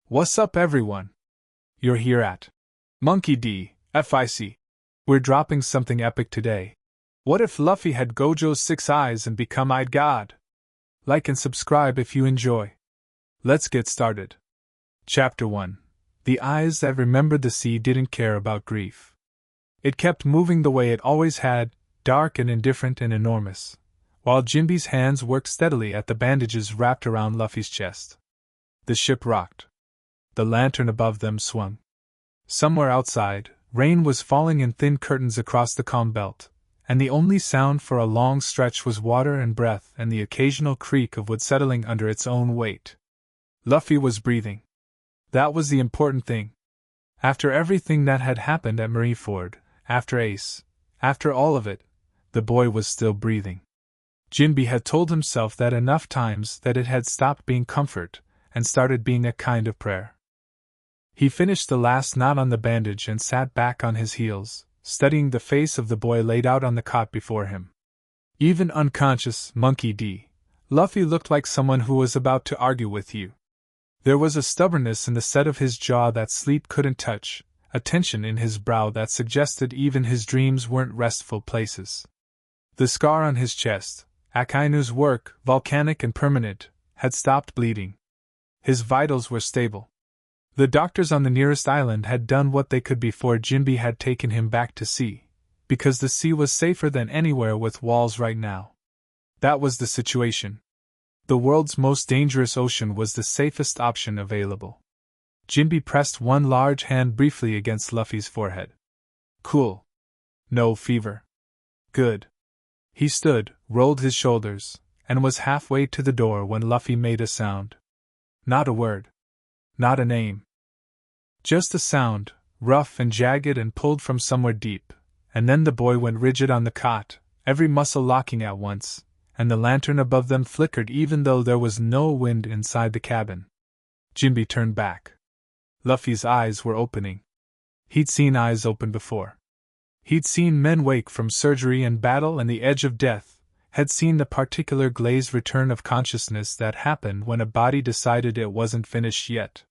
What's up, everyone? You're here at Monkey D, FIC. We're dropping something epic today. What if Luffy had Gojo's 6 eyes and become Eyed God? Like and subscribe if you enjoy. Let's get started. Chapter 1. The eyes that remembered the sea didn't care about grief. It kept moving the way it always had, dark and indifferent and enormous, while Jinbe's hands worked steadily at the bandages wrapped around Luffy's chest. The ship rocked. The lantern above them swung. Somewhere outside, rain was falling in thin curtains across the calm belt, and the only sound for a long stretch was water and breath and the occasional creak of wood settling under its own weight. Luffy was breathing. That was the important thing. After everything that had happened at Marineford, after Ace, after all of it, the boy was still breathing. Jinbe had told himself that enough times that it had stopped being comfort and started being a kind of prayer. He finished the last knot on the bandage and sat back on his heels, studying the face of the boy laid out on the cot before him. Even unconscious, Monkey D, Luffy looked like someone who was about to argue with you. There was a stubbornness in the set of his jaw that sleep couldn't touch, a tension in his brow that suggested even his dreams weren't restful places. The scar on his chest, Akainu's work, volcanic and permanent, had stopped bleeding. His vitals were stable. The doctors on the nearest island had done what they could before Jinbe had taken him back to sea, because the sea was safer than anywhere with walls right now. That was the situation. The world's most dangerous ocean was the safest option available. Jinbe pressed one large hand briefly against Luffy's forehead. Cool. No fever. Good. He stood, rolled his shoulders, and was halfway to the door when Luffy made a sound. Not a word. Not a name. Just a sound, rough and jagged and pulled from somewhere deep, and then the boy went rigid on the cot, every muscle locking at once, and the lantern above them flickered even though there was no wind inside the cabin. Jinbe turned back. Luffy's eyes were opening. He'd seen eyes open before. He'd seen men wake from surgery and battle and the edge of death, had seen the particular glazed return of consciousness that happened when a body decided it wasn't finished yet.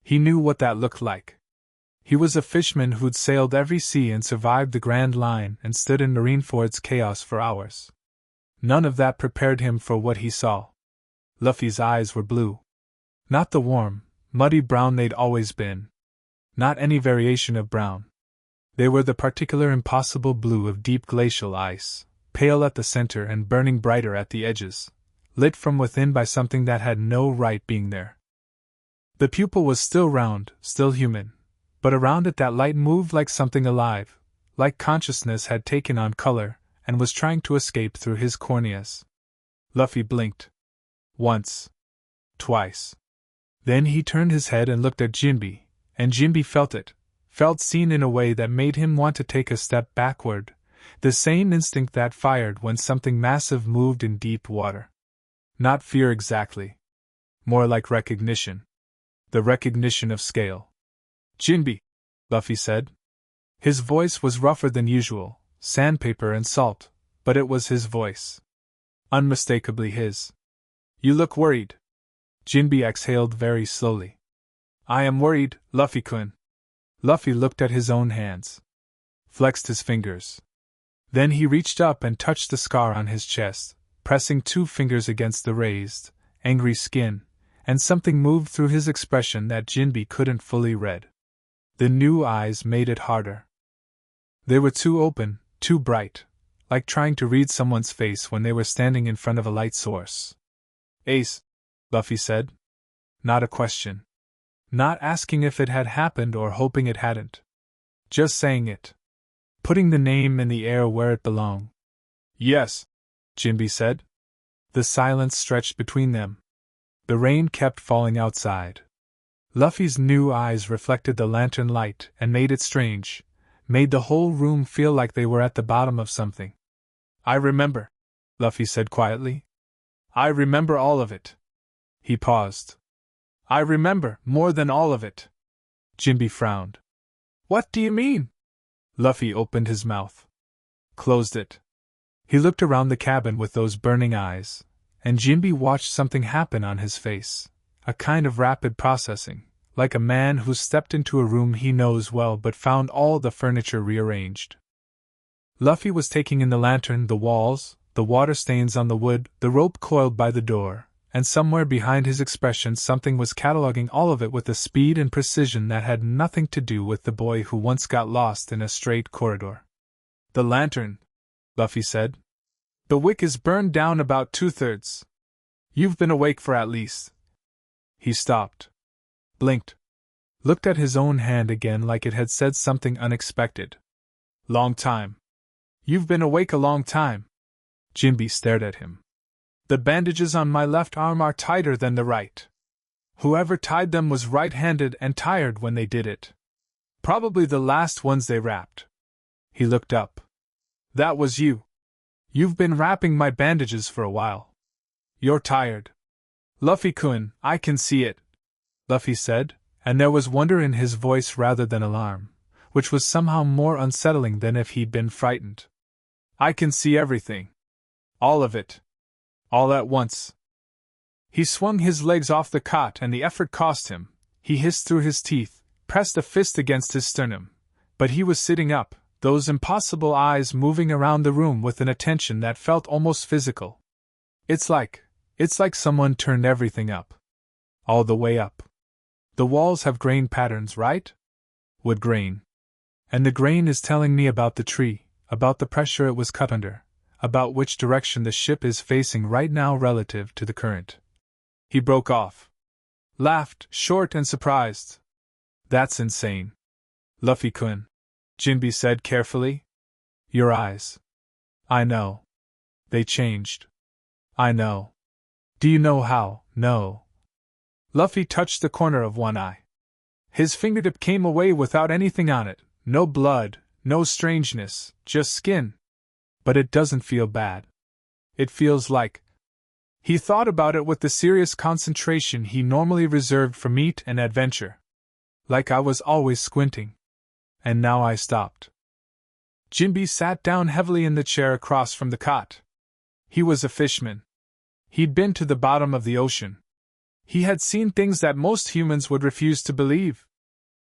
He knew what that looked like. He was a fisherman who'd sailed every sea and survived the Grand Line and stood in Marineford's chaos for hours. None of that prepared him for what he saw. Luffy's eyes were blue. Not the warm, muddy brown they'd always been. Not any variation of brown. They were the particular impossible blue of deep glacial ice, pale at the center and burning brighter at the edges, lit from within by something that had no right being there. The pupil was still round, still human, but around it that light moved like something alive, like consciousness had taken on color and was trying to escape through his corneas. Luffy blinked. Once. Twice. Then he turned his head and looked at Jinbe, and Jinbe felt it, felt seen in a way that made him want to take a step backward, the same instinct that fired when something massive moved in deep water. Not fear exactly. More like recognition. The recognition of scale. Jinbe, Luffy said. His voice was rougher than usual, sandpaper and salt, but it was his voice. Unmistakably his. You look worried. Jinbe exhaled very slowly. I am worried, Luffy-kun. Luffy looked at his own hands. Flexed his fingers. Then he reached up and touched the scar on his chest, pressing 2 fingers against the raised, angry skin, and something moved through his expression that Jinbe couldn't fully read. The new eyes made it harder. They were too open, too bright, like trying to read someone's face when they were standing in front of a light source. Ace, Luffy said. Not a question. Not asking if it had happened or hoping it hadn't. Just saying it. Putting the name in the air where it belonged. Yes, Jinbe said. The silence stretched between them. The rain kept falling outside. Luffy's new eyes reflected the lantern light and made it strange, made the whole room feel like they were at the bottom of something. I remember, Luffy said quietly. I remember all of it. He paused. I remember more than all of it. Jinbe frowned. What do you mean? Luffy opened his mouth. Closed it. He looked around the cabin with those burning eyes, and Jinbe watched something happen on his face, a kind of rapid processing, like a man who stepped into a room he knows well but found all the furniture rearranged. Luffy was taking in the lantern, the walls, the water stains on the wood, the rope coiled by the door, and somewhere behind his expression something was cataloging all of it with a speed and precision that had nothing to do with the boy who once got lost in a straight corridor. "The lantern," Luffy said. "The wick is burned down about 2/3. You've been awake for at least." He stopped, blinked, looked at his own hand again like it had said something unexpected. "Long time. You've been awake a long time." Jinbe stared at him. "The bandages on my left arm are tighter than the right. Whoever tied them was right-handed and tired when they did it. Probably the last ones they wrapped." He looked up. "That was you. You've been wrapping my bandages for a while. You're tired." "Luffy-kun, I can see it," Luffy said, and there was wonder in his voice rather than alarm, which was somehow more unsettling than if he'd been frightened. "I can see everything. All of it. All at once." He swung his legs off the cot and the effort cost him. He hissed through his teeth, pressed a fist against his sternum. But he was sitting up, those impossible eyes moving around the room with an attention that felt almost physical. It's like someone turned everything up. All the way up. The walls have grain patterns, right? Wood grain. And the grain is telling me about the tree, about the pressure it was cut under, about which direction the ship is facing right now relative to the current. He broke off. Laughed, short and surprised. "That's insane." "Luffy-kun," Jinbe said carefully. "Your eyes." "I know. They changed." "I know." "Do you know how?" "No." Luffy touched the corner of one eye. His fingertip came away without anything on it, no blood, no strangeness, just skin. "But it doesn't feel bad. It feels like—" He thought about it with the serious concentration he normally reserved for meat and adventure. "Like I was always squinting. And now I stopped." Jinbe sat down heavily in the chair across from the cot. He was a fishman. He'd been to the bottom of the ocean. He had seen things that most humans would refuse to believe.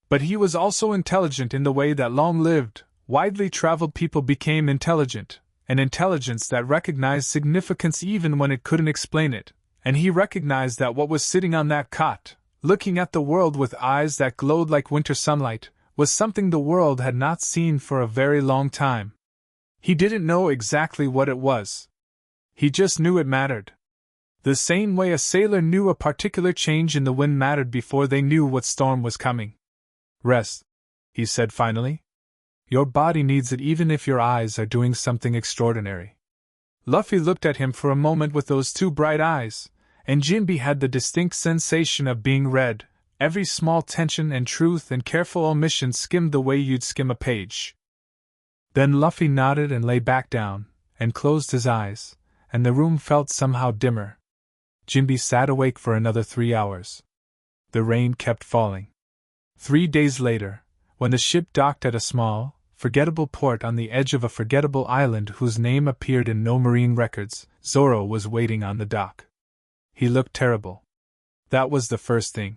But he was also intelligent in the way that long-lived, widely traveled people became intelligent, an intelligence that recognized significance even when it couldn't explain it, and he recognized that what was sitting on that cot, looking at the world with eyes that glowed like winter sunlight, was something the world had not seen for a very long time. He didn't know exactly what it was. He just knew it mattered. The same way a sailor knew a particular change in the wind mattered before they knew what storm was coming. "Rest," he said finally. "Your body needs it even if your eyes are doing something extraordinary." Luffy looked at him for a moment with those two bright eyes, and Jinbe had the distinct sensation of being read. Every small tension and truth and careful omission skimmed the way you'd skim a page. Then Luffy nodded and lay back down, and closed his eyes, and the room felt somehow dimmer. Jinbe sat awake for another 3 hours. The rain kept falling. 3 days later, when the ship docked at a small, forgettable port on the edge of a forgettable island whose name appeared in no marine records, Zoro was waiting on the dock. He looked terrible. That was the first thing.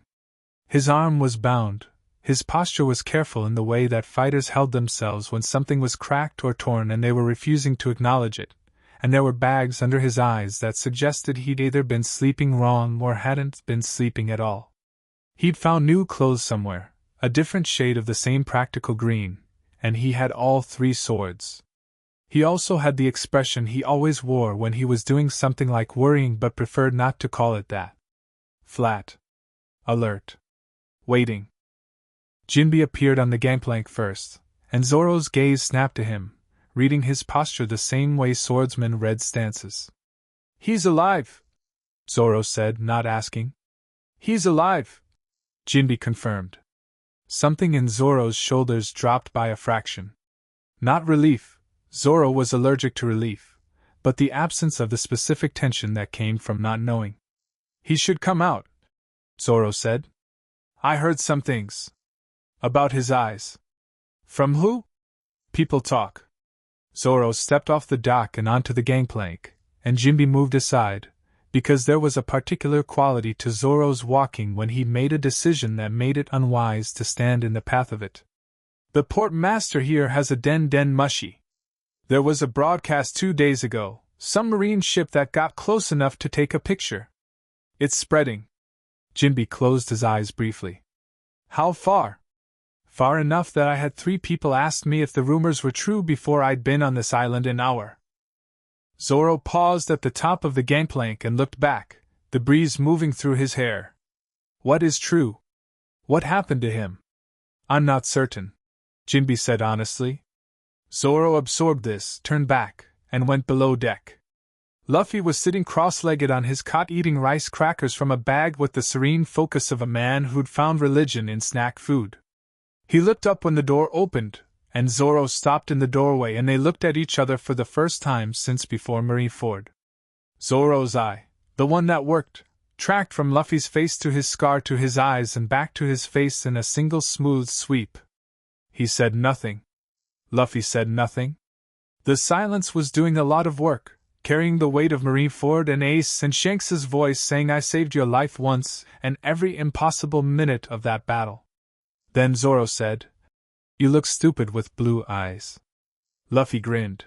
His arm was bound, his posture was careful in the way that fighters held themselves when something was cracked or torn and they were refusing to acknowledge it, and there were bags under his eyes that suggested he'd either been sleeping wrong or hadn't been sleeping at all. He'd found new clothes somewhere, a different shade of the same practical green, and he had all 3 swords. He also had the expression he always wore when he was doing something like worrying but preferred not to call it that. Flat. Alert. Waiting. Jinbe appeared on the gangplank first, and Zoro's gaze snapped to him, reading his posture the same way swordsmen read stances. "He's alive," Zoro said, not asking. "He's alive," Jinbe confirmed. Something in Zoro's shoulders dropped by a fraction. Not relief. Zoro was allergic to relief, but the absence of the specific tension that came from not knowing. "He should come out," Zoro said. "I heard some things. About his eyes." "From who?" "People talk." Zoro stepped off the dock and onto the gangplank, and Jinbe moved aside, because there was a particular quality to Zoro's walking when he made a decision that made it unwise to stand in the path of it. The port master here has a den mushy. There was a broadcast 2 days ago, some marine ship that got close enough to take a picture. It's spreading. Jinbe closed his eyes briefly. How far? Far enough that I had 3 people ask me if the rumors were true before I'd been on this island an hour. Zoro paused at the top of the gangplank and looked back, the breeze moving through his hair. What is true? What happened to him? I'm not certain, Jinbe said honestly. Zoro absorbed this, turned back, and went below deck. Luffy was sitting cross-legged on his cot eating rice crackers from a bag with the serene focus of a man who'd found religion in snack food. He looked up when the door opened, and Zoro stopped in the doorway and they looked at each other for the first time since before Marineford. Zoro's eye, the one that worked, tracked from Luffy's face to his scar to his eyes and back to his face in a single smooth sweep. He said nothing. Luffy said nothing. The silence was doing a lot of work, carrying the weight of Marineford and Ace and Shanks's voice saying I saved your life once and every impossible minute of that battle. Then Zoro said, You look stupid with blue eyes. Luffy grinned.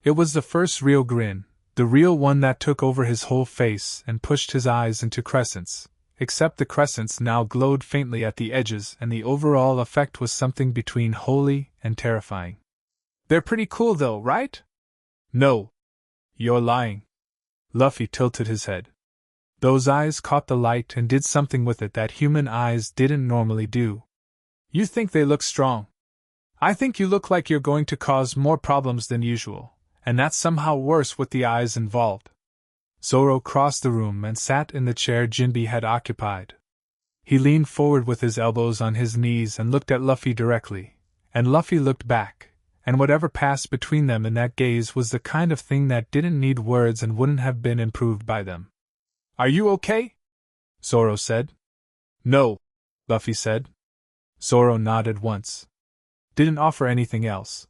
It was the first real grin, the real one that took over his whole face and pushed his eyes into crescents, except the crescents now glowed faintly at the edges and the overall effect was something between holy and terrifying. They're pretty cool though, right? No. You're lying. Luffy tilted his head. Those eyes caught the light and did something with it that human eyes didn't normally do. You think they look strong. I think you look like you're going to cause more problems than usual, and that's somehow worse with the eyes involved. Zoro crossed the room and sat in the chair Jinbe had occupied. He leaned forward with his elbows on his knees and looked at Luffy directly, and Luffy looked back, and whatever passed between them in that gaze was the kind of thing that didn't need words and wouldn't have been improved by them. Are you okay? Zoro said. No, Luffy said. Zoro nodded once. Didn't offer anything else.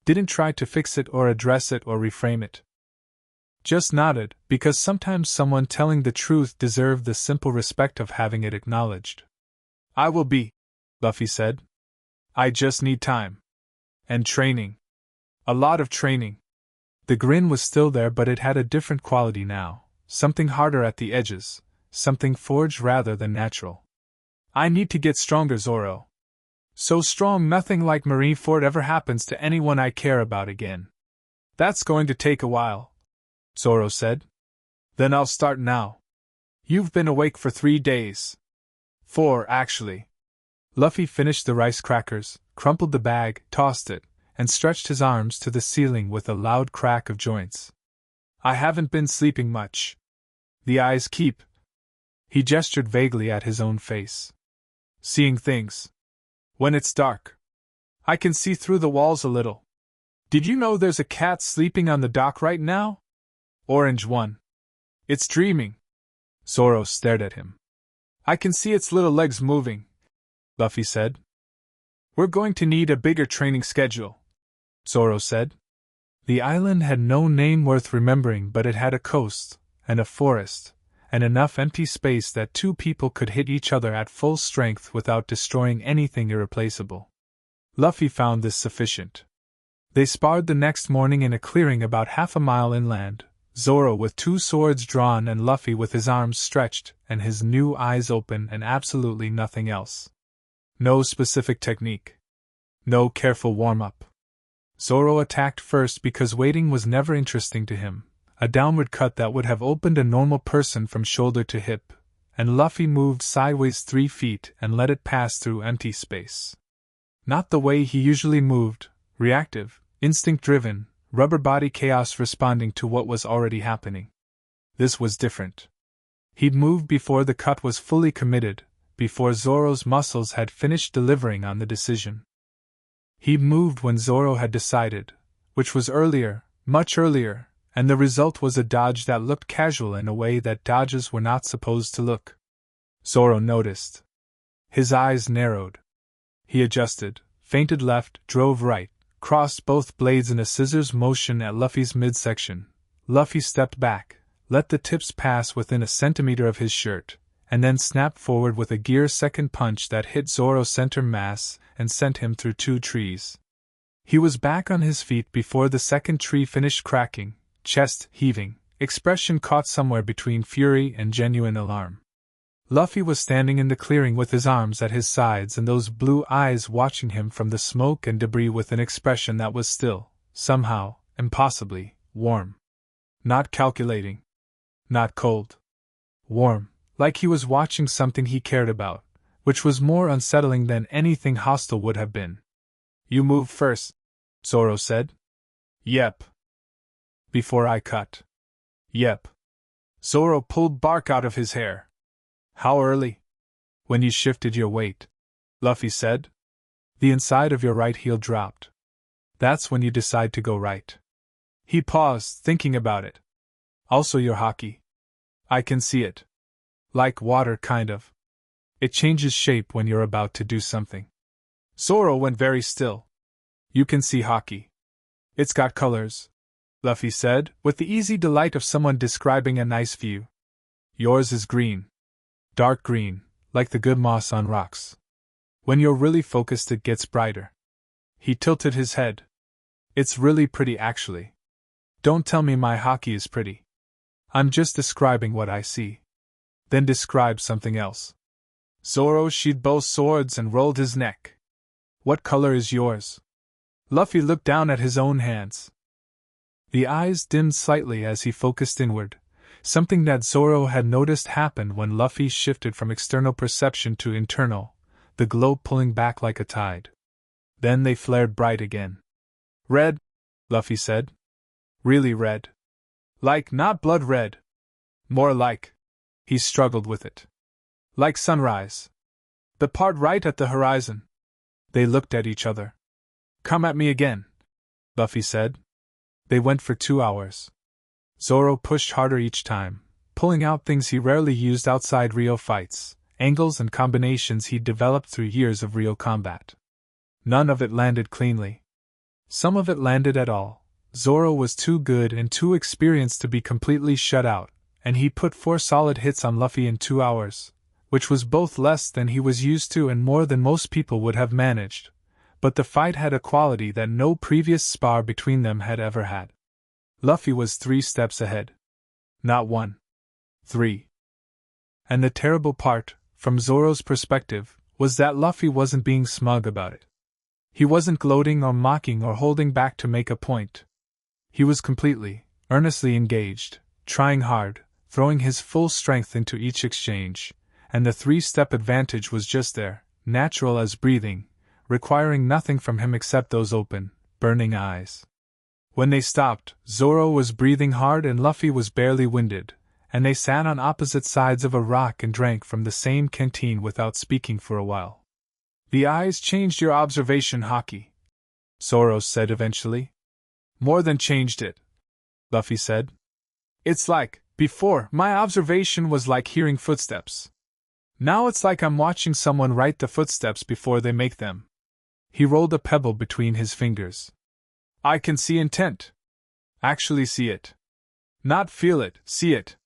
Didn't try to fix it or address it or reframe it. Just nodded, because sometimes someone telling the truth deserved the simple respect of having it acknowledged. I will be, Luffy said. I just need time. And training. A lot of training. The grin was still there, but it had a different quality now, something harder at the edges, something forged rather than natural. I need to get stronger, Zoro. So strong nothing like Marineford ever happens to anyone I care about again. That's going to take a while, Zoro said. Then I'll start now. You've been awake for 3 days. 4, actually. Luffy finished the rice crackers, crumpled the bag, tossed it, and stretched his arms to the ceiling with a loud crack of joints. I haven't been sleeping much. The eyes keep. He gestured vaguely at his own face. Seeing things. When it's dark. I can see through the walls a little. Did you know there's a cat sleeping on the dock right now? Orange one. It's dreaming. Zoro stared at him. I can see its little legs moving, Luffy said. We're going to need a bigger training schedule, Zoro said. The island had no name worth remembering, but it had a coast, and a forest, and enough empty space that 2 people could hit each other at full strength without destroying anything irreplaceable. Luffy found this sufficient. They sparred the next morning in a clearing about half a mile inland, Zoro with 2 swords drawn and Luffy with his arms stretched and his new eyes open and absolutely nothing else. No specific technique. No careful warm-up. Zoro attacked first because waiting was never interesting to him, a downward cut that would have opened a normal person from shoulder to hip, and Luffy moved sideways 3 feet and let it pass through empty space. Not the way he usually moved, reactive, instinct-driven, rubber body chaos responding to what was already happening. This was different. He'd moved before the cut was fully committed, before Zoro's muscles had finished delivering on the decision. He'd moved when Zoro had decided, which was earlier, much earlier, and the result was a dodge that looked casual in a way that dodges were not supposed to look. Zoro noticed. His eyes narrowed. He adjusted, feinted left, drove right, crossed both blades in a scissors motion at Luffy's midsection. Luffy stepped back, let the tips pass within a centimeter of his shirt, and then snapped forward with a gear second punch that hit Zoro's center mass and sent him through 2 trees. He was back on his feet before the second tree finished cracking, chest heaving, expression caught somewhere between fury and genuine alarm. Luffy was standing in the clearing with his arms at his sides and those blue eyes watching him from the smoke and debris with an expression that was still, somehow, impossibly, warm. Not calculating. Not cold. Warm, like he was watching something he cared about, which was more unsettling than anything hostile would have been. You move first, Zoro said. Yep. Before I cut. Yep. Zoro pulled bark out of his hair. How early? When you shifted your weight, Luffy said. The inside of your right heel dropped. That's when you decide to go right. He paused, thinking about it. Also your haki. I can see it. Like water, kind of. It changes shape when you're about to do something. Zoro went very still. You can see haki. It's got colors, Luffy said, with the easy delight of someone describing a nice view. Yours is green. Dark green, like the good moss on rocks. When you're really focused, it gets brighter. He tilted his head. It's really pretty, actually. Don't tell me my haki is pretty. I'm just describing what I see. Then describe something else. Zoro sheathed both swords and rolled his neck. What color is yours? Luffy looked down at his own hands. The eyes dimmed slightly as he focused inward. Something that Zoro had noticed happened when Luffy shifted from external perception to internal, the glow pulling back like a tide. Then they flared bright again. Red, Luffy said. Really red. Like not blood red. More like. He struggled with it. Like sunrise. The part right at the horizon. They looked at each other. Come at me again, Luffy said. They went for 2 hours. Zoro pushed harder each time, pulling out things he rarely used outside real fights, angles and combinations he'd developed through years of real combat. None of it landed cleanly. Some of it landed at all. Zoro was too good and too experienced to be completely shut out, and he put 4 solid hits on Luffy in 2 hours, which was both less than he was used to and more than most people would have managed. But the fight had a quality that no previous spar between them had ever had. Luffy was 3 steps ahead. Not 1. 3. And the terrible part, from Zoro's perspective, was that Luffy wasn't being smug about it. He wasn't gloating or mocking or holding back to make a point. He was completely, earnestly engaged, trying hard, throwing his full strength into each exchange, and the 3-step advantage was just there, natural as breathing, requiring nothing from him except those open, burning eyes. When they stopped, Zoro was breathing hard and Luffy was barely winded, and they sat on opposite sides of a rock and drank from the same canteen without speaking for a while. The eyes changed your observation, haki, Zoro said eventually. More than changed it, Luffy said. It's like, before, my observation was like hearing footsteps. Now it's like I'm watching someone write the footsteps before they make them. He rolled a pebble between his fingers. I can see intent. Actually see it. Not feel it, see it.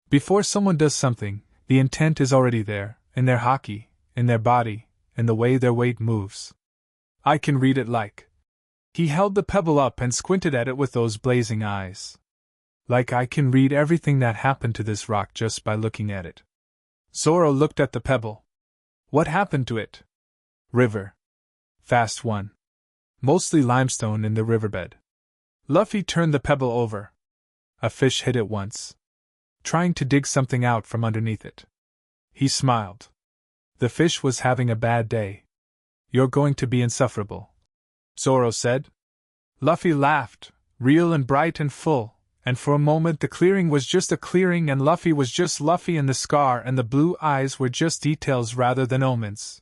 Before someone does something, the intent is already there, in their haki, in their body, in the way their weight moves. I can read it like. He held the pebble up and squinted at it with those blazing eyes. Like I can read everything that happened to this rock just by looking at it. Zoro looked at the pebble. What happened to it? River. Fast one. Mostly limestone in the riverbed. Luffy turned the pebble over. A fish hit it once, trying to dig something out from underneath it. He smiled. The fish was having a bad day. You're going to be insufferable, Zoro said. Luffy laughed, real and bright and full, and for a moment the clearing was just a clearing and Luffy was just Luffy and the scar and the blue eyes were just details rather than omens.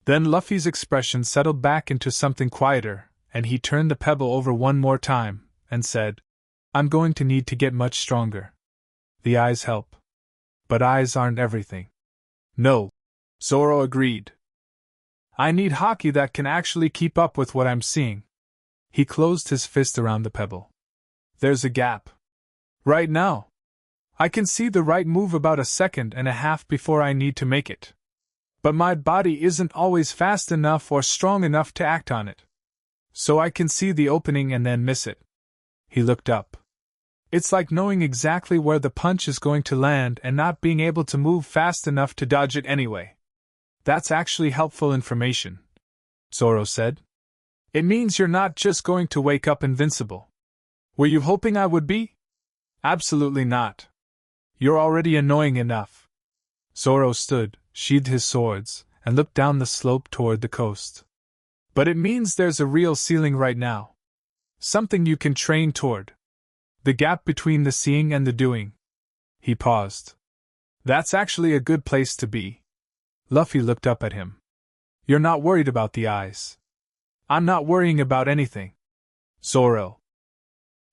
Then Luffy's expression settled back into something quieter, and he turned the pebble over one more time, and said, I'm going to need to get much stronger. The eyes help. But eyes aren't everything. No, Zoro agreed. I need haki that can actually keep up with what I'm seeing. He closed his fist around the pebble. There's a gap. Right now, I can see the right move about a second and a half before I need to make it. But my body isn't always fast enough or strong enough to act on it. So I can see the opening and then miss it. He looked up. It's like knowing exactly where the punch is going to land and not being able to move fast enough to dodge it anyway. That's actually helpful information, Zoro said. It means you're not just going to wake up invincible. Were you hoping I would be? Absolutely not. You're already annoying enough. Zoro stood, sheathed his swords, and looked down the slope toward the coast. But it means there's a real ceiling right now. Something you can train toward. The gap between the seeing and the doing. He paused. That's actually a good place to be. Luffy looked up at him. You're not worried about the eyes. I'm not worrying about anything. Zoro.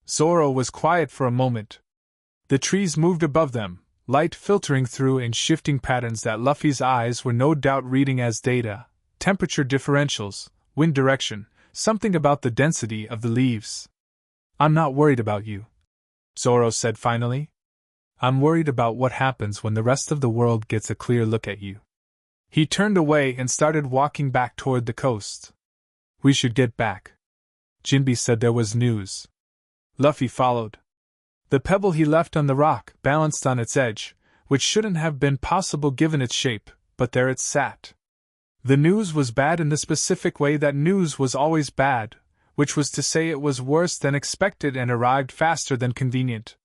Zoro was quiet for a moment. The trees moved above them, light filtering through in shifting patterns that Luffy's eyes were no doubt reading as data, temperature differentials, wind direction, something about the density of the leaves. I'm not worried about you, Zoro said finally. I'm worried about what happens when the rest of the world gets a clear look at you. He turned away and started walking back toward the coast. We should get back. Jinbe said there was news. Luffy followed. The pebble he left on the rock balanced on its edge, which shouldn't have been possible given its shape, but there it sat. The news was bad in the specific way that news was always bad, which was to say it was worse than expected and arrived faster than convenient.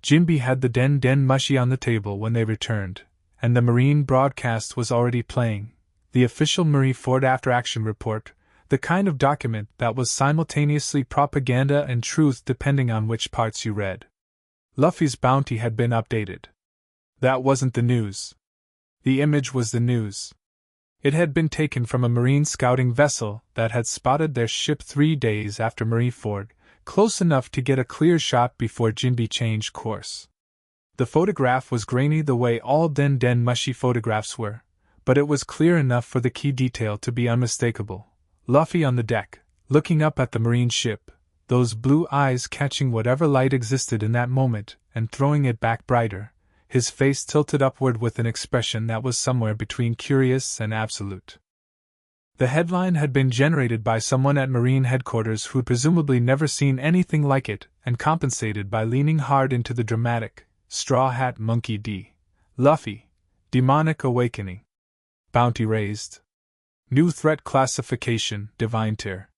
Jinbe had the Den Den mushi on the table when they returned, and the Marine broadcast was already playing, the official Marineford after-action report, the kind of document that was simultaneously propaganda and truth depending on which parts you read. Luffy's bounty had been updated. That wasn't the news. The image was the news. It had been taken from a Marine scouting vessel that had spotted their ship 3 days after Marineford, close enough to get a clear shot before Jinbe changed course. The photograph was grainy the way all Den Den mushi photographs were, but it was clear enough for the key detail to be unmistakable. Luffy on the deck, looking up at the Marine ship, those blue eyes catching whatever light existed in that moment and throwing it back brighter, his face tilted upward with an expression that was somewhere between curious and absolute. The headline had been generated by someone at Marine headquarters who'd presumably never seen anything like it and compensated by leaning hard into the dramatic, Straw Hat Monkey D. Luffy, demonic awakening. Bounty raised. New threat classification, divine tier.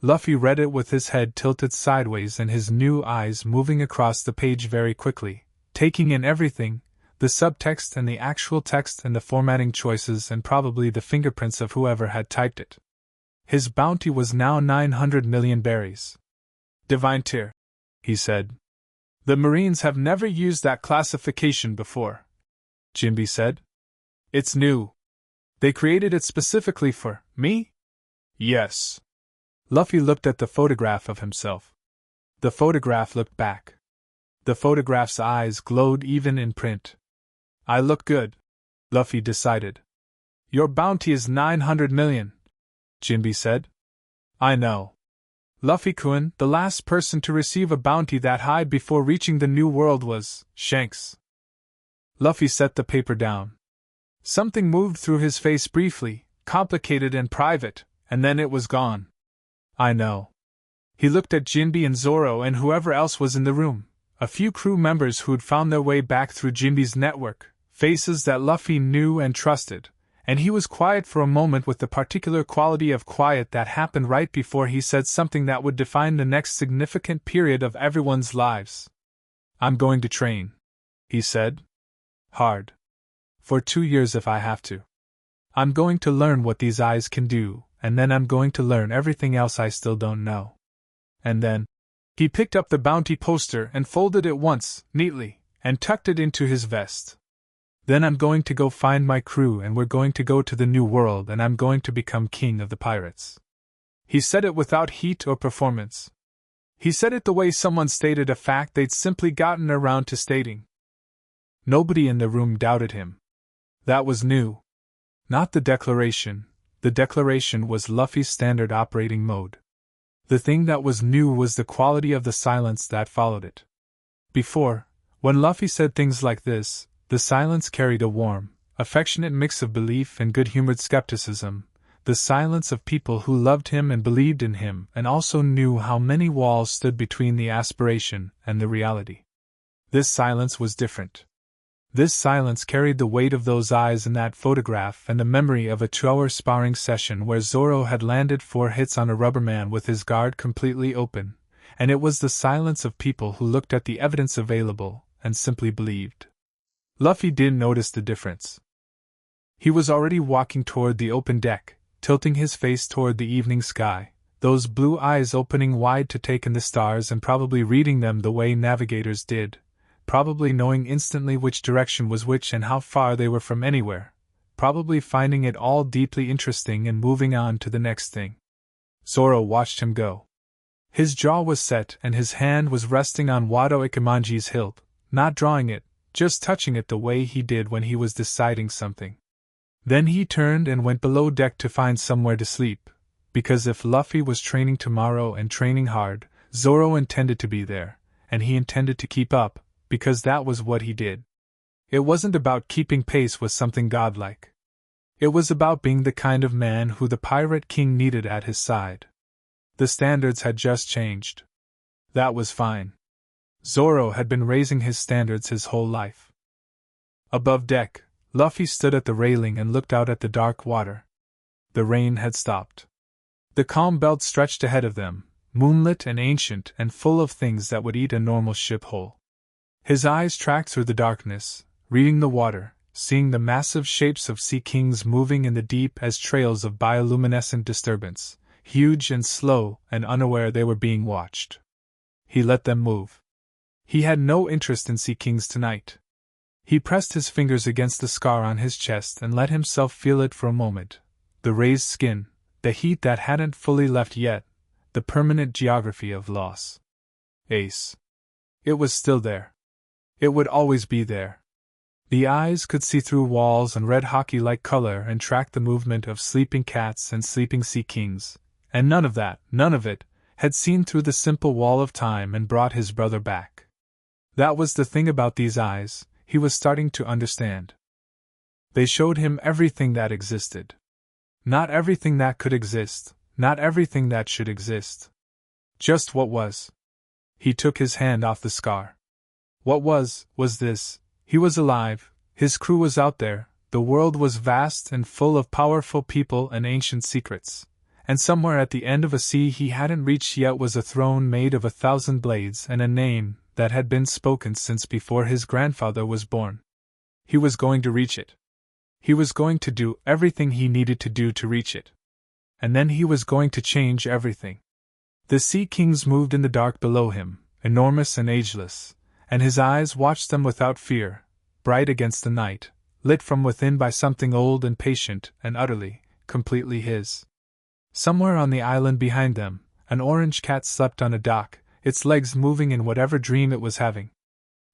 Luffy read it with his head tilted sideways and his new eyes moving across the page very quickly, taking in everything, the subtext and the actual text and the formatting choices and probably the fingerprints of whoever had typed it. His bounty was now 900 million berries. Divine tier, he said. The Marines have never used that classification before, Jinbe said. It's new. They created it specifically for me? Yes. Luffy looked at the photograph of himself. The photograph looked back. The photograph's eyes glowed even in print. I look good, Luffy decided. Your bounty is 900 million, Jinbe said. I know. Luffy-kun, the last person to receive a bounty that high before reaching the New World was Shanks. Luffy set the paper down. Something moved through his face briefly, complicated and private, and then it was gone. I know. He looked at Jinbe and Zoro and whoever else was in the room, a few crew members who'd found their way back through Jinbe's network, faces that Luffy knew and trusted, and he was quiet for a moment with the particular quality of quiet that happened right before he said something that would define the next significant period of everyone's lives. I'm going to train, he said. Hard. For 2 years if I have to. I'm going to learn what these eyes can do, and then I'm going to learn everything else I still don't know. And then, he picked up the bounty poster and folded it once, neatly, and tucked it into his vest. Then I'm going to go find my crew and we're going to go to the New World and I'm going to become king of the pirates. He said it without heat or performance. He said it the way someone stated a fact they'd simply gotten around to stating. Nobody in the room doubted him. That was new. Not the declaration was Luffy's standard operating mode. The thing that was new was the quality of the silence that followed it. Before, When Luffy said things like this, the silence carried a warm, affectionate mix of belief and good-humored skepticism, the silence of people who loved him and believed in him and also knew how many walls stood between the aspiration and the reality. This silence was different. This silence carried the weight of those eyes in that photograph and the memory of a 2-hour sparring session where Zoro had landed 4 hits on a rubberman with his guard completely open, and it was the silence of people who looked at the evidence available and simply believed. Luffy didn't notice the difference. He was already walking toward the open deck, tilting his face toward the evening sky, those blue eyes opening wide to take in the stars and probably reading them the way navigators did, probably knowing instantly which direction was which and how far they were from anywhere, probably finding it all deeply interesting and moving on to the next thing. Zoro watched him go. His jaw was set and his hand was resting on Wado Ikemanji's hilt, not drawing it, just touching it the way he did when he was deciding something. Then he turned and went below deck to find somewhere to sleep, because if Luffy was training tomorrow and training hard, Zoro intended to be there, and he intended to keep up, because that was what he did. It wasn't about keeping pace with something godlike. It was about being the kind of man who the Pirate King needed at his side. The standards had just changed. That was fine. Zoro had been raising his standards his whole life. Above deck, Luffy stood at the railing and looked out at the dark water. The rain had stopped. The calm belt stretched ahead of them, moonlit and ancient and full of things that would eat a normal ship whole. His eyes tracked through the darkness, reading the water, seeing the massive shapes of sea kings moving in the deep as trails of bioluminescent disturbance, huge and slow and unaware they were being watched. He let them move. He had no interest in sea kings tonight. He pressed his fingers against the scar on his chest and let himself feel it for a moment. The raised skin, the heat that hadn't fully left yet, the permanent geography of loss. Ace. It was still there. It would always be there. The eyes could see through walls and red hockey-like color and track the movement of sleeping cats and sleeping sea kings, and none of it, had seen through the simple wall of time and brought his brother back. That was the thing about these eyes, he was starting to understand. They showed him everything that existed. Not everything that could exist, not everything that should exist. Just what was. He took his hand off the scar. What was this: he was alive, his crew was out there, the world was vast and full of powerful people and ancient secrets, and somewhere at the end of a sea he hadn't reached yet was a throne made of 1,000 blades and a name that had been spoken since before his grandfather was born. He was going to reach it. He was going to do everything he needed to do to reach it. And then he was going to change everything. The sea kings moved in the dark below him, enormous and ageless, and his eyes watched them without fear, bright against the night, lit from within by something old and patient and utterly, completely his. Somewhere on the island behind them, an orange cat slept on a dock, its legs moving in whatever dream it was having.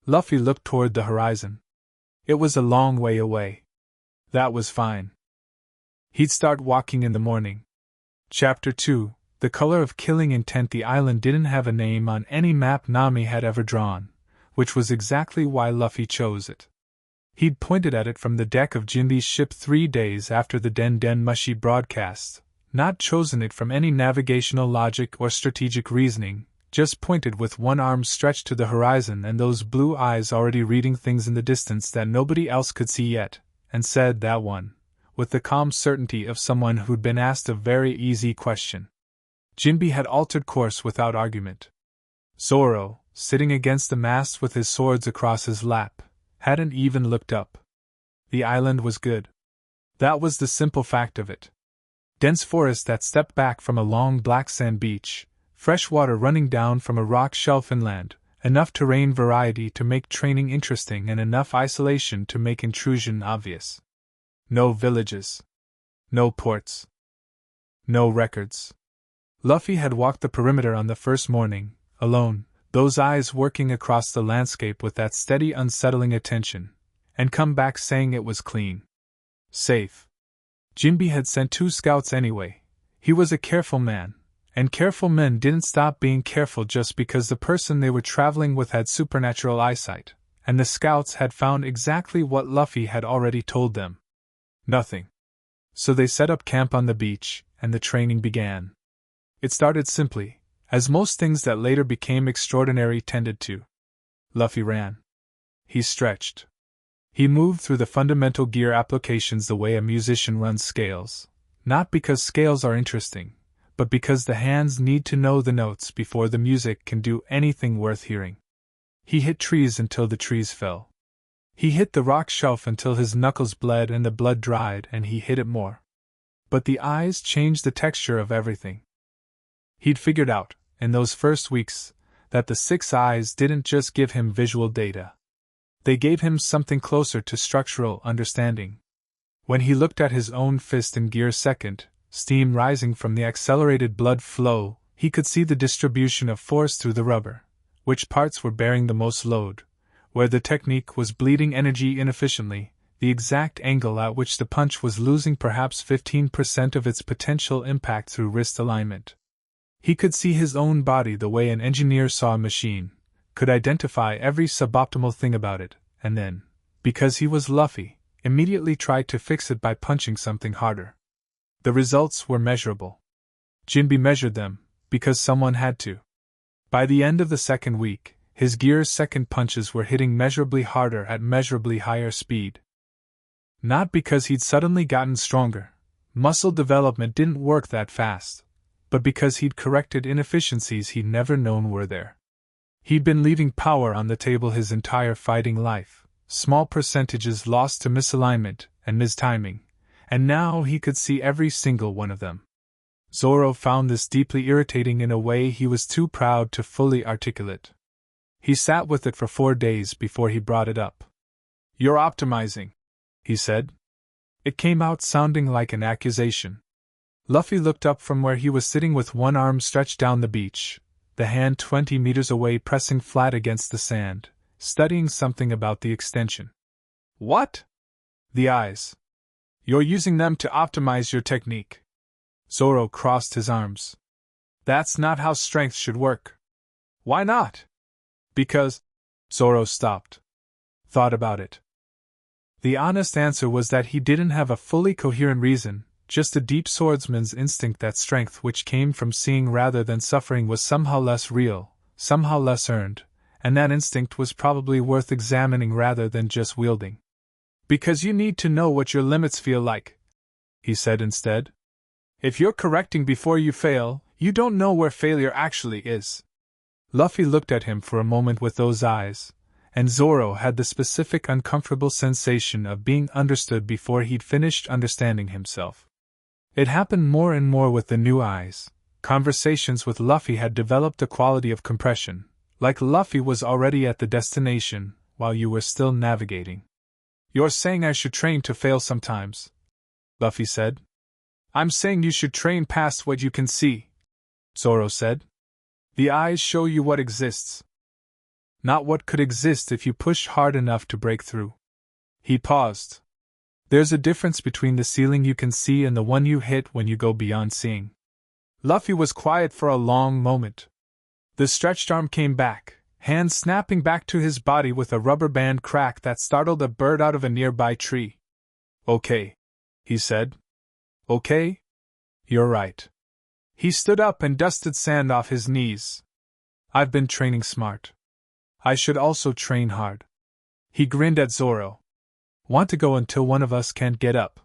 Luffy looked toward the horizon. It was a long way away. That was fine. He'd start walking in the morning. Chapter 2: The color of killing intent. The island didn't have a name on any map Nami had ever drawn, which was exactly why Luffy chose it. He'd pointed at it from the deck of Jinbe's ship 3 days after the Den Den Mushi broadcast, not chosen it from any navigational logic or strategic reasoning, just pointed with one arm stretched to the horizon and those blue eyes already reading things in the distance that nobody else could see yet, and said that one, with the calm certainty of someone who'd been asked a very easy question. Jinbe had altered course without argument. Zoro, sitting against the mast with his swords across his lap, hadn't even looked up. The island was good. That was the simple fact of it. Dense forest that stepped back from a long black sand beach, fresh water running down from a rock shelf inland, enough terrain variety to make training interesting and enough isolation to make intrusion obvious. No villages. No ports. No records. Luffy had walked the perimeter on the first morning, alone, those eyes working across the landscape with that steady unsettling attention, and come back saying it was clean. Safe. Jinbe had sent 2 scouts anyway. He was a careful man, and careful men didn't stop being careful just because the person they were traveling with had supernatural eyesight, and the scouts had found exactly what Luffy had already told them. Nothing. So they set up camp on the beach, and the training began. It started simply, as most things that later became extraordinary tended to. Luffy ran. He stretched. He moved through the fundamental gear applications the way a musician runs scales, not because scales are interesting, but because the hands need to know the notes before the music can do anything worth hearing. He hit trees until the trees fell. He hit the rock shelf until his knuckles bled and the blood dried, and he hit it more. But the eyes changed the texture of everything. He'd figured out, in those first weeks, that the 6 eyes didn't just give him visual data. They gave him something closer to structural understanding. When he looked at his own fist in gear second, steam rising from the accelerated blood flow, he could see the distribution of force through the rubber, which parts were bearing the most load, where the technique was bleeding energy inefficiently, the exact angle at which the punch was losing perhaps 15% of its potential impact through wrist alignment. He could see his own body the way an engineer saw a machine, could identify every suboptimal thing about it, and then, because he was Luffy, immediately tried to fix it by punching something harder. The results were measurable. Jinbe measured them, because someone had to. By the end of the second week, his gear's second punches were hitting measurably harder at measurably higher speed. Not because he'd suddenly gotten stronger, muscle development didn't work that fast, but because he'd corrected inefficiencies he'd never known were there. He'd been leaving power on the table his entire fighting life, small percentages lost to misalignment and mistiming, and now he could see every single one of them. Zoro found this deeply irritating in a way he was too proud to fully articulate. He sat with it for 4 days before he brought it up. "You're optimizing," he said. It came out sounding like an accusation. Luffy looked up from where he was sitting with one arm stretched down the beach, the hand 20 meters away pressing flat against the sand, studying something about the extension. "What?" "The eyes. You're using them to optimize your technique." Zoro crossed his arms. "That's not how strength should work." "Why not?" "Because—" Zoro stopped. Thought about it. The honest answer was that he didn't have a fully coherent reason, just a deep swordsman's instinct that strength which came from seeing rather than suffering was somehow less real, somehow less earned, and that instinct was probably worth examining rather than just wielding. "Because you need to know what your limits feel like," he said instead. "If you're correcting before you fail, you don't know where failure actually is." Luffy looked at him for a moment with those eyes, and Zoro had the specific uncomfortable sensation of being understood before he'd finished understanding himself. It happened more and more with the new eyes. Conversations with Luffy had developed a quality of compression, like Luffy was already at the destination, while you were still navigating. "You're saying I should train to fail sometimes," Luffy said. "I'm saying you should train past what you can see," Zoro said. "The eyes show you what exists, not what could exist if you push hard enough to break through." He paused. "There's a difference between the ceiling you can see and the one you hit when you go beyond seeing." Luffy was quiet for a long moment. The stretched arm came back, hand snapping back to his body with a rubber band crack that startled a bird out of a nearby tree. "Okay," he said. "Okay? You're right." He stood up and dusted sand off his knees. "I've been training smart. I should also train hard." He grinned at Zoro. "Want to go until one of us can't get up."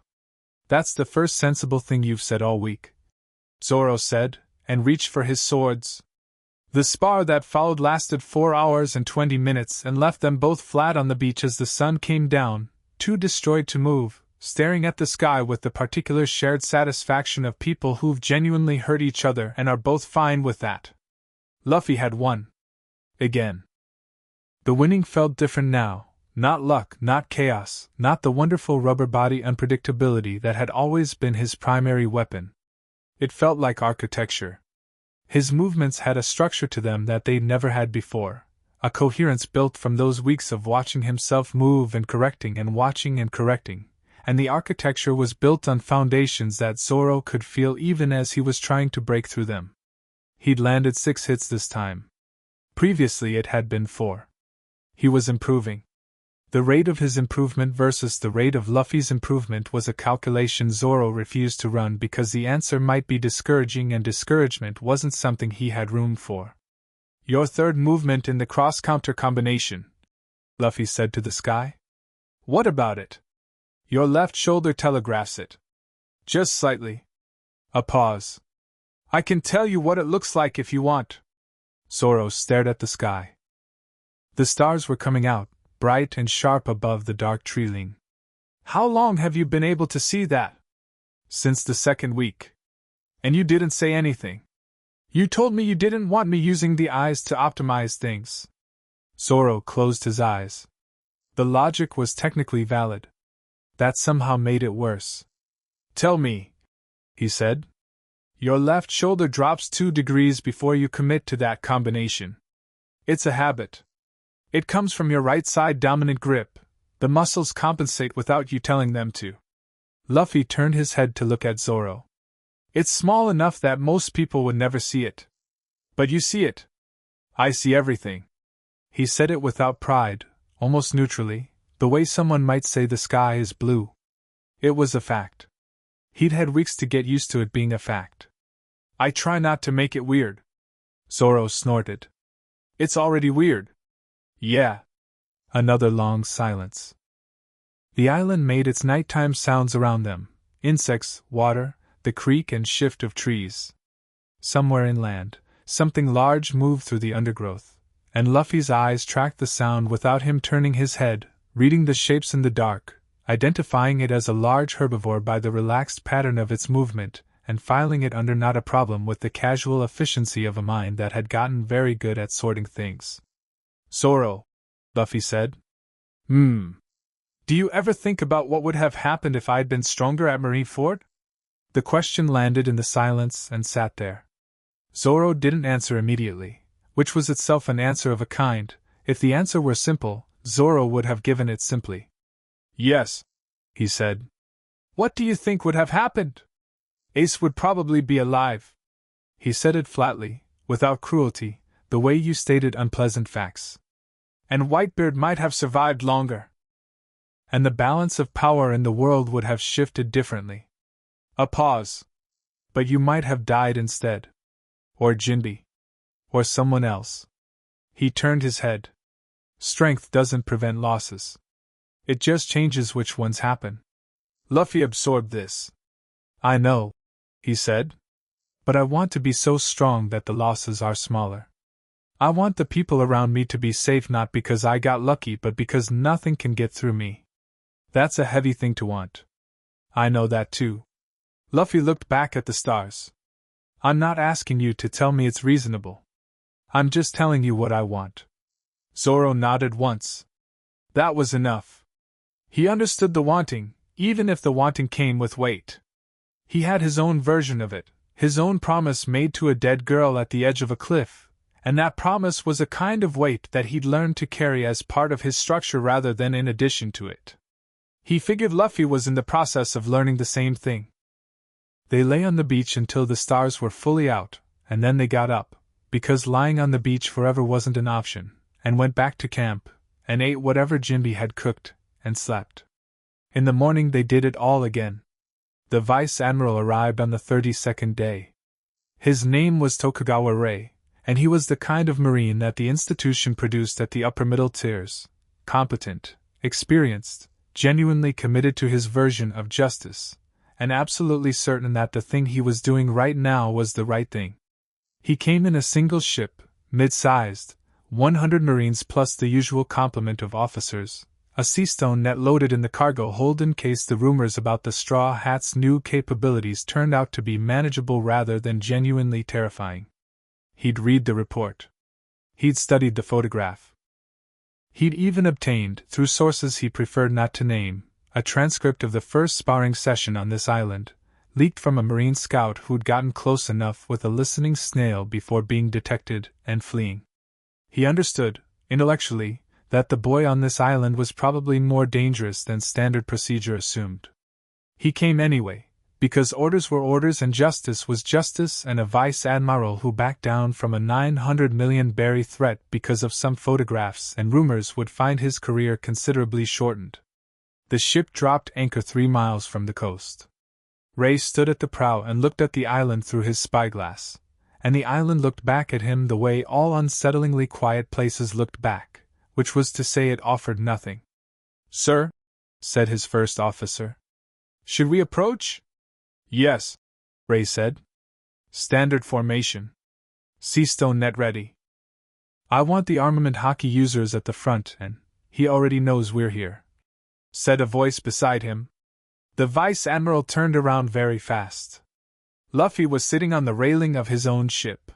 "That's the first sensible thing you've said all week," Zoro said, and reached for his swords. The spar that followed lasted 4 hours and 20 minutes and left them both flat on the beach as the sun came down, too destroyed to move, staring at the sky with the particular shared satisfaction of people who've genuinely hurt each other and are both fine with that. Luffy had won. Again. The winning felt different now. Not luck, not chaos, not the wonderful rubber body unpredictability that had always been his primary weapon. It felt like architecture. His movements had a structure to them that they'd never had before, a coherence built from those weeks of watching himself move and correcting and watching and correcting, and the architecture was built on foundations that Zoro could feel even as he was trying to break through them. He'd landed 6 hits this time. Previously it had been 4. He was improving. The rate of his improvement versus the rate of Luffy's improvement was a calculation Zoro refused to run because the answer might be discouraging and discouragement wasn't something he had room for. Your third movement in the cross-counter combination, Luffy said to the sky. What about it? Your left shoulder telegraphs it. Just slightly. A pause. I can tell you what it looks like if you want. Zoro stared at the sky. The stars were coming out, bright and sharp above the dark tree-ling. How long have you been able to see that? Since the second week. And you didn't say anything. You told me you didn't want me using the eyes to optimize things. Zoro closed his eyes. The logic was technically valid. That somehow made it worse. Tell me, he said. Your left shoulder drops 2 degrees before you commit to that combination. It's a habit. It comes from your right side dominant grip. The muscles compensate without you telling them to. Luffy turned his head to look at Zoro. It's small enough that most people would never see it. But you see it. I see everything. He said it without pride, almost neutrally, the way someone might say the sky is blue. It was a fact. He'd had weeks to get used to it being a fact. I try not to make it weird. Zoro snorted. It's already weird. Yeah. Another long silence. The island made its nighttime sounds around them, insects, water, the creak and shift of trees. Somewhere inland, something large moved through the undergrowth, and Luffy's eyes tracked the sound without him turning his head, reading the shapes in the dark, identifying it as a large herbivore by the relaxed pattern of its movement, and filing it under not a problem with the casual efficiency of a mind that had gotten very good at sorting things. Zoro, Luffy said. Do you ever think about what would have happened if I'd been stronger at Marineford? The question landed in the silence and sat there. Zoro didn't answer immediately, which was itself an answer of a kind. If the answer were simple, Zoro would have given it simply. Yes, he said. What do you think would have happened? Ace would probably be alive. He said it flatly, without cruelty, the way you stated unpleasant facts. And Whitebeard might have survived longer. And the balance of power in the world would have shifted differently. A pause. But you might have died instead. Or Jinbe. Or someone else. He turned his head. Strength doesn't prevent losses. It just changes which ones happen. Luffy absorbed this. I know, he said. But I want to be so strong that the losses are smaller. I want the people around me to be safe not because I got lucky but because nothing can get through me. That's a heavy thing to want. I know that too. Luffy looked back at the stars. I'm not asking you to tell me it's reasonable. I'm just telling you what I want. Zoro nodded once. That was enough. He understood the wanting, even if the wanting came with weight. He had his own version of it, his own promise made to a dead girl at the edge of a cliff, and that promise was a kind of weight that he'd learned to carry as part of his structure rather than in addition to it. He figured Luffy was in the process of learning the same thing. They lay on the beach until the stars were fully out, and then they got up, because lying on the beach forever wasn't an option, and went back to camp, and ate whatever Jinbe had cooked, and slept. In the morning they did it all again. The Vice-Admiral arrived on the 32nd day. His name was Tokugawa Rei, and he was the kind of Marine that the institution produced at the upper middle tiers, competent, experienced, genuinely committed to his version of justice, and absolutely certain that the thing he was doing right now was the right thing. He came in a single ship, mid-sized, 100 Marines plus the usual complement of officers, a seastone net loaded in the cargo hold in case the rumors about the Straw Hat's new capabilities turned out to be manageable rather than genuinely terrifying. He'd read the report. He'd studied the photograph. He'd even obtained, through sources he preferred not to name, a transcript of the first sparring session on this island, leaked from a Marine scout who'd gotten close enough with a listening snail before being detected and fleeing. He understood, intellectually, that the boy on this island was probably more dangerous than standard procedure assumed. He came anyway, because orders were orders and justice was justice, and a vice-admiral who backed down from a 900 million berry threat because of some photographs and rumors would find his career considerably shortened. The ship dropped anchor 3 miles from the coast. Ray stood at the prow and looked at the island through his spyglass, and the island looked back at him the way all unsettlingly quiet places looked back, which was to say it offered nothing. "Sir," said his first officer. "Should we approach?" "Yes," Ray said. "Standard formation. Seastone net ready. I want the armament hockey users at the front, and he already knows we're here," said a voice beside him. The vice-admiral turned around very fast. Luffy was sitting on the railing of his own ship.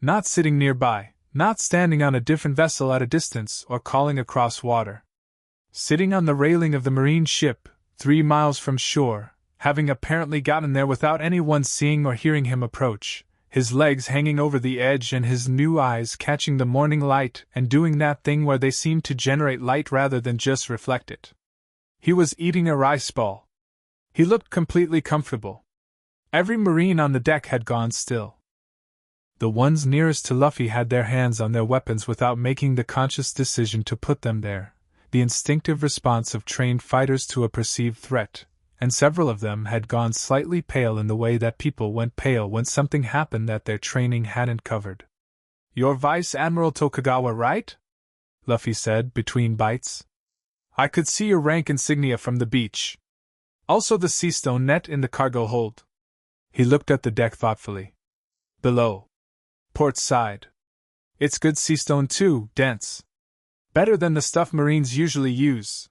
Not sitting nearby, not standing on a different vessel at a distance or calling across water. Sitting on the railing of the marine ship, 3 miles from shore, having apparently gotten there without anyone seeing or hearing him approach, his legs hanging over the edge and his new eyes catching the morning light and doing that thing where they seem to generate light rather than just reflect it. He was eating a rice ball. He looked completely comfortable. Every marine on the deck had gone still. The ones nearest to Luffy had their hands on their weapons without making the conscious decision to put them there, the instinctive response of trained fighters to a perceived threat, and several of them had gone slightly pale in the way that people went pale when something happened that their training hadn't covered. "You're Vice Admiral Tokugawa, right?" Luffy said, between bites. "I could see your rank insignia from the beach. Also the seastone net in the cargo hold." He looked at the deck thoughtfully. "Below. Port side. It's good seastone too, dense. Better than the stuff Marines usually use."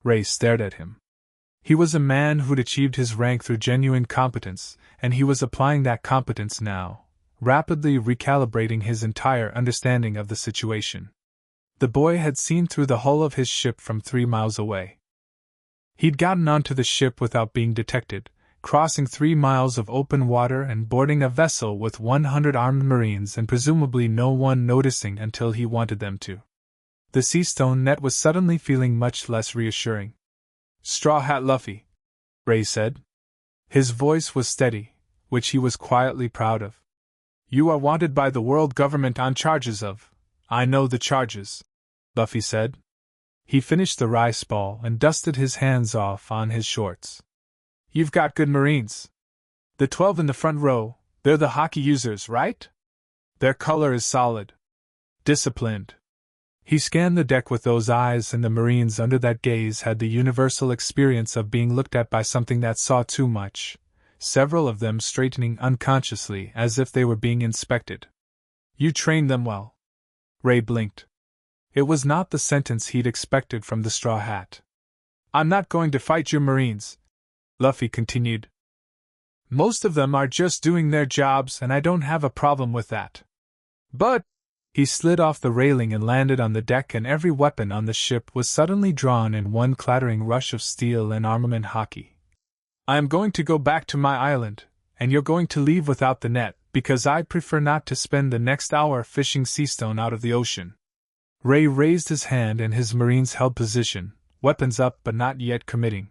Ray stared at him. He was a man who'd achieved his rank through genuine competence, and he was applying that competence now, rapidly recalibrating his entire understanding of the situation. The boy had seen through the hull of his ship from 3 miles away. He'd gotten onto the ship without being detected, crossing 3 miles of open water and boarding a vessel with 100 armed Marines and presumably no one noticing until he wanted them to. The seastone net was suddenly feeling much less reassuring. "Straw Hat Luffy," Ray said. His voice was steady, which he was quietly proud of. "You are wanted by the world government on charges of—" "I know the charges," Luffy said. He finished the rice ball and dusted his hands off on his shorts. "You've got good Marines. The 12 in the front row, they're the hockey users, right? Their color is solid. Disciplined." He scanned the deck with those eyes, and the Marines under that gaze had the universal experience of being looked at by something that saw too much, several of them straightening unconsciously as if they were being inspected. "You trained them well." Ray blinked. It was not the sentence he'd expected from the Straw Hat. "I'm not going to fight your Marines," Luffy continued. "Most of them are just doing their jobs, and I don't have a problem with that. But—" He slid off the railing and landed on the deck, and every weapon on the ship was suddenly drawn in one clattering rush of steel and armament hockey. "I am going to go back to my island, and you're going to leave without the net, because I prefer not to spend the next hour fishing seastone out of the ocean." Ray raised his hand and his Marines held position, weapons up but not yet committing.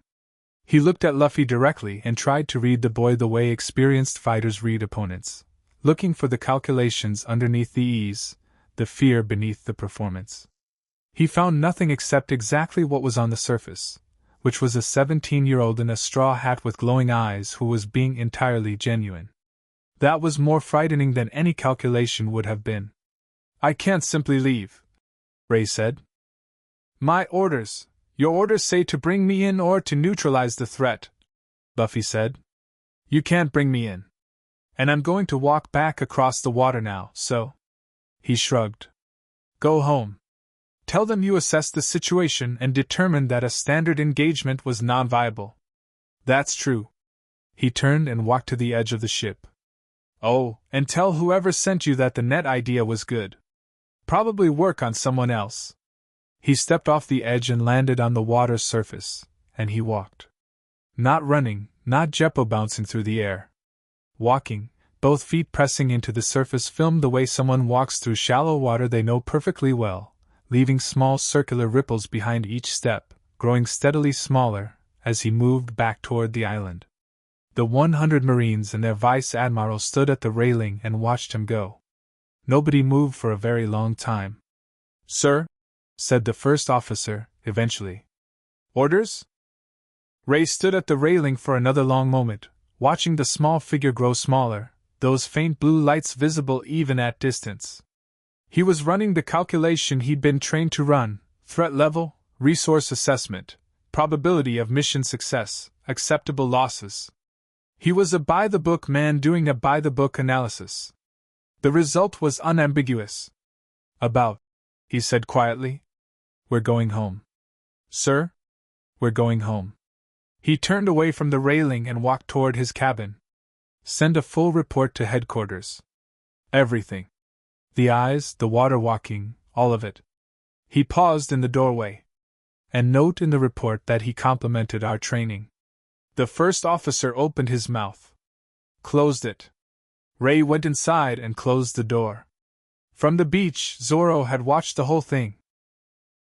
He looked at Luffy directly and tried to read the boy the way experienced fighters read opponents, looking for the calculations underneath the ease, the fear beneath the performance. He found nothing except exactly what was on the surface, which was a 17-year-old in a straw hat with glowing eyes who was being entirely genuine. That was more frightening than any calculation would have been. "I can't simply leave," Ray said. "My orders. Your orders say to bring me in or to neutralize the threat," Luffy said. "You can't bring me in. And I'm going to walk back across the water now, so—" He shrugged. "Go home. Tell them you assessed the situation and determined that a standard engagement was non-viable." "That's true." He turned and walked to the edge of the ship. "Oh, and tell whoever sent you that the net idea was good. Probably work on someone else." He stepped off the edge and landed on the water's surface, and he walked. Not running, not Jeppo bouncing through the air. Walking, both feet pressing into the surface filmed the way someone walks through shallow water they know perfectly well, leaving small circular ripples behind each step, growing steadily smaller as he moved back toward the island. The 100 Marines and their vice-admiral stood at the railing and watched him go. Nobody moved for a very long time. "Sir?" said the first officer, eventually. "Orders?" Ray stood at the railing for another long moment, watching the small figure grow smaller, those faint blue lights visible even at distance. He was running the calculation he'd been trained to run: threat level, resource assessment, probability of mission success, acceptable losses. He was a by-the-book man doing a by-the-book analysis. The result was unambiguous. "About," he said quietly. "We're going home." "Sir?" "We're going home." He turned away from the railing and walked toward his cabin. "Send a full report to headquarters. Everything. The eyes, the water walking, all of it." He paused in the doorway. "And note in the report that he complimented our training." The first officer opened his mouth. Closed it. Ray went inside and closed the door. From the beach, Zoro had watched the whole thing.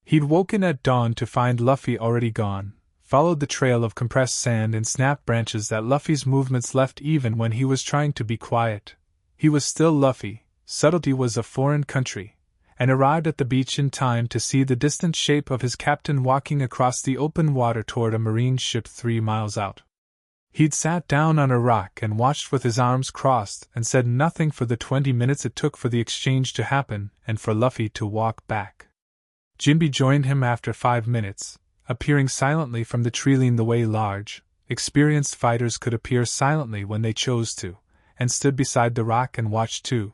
He'd woken at dawn to find Luffy already gone, followed the trail of compressed sand and snapped branches that Luffy's movements left even when he was trying to be quiet. He was still Luffy, subtlety was a foreign country, and arrived at the beach in time to see the distant shape of his captain walking across the open water toward a marine ship 3 miles out. He'd sat down on a rock and watched with his arms crossed and said nothing for the 20 minutes it took for the exchange to happen and for Luffy to walk back. Jinbe joined him after 5 minutes, appearing silently from the tree leaned the way large, experienced fighters could appear silently when they chose to, and stood beside the rock and watched too.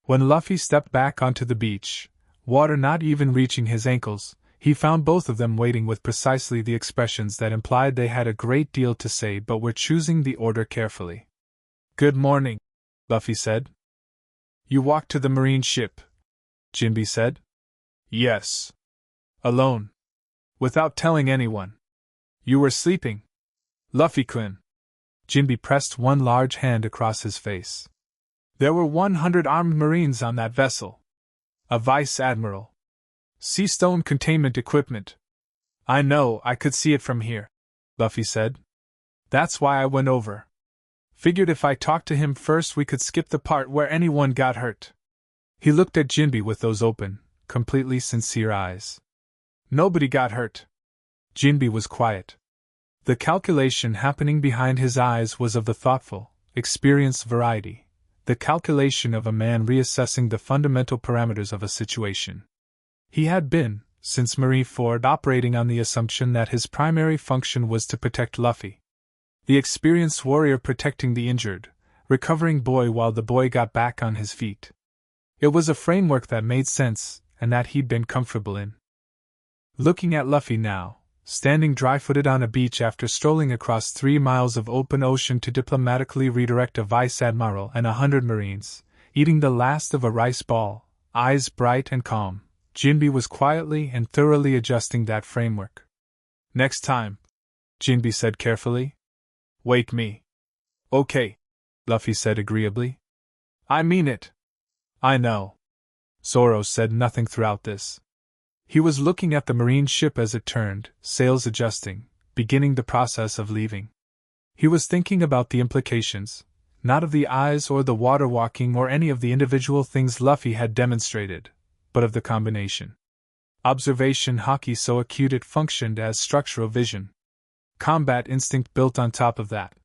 When Luffy stepped back onto the beach, water not even reaching his ankles, he found both of them waiting with precisely the expressions that implied they had a great deal to say but were choosing the order carefully. "Good morning," Luffy said. "You walked to the marine ship?" Jinbe said. "Yes." "Alone? Without telling anyone? You were sleeping?" "Luffy-kun." Jinbe pressed one large hand across his face. "There were 100 armed marines on that vessel. A vice-admiral. Sea-stone containment equipment." "I know, I could see it from here," Luffy said. "That's why I went over. Figured if I talked to him first we could skip the part where anyone got hurt." He looked at Jinbe with those open, completely sincere eyes. "Nobody got hurt." Jinbe was quiet. The calculation happening behind his eyes was of the thoughtful, experienced variety, the calculation of a man reassessing the fundamental parameters of a situation. He had been, since Marineford, operating on the assumption that his primary function was to protect Luffy. The experienced warrior protecting the injured, recovering boy while the boy got back on his feet. It was a framework that made sense, and that he'd been comfortable in. Looking at Luffy now, standing dry-footed on a beach after strolling across 3 miles of open ocean to diplomatically redirect a vice-admiral and 100 marines, eating the last of a rice ball, eyes bright and calm, Jinbe was quietly and thoroughly adjusting that framework. "Next time," Jinbe said carefully, "wake me." "Okay," Luffy said agreeably. "I mean it." "I know." Zoro said nothing throughout this. He was looking at the marine ship as it turned, sails adjusting, beginning the process of leaving. He was thinking about the implications, not of the eyes or the water walking or any of the individual things Luffy had demonstrated, but of the combination. Observation hockey so acute it functioned as structural vision. Combat instinct built on top of that.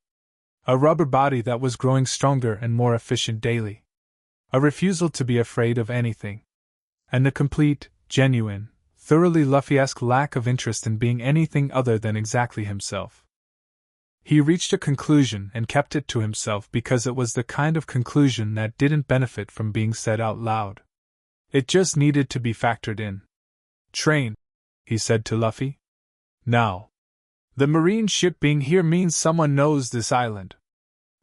A rubber body that was growing stronger and more efficient daily. A refusal to be afraid of anything. And the complete, genuine, thoroughly Luffy-esque lack of interest in being anything other than exactly himself. He reached a conclusion and kept it to himself because it was the kind of conclusion that didn't benefit from being said out loud. It just needed to be factored in. "Train," he said to Luffy. "Now. The marine ship being here means someone knows this island.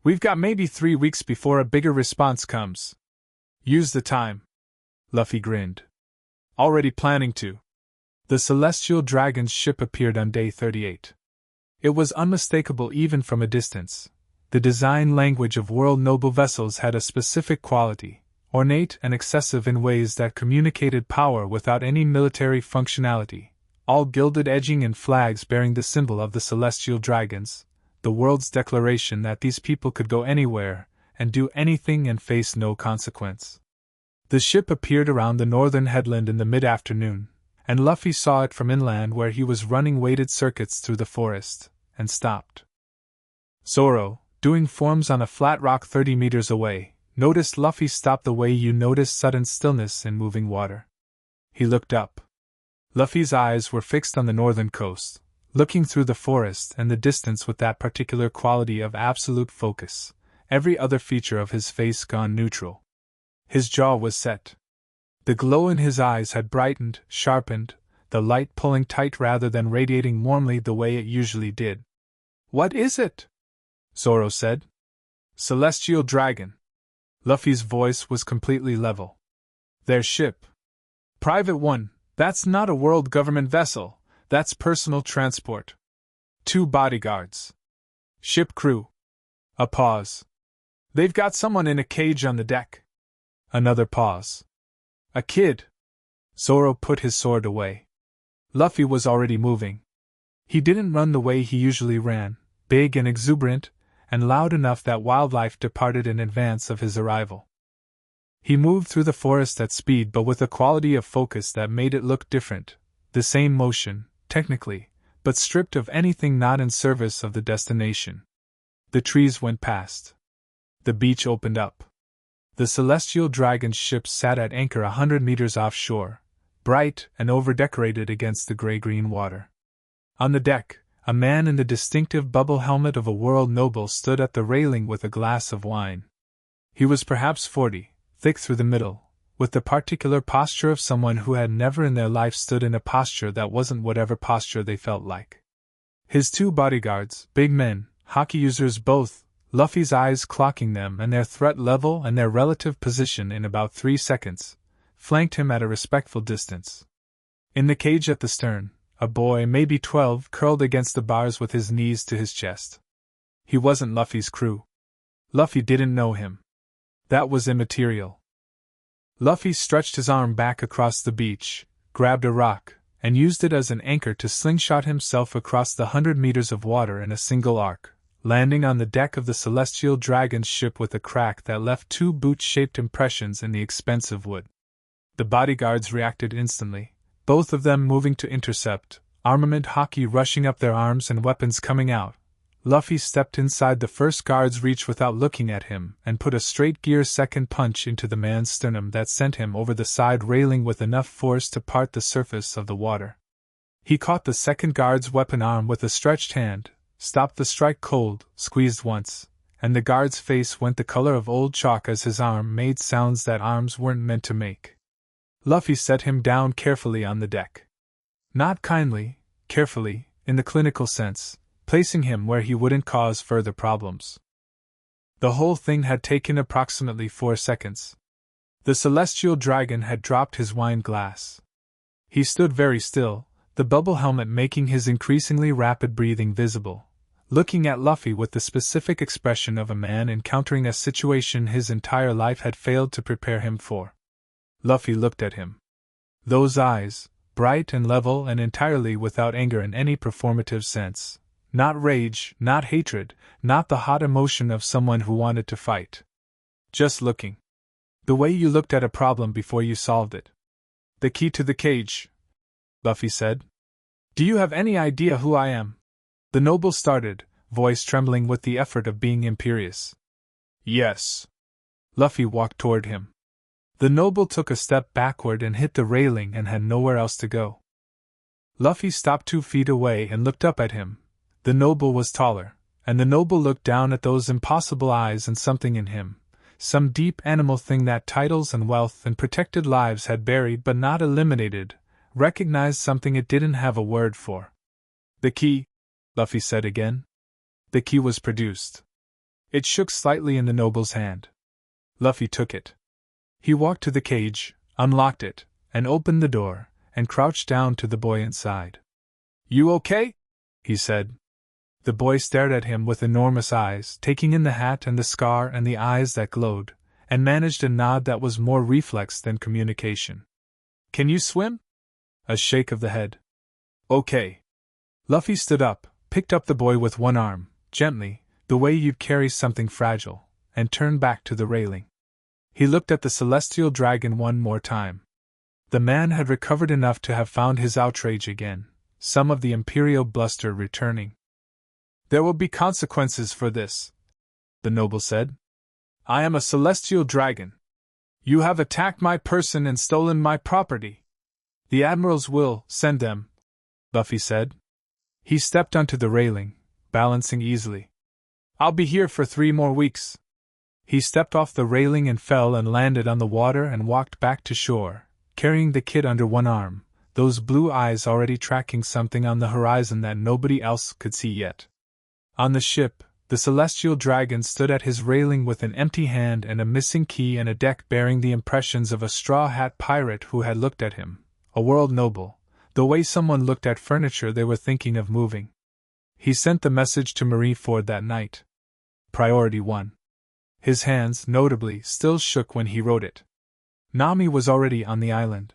We've got maybe 3 weeks before a bigger response comes. Use the time." Luffy grinned. "Already planning to." The Celestial Dragon's ship appeared on day 38. It was unmistakable even from a distance. The design language of world noble vessels had a specific quality, ornate and excessive in ways that communicated power without any military functionality, all gilded edging and flags bearing the symbol of the Celestial Dragons, the world's declaration that these people could go anywhere, and do anything and face no consequence. The ship appeared around the northern headland in the mid-afternoon, and Luffy saw it from inland where he was running weighted circuits through the forest, and stopped. Zoro, doing forms on a flat rock 30 meters away, noticed Luffy stop the way you notice sudden stillness in moving water. He looked up. Luffy's eyes were fixed on the northern coast, looking through the forest and the distance with that particular quality of absolute focus, every other feature of his face gone neutral. His jaw was set. The glow in his eyes had brightened, sharpened, the light pulling tight rather than radiating warmly the way it usually did. "What is it?" Zoro said. "Celestial Dragon." Luffy's voice was completely level. "Their ship. Private one, that's not a world government vessel, that's personal transport. 2 bodyguards. Ship crew." A pause. "They've got someone in a cage on the deck." Another pause. "A kid." Zoro put his sword away. Luffy was already moving. He didn't run the way he usually ran, big and exuberant, and loud enough that wildlife departed in advance of his arrival. He moved through the forest at speed but with a quality of focus that made it look different, the same motion, technically, but stripped of anything not in service of the destination. The trees went past. The beach opened up. The Celestial Dragon's ship sat at anchor 100 meters offshore, bright and over-decorated against the gray-green water. On the deck, a man in the distinctive bubble helmet of a world noble stood at the railing with a glass of wine. He was perhaps 40, thick through the middle, with the particular posture of someone who had never in their life stood in a posture that wasn't whatever posture they felt like. His 2 bodyguards, big men, hockey users both, Luffy's eyes clocking them and their threat level and their relative position in about 3 seconds, flanked him at a respectful distance. In the cage at the stern, a boy maybe 12 curled against the bars with his knees to his chest. He wasn't Luffy's crew. Luffy didn't know him. That was immaterial. Luffy stretched his arm back across the beach, grabbed a rock, and used it as an anchor to slingshot himself across the 100 meters of water in a single arc, landing on the deck of the Celestial Dragon's ship with a crack that left 2 boot-shaped impressions in the expensive wood. The bodyguards reacted instantly, both of them moving to intercept, armament hockey rushing up their arms and weapons coming out. Luffy stepped inside the first guard's reach without looking at him and put a straight-gear second punch into the man's sternum that sent him over the side railing with enough force to part the surface of the water. He caught the second guard's weapon arm with a stretched hand, stopped the strike cold, squeezed once, and the guard's face went the color of old chalk as his arm made sounds that arms weren't meant to make. Luffy set him down carefully on the deck. Not kindly, carefully, in the clinical sense, placing him where he wouldn't cause further problems. The whole thing had taken approximately 4 seconds. The Celestial Dragon had dropped his wine glass. He stood very still, the bubble helmet making his increasingly rapid breathing visible, looking at Luffy with the specific expression of a man encountering a situation his entire life had failed to prepare him for. Luffy looked at him. Those eyes, bright and level and entirely without anger in any performative sense. Not rage, not hatred, not the hot emotion of someone who wanted to fight. Just looking. The way you looked at a problem before you solved it. "The key to the cage," Luffy said. "Do you have any idea who I am?" The noble started, voice trembling with the effort of being imperious. "Yes." Luffy walked toward him. The noble took a step backward and hit the railing and had nowhere else to go. Luffy stopped 2 feet away and looked up at him. The noble was taller, and the noble looked down at those impossible eyes and something in him, some deep animal thing that titles and wealth and protected lives had buried but not eliminated, recognized something it didn't have a word for. "The key," Luffy said again. The key was produced. It shook slightly in the noble's hand. Luffy took it. He walked to the cage, unlocked it, and opened the door, and crouched down to the boy inside. "You okay?" he said. The boy stared at him with enormous eyes, taking in the hat and the scar and the eyes that glowed, and managed a nod that was more reflex than communication. "Can you swim?" A shake of the head. "Okay." Luffy stood up, picked up the boy with one arm, gently, the way you'd carry something fragile, and turned back to the railing. He looked at the celestial dragon one more time. The man had recovered enough to have found his outrage again, some of the imperial bluster returning. "There will be consequences for this," the noble said. "I am a celestial dragon. You have attacked my person and stolen my property. The admirals will send them," Luffy said. He stepped onto the railing, balancing easily. "I'll be here for 3 more weeks." He stepped off the railing and fell and landed on the water and walked back to shore, carrying the kid under one arm, those blue eyes already tracking something on the horizon that nobody else could see yet. On the ship, the celestial dragon stood at his railing with an empty hand and a missing key and a deck bearing the impressions of a straw hat pirate who had looked at him, a world noble, the way someone looked at furniture they were thinking of moving. He sent the message to Marineford that night. Priority 1. His hands, notably, still shook when he wrote it. Nami was already on the island.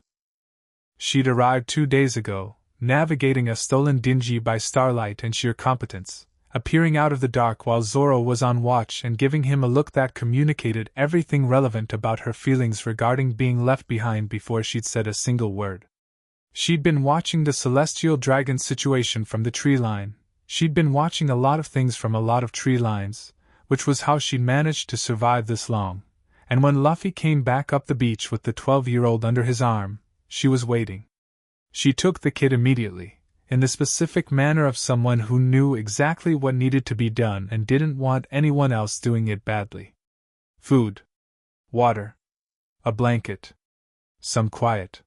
She'd arrived 2 days ago, navigating a stolen dinghy by starlight and sheer competence, appearing out of the dark while Zoro was on watch and giving him a look that communicated everything relevant about her feelings regarding being left behind before she'd said a single word. She'd been watching the celestial dragon situation from the tree line. She'd been watching a lot of things from a lot of tree lines, which was how she'd managed to survive this long. And when Luffy came back up the beach with the 12-year-old under his arm, she was waiting. She took the kid immediately, in the specific manner of someone who knew exactly what needed to be done and didn't want anyone else doing it badly. Food. Water. A blanket. Some quiet.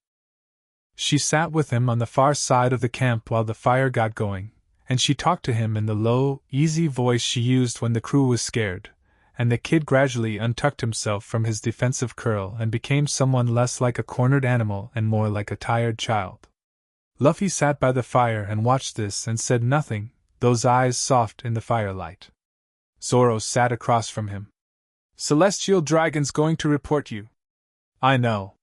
She sat with him on the far side of the camp while the fire got going, and she talked to him in the low, easy voice she used when the crew was scared, and the kid gradually untucked himself from his defensive curl and became someone less like a cornered animal and more like a tired child. Luffy sat by the fire and watched this and said nothing, those eyes soft in the firelight. Zoro sat across from him. "Celestial Dragon's going to report you." "I know.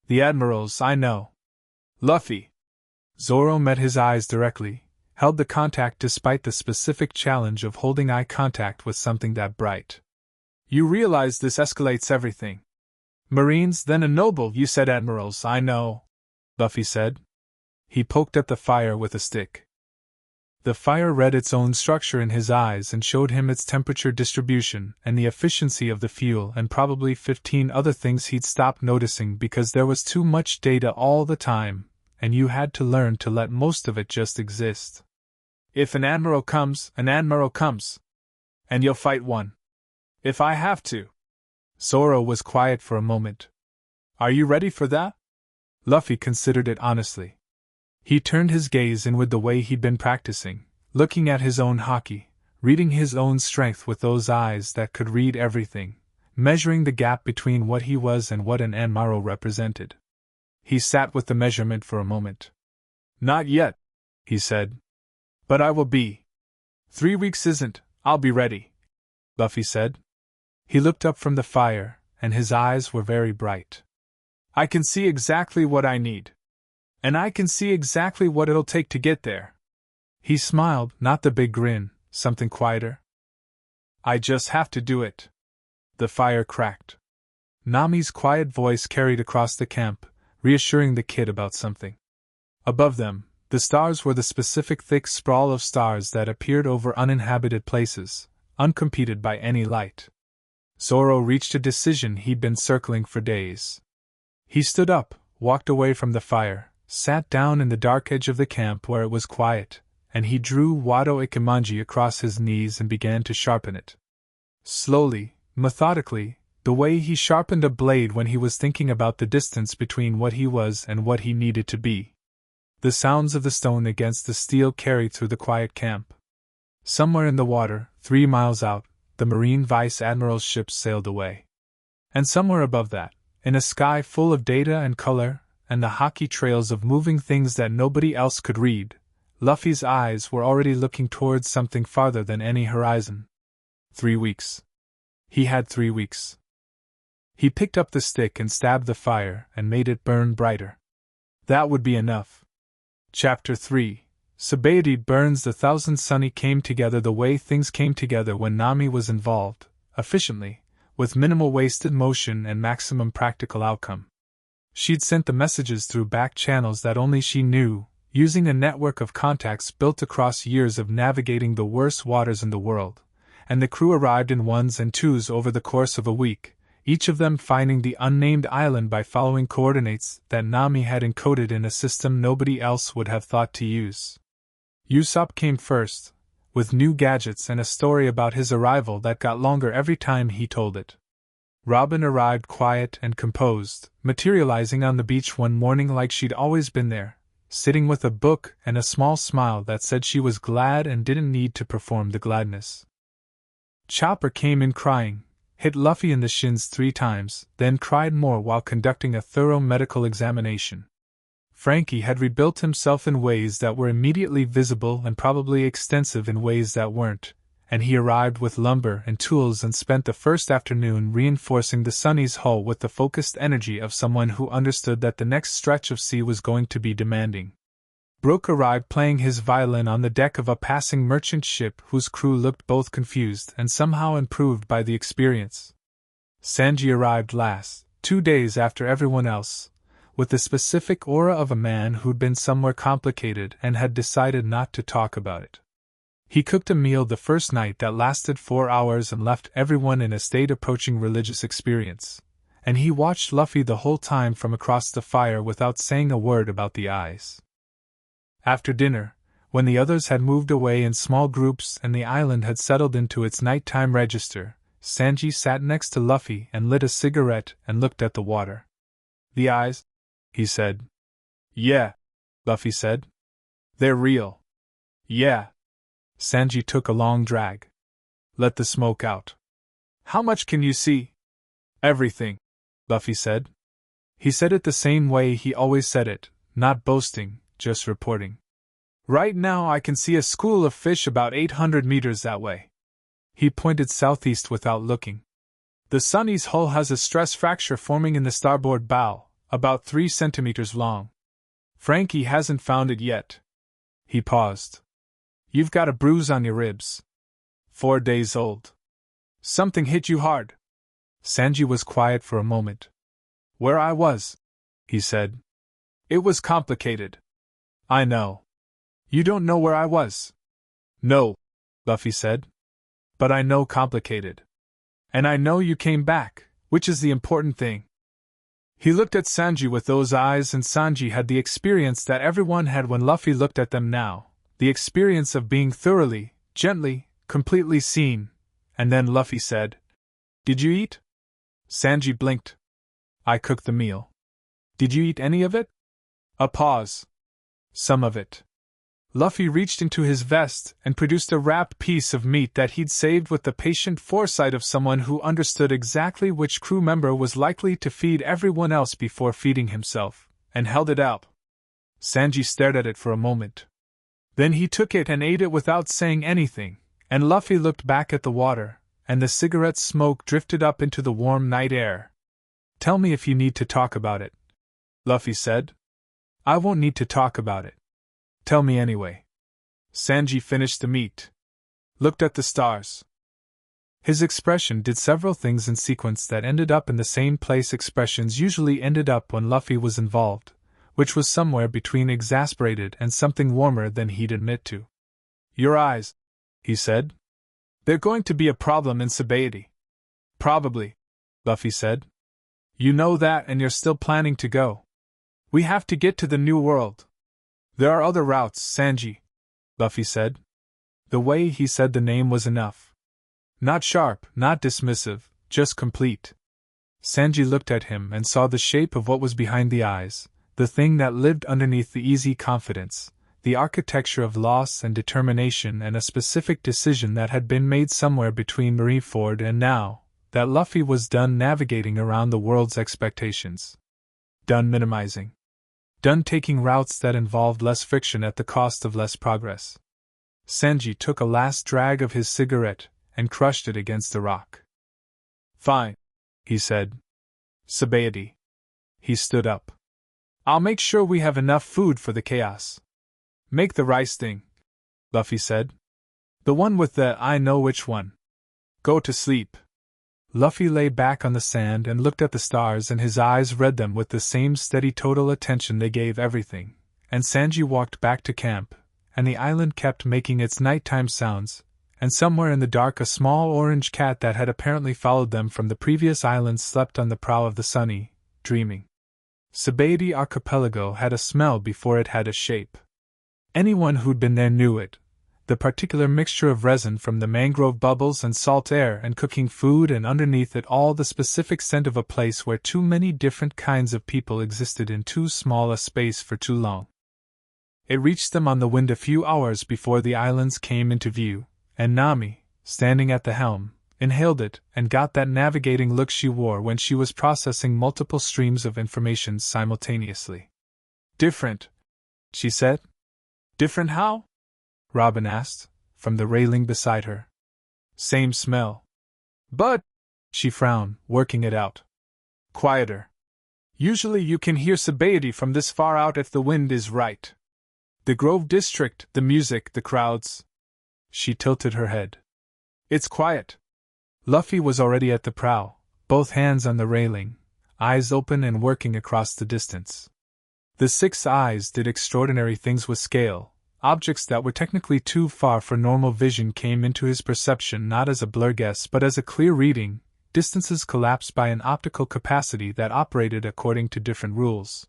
The admirals, I know." "Luffy." Zoro met his eyes directly, held the contact despite the specific challenge of holding eye contact with something that bright. "You realize this escalates everything." "Marines, then a noble, you said admirals, I know," Luffy said. He poked at the fire with a stick. The fire read its own structure in his eyes and showed him its temperature distribution and the efficiency of the fuel and probably 15 other things he'd stopped noticing because there was too much data all the time, and you had to learn to let most of it just exist. "If an admiral comes, an admiral comes. And you'll fight one. If I have to." Zoro was quiet for a moment. "Are you ready for that?" Luffy considered it honestly. He turned his gaze inward the way he'd been practicing, looking at his own haki, reading his own strength with those eyes that could read everything, measuring the gap between what he was and what an admiral represented. He sat with the measurement for a moment. "Not yet," he said. "But I will be. 3 weeks isn't, I'll be ready," Luffy said. He looked up from the fire, and his eyes were very bright. "I can see exactly what I need. And I can see exactly what it'll take to get there." He smiled, not the big grin, something quieter. "I just have to do it." The fire cracked. Nami's quiet voice carried across the camp, reassuring the kid about something. Above them, the stars were the specific thick sprawl of stars that appeared over uninhabited places, uncompeted by any light. Zoro reached a decision he'd been circling for days. He stood up, walked away from the fire, sat down in the dark edge of the camp where it was quiet, and he drew Wado Ikimanji across his knees and began to sharpen it. Slowly, methodically, the way he sharpened a blade when he was thinking about the distance between what he was and what he needed to be. The sounds of the stone against the steel carried through the quiet camp. Somewhere in the water, 3 miles out, the Marine Vice Admiral's ship sailed away. And somewhere above that, in a sky full of data and color, and the haki trails of moving things that nobody else could read, Luffy's eyes were already looking towards something farther than any horizon. 3 weeks. He had 3 weeks. He picked up the stick and stabbed the fire and made it burn brighter. That would be enough. Chapter 3. Sabaody burns the thousand sunny came together the way things came together when Nami was involved, efficiently, with minimal wasted motion and maximum practical outcome. She'd sent the messages through back channels that only she knew, using a network of contacts built across years of navigating the worst waters in the world, and the crew arrived in ones and twos over the course of a week, each of them finding the unnamed island by following coordinates that Nami had encoded in a system nobody else would have thought to use. Usopp came first, with new gadgets and a story about his arrival that got longer every time he told it. Robin arrived quiet and composed, materializing on the beach one morning like she'd always been there, sitting with a book and a small smile that said she was glad and didn't need to perform the gladness. Chopper came in crying, hit Luffy in the shins 3 times, then cried more while conducting a thorough medical examination. Frankie had rebuilt himself in ways that were immediately visible and probably extensive in ways that weren't, and he arrived with lumber and tools and spent the first afternoon reinforcing the Sunny's hull with the focused energy of someone who understood that the next stretch of sea was going to be demanding. Brook arrived playing his violin on the deck of a passing merchant ship whose crew looked both confused and somehow improved by the experience. Sanji arrived last, 2 days after everyone else, with the specific aura of a man who'd been somewhere complicated and had decided not to talk about it. He cooked a meal the first night that lasted 4 hours and left everyone in a state approaching religious experience, and he watched Luffy the whole time from across the fire without saying a word about the eyes. After dinner, when the others had moved away in small groups and the island had settled into its nighttime register, Sanji sat next to Luffy and lit a cigarette and looked at the water. "The eyes?" he said. "Yeah," Luffy said. "They're real." "Yeah." Sanji took a long drag. "Let the smoke out." "How much can you see?" "Everything," Luffy said. He said it the same way he always said it, not boasting, just reporting. "Right now I can see a school of fish about 800 meters that way." He pointed southeast without looking. "The Sunny's hull has a stress fracture forming in the starboard bow, about 3 centimeters long. Frankie hasn't found it yet." He paused. "You've got a bruise on your ribs. 4 days old. Something hit you hard." Sanji was quiet for a moment. "Where I was," he said. "It was complicated." "I know." "You don't know where I was." "No," Luffy said. "But I know complicated. And I know you came back, which is the important thing." He looked at Sanji with those eyes, and Sanji had the experience that everyone had when Luffy looked at them now, the experience of being thoroughly, gently, completely seen. And then Luffy said, "Did you eat?" Sanji blinked. "I cooked the meal." "Did you eat any of it?" A pause. "Some of it." Luffy reached into his vest and produced a wrapped piece of meat that he'd saved with the patient foresight of someone who understood exactly which crew member was likely to feed everyone else before feeding himself, and held it out. Sanji stared at it for a moment. Then he took it and ate it without saying anything, and Luffy looked back at the water, and the cigarette smoke drifted up into the warm night air. "Tell me if you need to talk about it," Luffy said. "I won't need to talk about it. Tell me anyway." Sanji finished the meat. Looked at the stars. His expression did several things in sequence that ended up in the same place expressions usually ended up when Luffy was involved, which was somewhere between exasperated and something warmer than he'd admit to. "Your eyes," he said. "They're going to be a problem in Sabaody." "Probably," Luffy said. "You know that, and you're still planning to go. We have to get to the New World." "There are other routes, Sanji," Luffy said. The way he said the name was enough. Not sharp, not dismissive, just complete. Sanji looked at him and saw the shape of what was behind the eyes, the thing that lived underneath the easy confidence, the architecture of loss and determination and a specific decision that had been made somewhere between Marineford and now, that Luffy was done navigating around the world's expectations. Done minimizing. Done taking routes that involved less friction at the cost of less progress. Sanji took a last drag of his cigarette and crushed it against the rock. "Fine," he said. "Sabaody." He stood up. "I'll make sure we have enough food for the chaos." Make the rice thing, Luffy said. The one with the I know which one. Go to sleep. Luffy lay back on the sand and looked at the stars, and his eyes read them with the same steady total attention they gave everything, and Sanji walked back to camp, and the island kept making its nighttime sounds, and somewhere in the dark a small orange cat that had apparently followed them from the previous island slept on the prow of the Sunny, dreaming. Sabaody Archipelago had a smell before it had a shape. Anyone who'd been there knew it. The particular mixture of resin from the mangrove bubbles and salt air and cooking food, and underneath it all the specific scent of a place where too many different kinds of people existed in too small a space for too long. It reached them on the wind a few hours before the islands came into view, and Nami, standing at the helm, inhaled it and got that navigating look she wore when she was processing multiple streams of information simultaneously. Different, she said. Different how? Robin asked, from the railing beside her. Same smell. But, she frowned, working it out. Quieter. Usually you can hear Sabaody from this far out if the wind is right. The Grove District, the music, the crowds. She tilted her head. It's quiet. Luffy was already at the prow, both hands on the railing, eyes open and working across the distance. The six eyes did extraordinary things with scale. Objects that were technically too far for normal vision came into his perception not as a blur guess but as a clear reading. Distances collapsed by an optical capacity that operated according to different rules.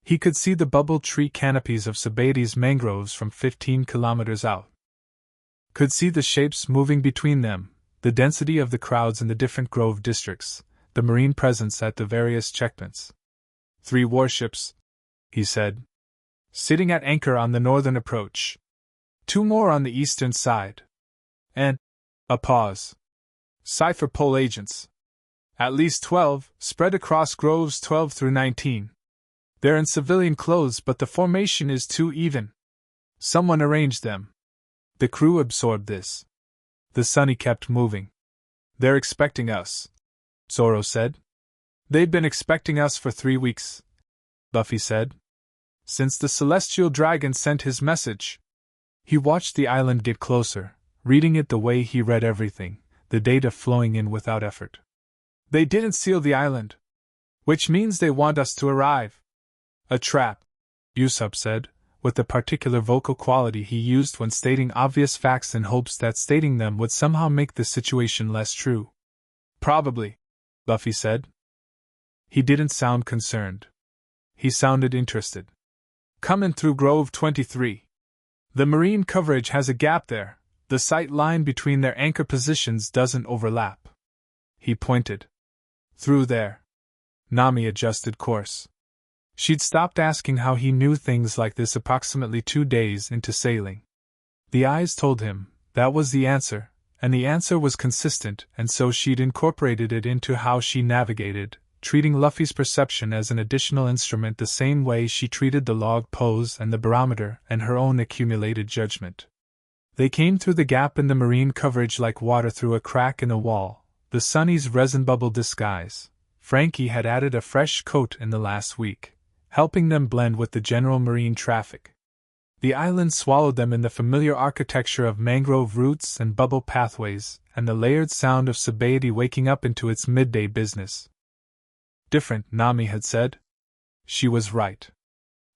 He could see the bubble tree canopies of Sabaody's mangroves from 15 kilometers out. Could see the shapes moving between them, the density of the crowds in the different grove districts, the marine presence at the various checkpoints. 3 warships, he said, sitting at anchor on the northern approach. 2 more on the eastern side. And a pause. Cipher pole agents. At least 12, spread across groves 12 through 19. They're in civilian clothes, but the formation is too even. Someone arranged them. The crew absorbed this. The Sunny kept moving. They're expecting us, Zoro said. They've been expecting us for 3 weeks, Luffy said. Since the celestial dragon sent his message. He watched the island get closer, reading it the way he read everything, the data flowing in without effort. They didn't seal the island. Which means they want us to arrive. A trap, Usopp said, with the particular vocal quality he used when stating obvious facts in hopes that stating them would somehow make the situation less true. Probably, Luffy said. He didn't sound concerned. He sounded interested. Coming through Grove 23. The marine coverage has a gap there. The sight line between their anchor positions doesn't overlap. He pointed. Through there. Nami adjusted course. She'd stopped asking how he knew things like this approximately 2 days into sailing. The eyes told him that was the answer, and the answer was consistent, and so she'd incorporated it into how she navigated, treating Luffy's perception as an additional instrument the same way she treated the log pose and the barometer and her own accumulated judgment. They came through the gap in the marine coverage like water through a crack in a wall, the Sunny's resin bubble disguise. Frankie had added a fresh coat in the last week, helping them blend with the general marine traffic. The island swallowed them in the familiar architecture of mangrove roots and bubble pathways, and the layered sound of Sabaody waking up into its midday business. Different, Nami had said. She was right.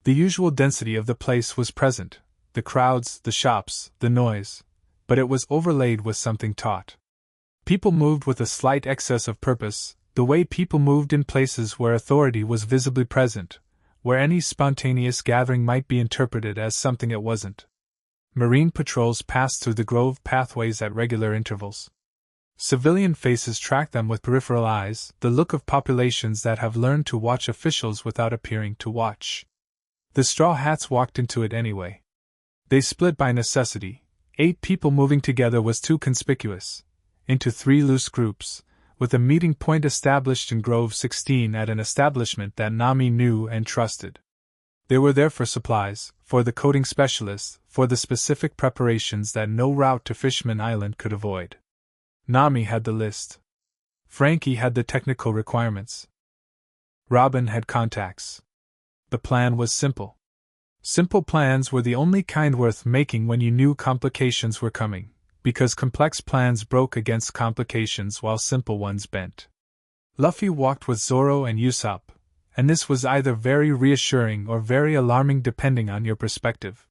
The usual density of the place was present, the crowds, the shops, the noise, but it was overlaid with something taut. People moved with a slight excess of purpose, the way people moved in places where authority was visibly present, where any spontaneous gathering might be interpreted as something it wasn't. Marine patrols passed through the grove pathways at regular intervals. Civilian faces tracked them with peripheral eyes, the look of populations that have learned to watch officials without appearing to watch. The Straw Hats walked into it anyway. They split by necessity. 8 people moving together was too conspicuous. Into 3 loose groups, with a meeting point established in Grove 16 at an establishment that Nami knew and trusted. They were there for supplies, for the coding specialists, for the specific preparations that no route to Fishman Island could avoid. Nami had the list. Frankie had the technical requirements. Robin had contacts. The plan was simple. Simple plans were the only kind worth making when you knew complications were coming, because complex plans broke against complications while simple ones bent. Luffy walked with Zoro and Usopp, and this was either very reassuring or very alarming depending on your perspective.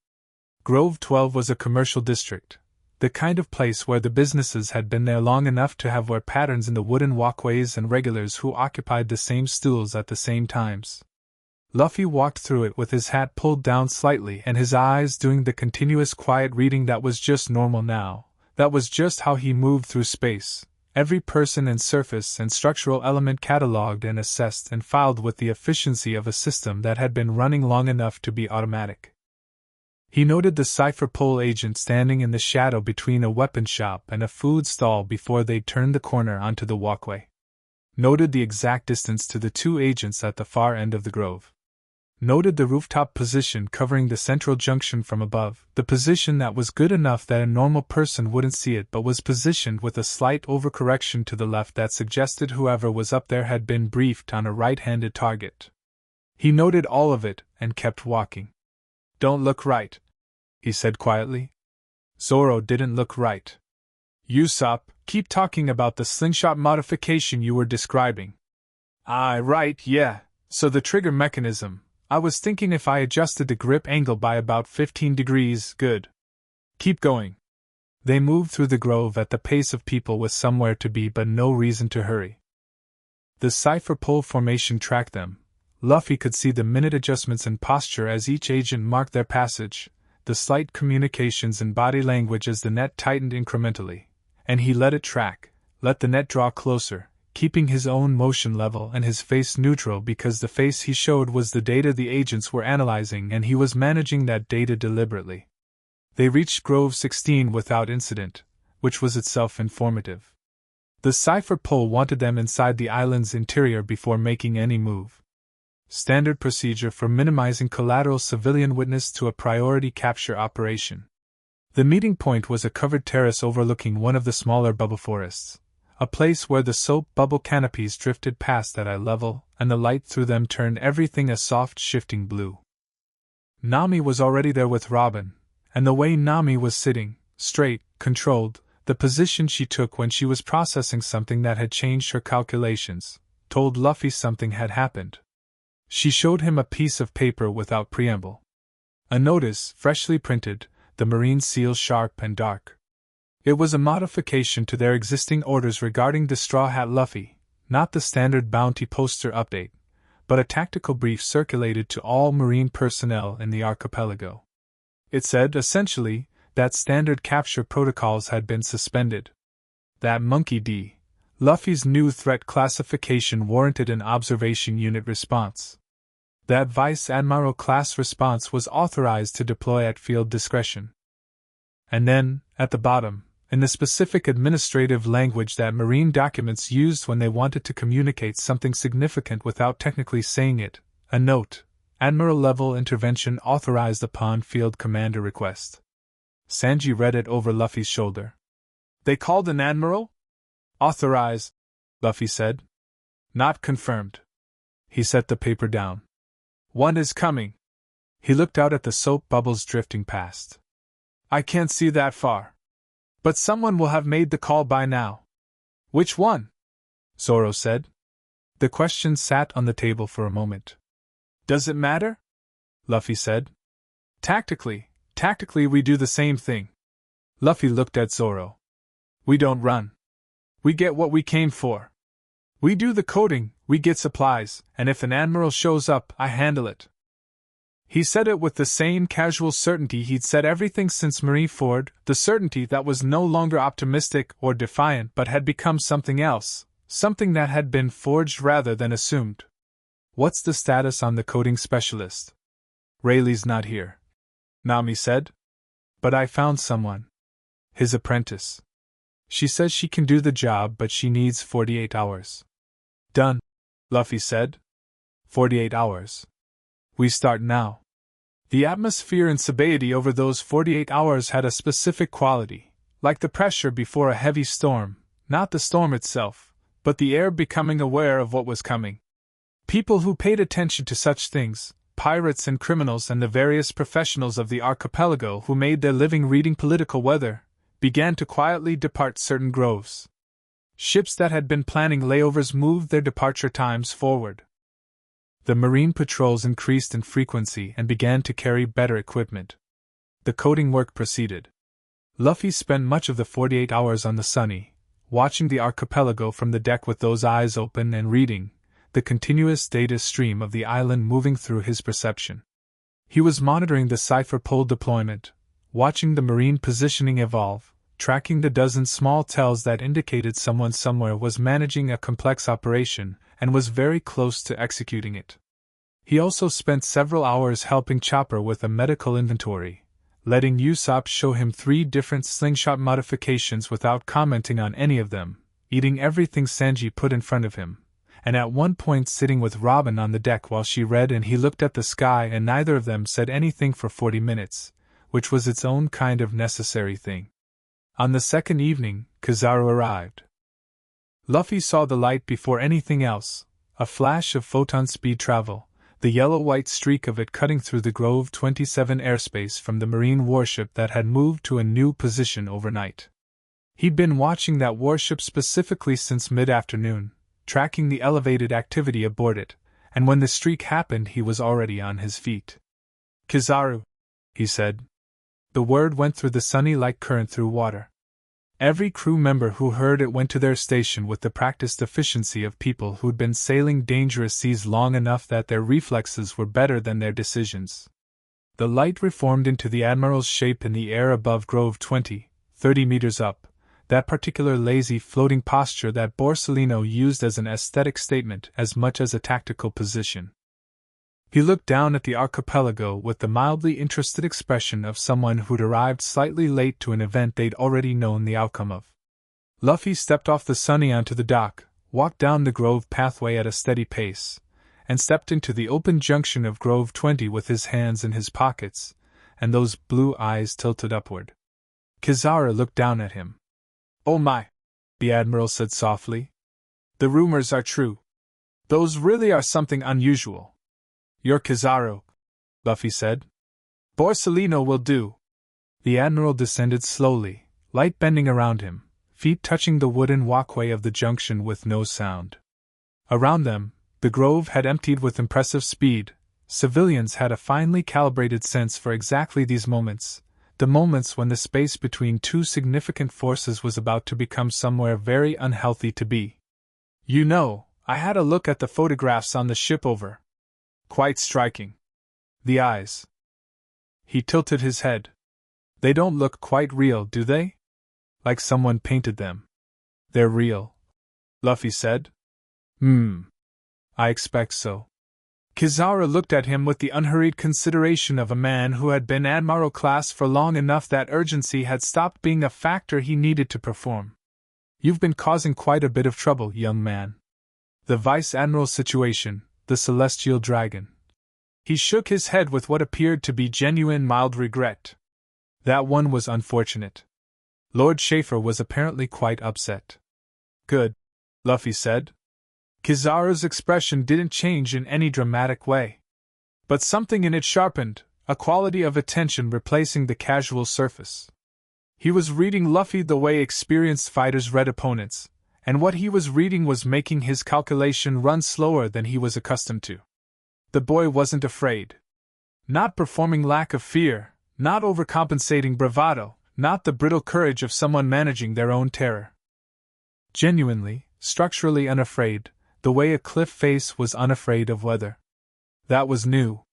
Grove 12 was a commercial district, the kind of place where the businesses had been there long enough to have wear patterns in the wooden walkways and regulars who occupied the same stools at the same times. Luffy walked through it with his hat pulled down slightly and his eyes doing the continuous quiet reading that was just normal now. That was just how he moved through space, every person and surface and structural element catalogued and assessed and filed with the efficiency of a system that had been running long enough to be automatic. He noted the cipher pole agent standing in the shadow between a weapon shop and a food stall before they turned the corner onto the walkway. Noted the exact distance to the two agents at the far end of the grove. Noted the rooftop position covering the central junction from above, the position that was good enough that a normal person wouldn't see it but was positioned with a slight overcorrection to the left that suggested whoever was up there had been briefed on a right-handed target. He noted all of it and kept walking. "Don't look right," he said quietly. Zoro didn't look right. "Usopp, keep talking about the slingshot modification you were describing." Right, yeah, so the trigger mechanism. I was thinking if I adjusted the grip angle by about 15 degrees, good. Keep going." They moved through the grove at the pace of people with somewhere to be but no reason to hurry. The cipher pole formation tracked them. Luffy could see the minute adjustments in posture as each agent marked their passage, the slight communications in body language as the net tightened incrementally, and he let it track, let the net draw closer, keeping his own motion level and his face neutral because the face he showed was the data the agents were analyzing and he was managing that data deliberately. They reached Grove 16 without incident, which was itself informative. The cipher pole wanted them inside the island's interior before making any move. Standard procedure for minimizing collateral civilian witness to a priority capture operation. The meeting point was a covered terrace overlooking one of the smaller bubble forests. A place where the soap bubble canopies drifted past at eye level, and the light through them turned everything a soft shifting blue. Nami was already there with Robin, and the way Nami was sitting, straight, controlled, the position she took when she was processing something that had changed her calculations, told Luffy something had happened. She showed him a piece of paper without preamble. A notice, freshly printed, the marine seal sharp and dark. It was a modification to their existing orders regarding the Straw Hat Luffy, not the standard bounty poster update, but a tactical brief circulated to all marine personnel in the archipelago. It said, essentially, that standard capture protocols had been suspended. That Monkey D. Luffy's new threat classification warranted an observation unit response. That Vice Admiral class response was authorized to deploy at field discretion. And then, at the bottom, in the specific administrative language that Marine documents used when they wanted to communicate something significant without technically saying it, a note, Admiral-level intervention authorized upon field commander request. Sanji read it over Luffy's shoulder. "They called an admiral?" "Authorized," Luffy said. "Not confirmed." He set the paper down. "One is coming." He looked out at the soap bubbles drifting past. "I can't see that far. But someone will have made the call by now." "Which one?" Zoro said. The question sat on the table for a moment. "Does it matter?" Luffy said. Tactically we do the same thing." Luffy looked at Zoro. "We don't run. We get what we came for. We do the coding, we get supplies, and if an admiral shows up, I handle it." He said it with the same casual certainty he'd said everything since Marineford, the certainty that was no longer optimistic or defiant but had become something else, something that had been forged rather than assumed. "What's the status on the coding specialist?" "Rayleigh's not here," Nami said. "But I found someone. His apprentice. She says she can do the job but she needs 48 hours. "Done," Luffy said. 48 hours. We start now. The atmosphere and sebaity over those 48 hours had a specific quality, like the pressure before a heavy storm, not the storm itself, but the air becoming aware of what was coming. People who paid attention to such things, pirates and criminals and the various professionals of the archipelago who made their living reading political weather, began to quietly depart certain groves. Ships that had been planning layovers moved their departure times forward. The marine patrols increased in frequency and began to carry better equipment. The coding work proceeded. Luffy spent much of the 48 hours on the Sunny, watching the archipelago from the deck with those eyes open and reading the continuous data stream of the island moving through his perception. He was monitoring the cipher pole deployment, watching the marine positioning evolve, tracking the dozen small tells that indicated someone somewhere was managing a complex operation and was very close to executing it. He also spent several hours helping Chopper with a medical inventory, letting Usopp show him 3 different slingshot modifications without commenting on any of them, eating everything Sanji put in front of him, and at one point sitting with Robin on the deck while she read and he looked at the sky and neither of them said anything for 40 minutes, which was its own kind of necessary thing. On the second evening, Kizaru arrived. Luffy saw the light before anything else, a flash of photon speed travel, the yellow-white streak of it cutting through the Grove 27 airspace from the marine warship that had moved to a new position overnight. He'd been watching that warship specifically since mid-afternoon, tracking the elevated activity aboard it, and when the streak happened he was already on his feet. "Kizaru," he said. The word went through the sunny like current through water. Every crew member who heard it went to their station with the practiced efficiency of people who'd been sailing dangerous seas long enough that their reflexes were better than their decisions. The light reformed into the Admiral's shape in the air above Grove 20, 30 meters up, that particular lazy floating posture that Borsalino used as an aesthetic statement as much as a tactical position. He looked down at the archipelago with the mildly interested expression of someone who'd arrived slightly late to an event they'd already known the outcome of. Luffy stepped off the Sunny onto the dock, walked down the Grove pathway at a steady pace, and stepped into the open junction of Grove 20 with his hands in his pockets, and those blue eyes tilted upward. Kizaru looked down at him. "Oh my," the Admiral said softly. "The rumors are true. Those really are something unusual." "You're Kizaru," Luffy said. "Borsalino will do." The Admiral descended slowly, light bending around him, feet touching the wooden walkway of the junction with no sound. Around them, the Grove had emptied with impressive speed. Civilians had a finely calibrated sense for exactly these moments, the moments when the space between two significant forces was about to become somewhere very unhealthy to be. "You know, I had a look at the photographs on the ship over. Quite striking. The eyes." He tilted his head. "They don't look quite real, do they? Like someone painted them." "They're real," Luffy said. I expect so." Kizaru looked at him with the unhurried consideration of a man who had been Admiral class for long enough that urgency had stopped being a factor he needed to perform. "You've been causing quite a bit of trouble, young man. The Vice Admiral's situation, the Celestial Dragon." He shook his head with what appeared to be genuine mild regret. "That one was unfortunate." Lord Schaefer was apparently quite upset. "Good," Luffy said. Kizaru's expression didn't change in any dramatic way. But something in it sharpened, a quality of attention replacing the casual surface. He was reading Luffy the way experienced fighters read opponents, and what he was reading was making his calculation run slower than he was accustomed to. The boy wasn't afraid. Not performing lack of fear, not overcompensating bravado, not the brittle courage of someone managing their own terror. Genuinely, structurally unafraid, the way a cliff face was unafraid of weather. That was new.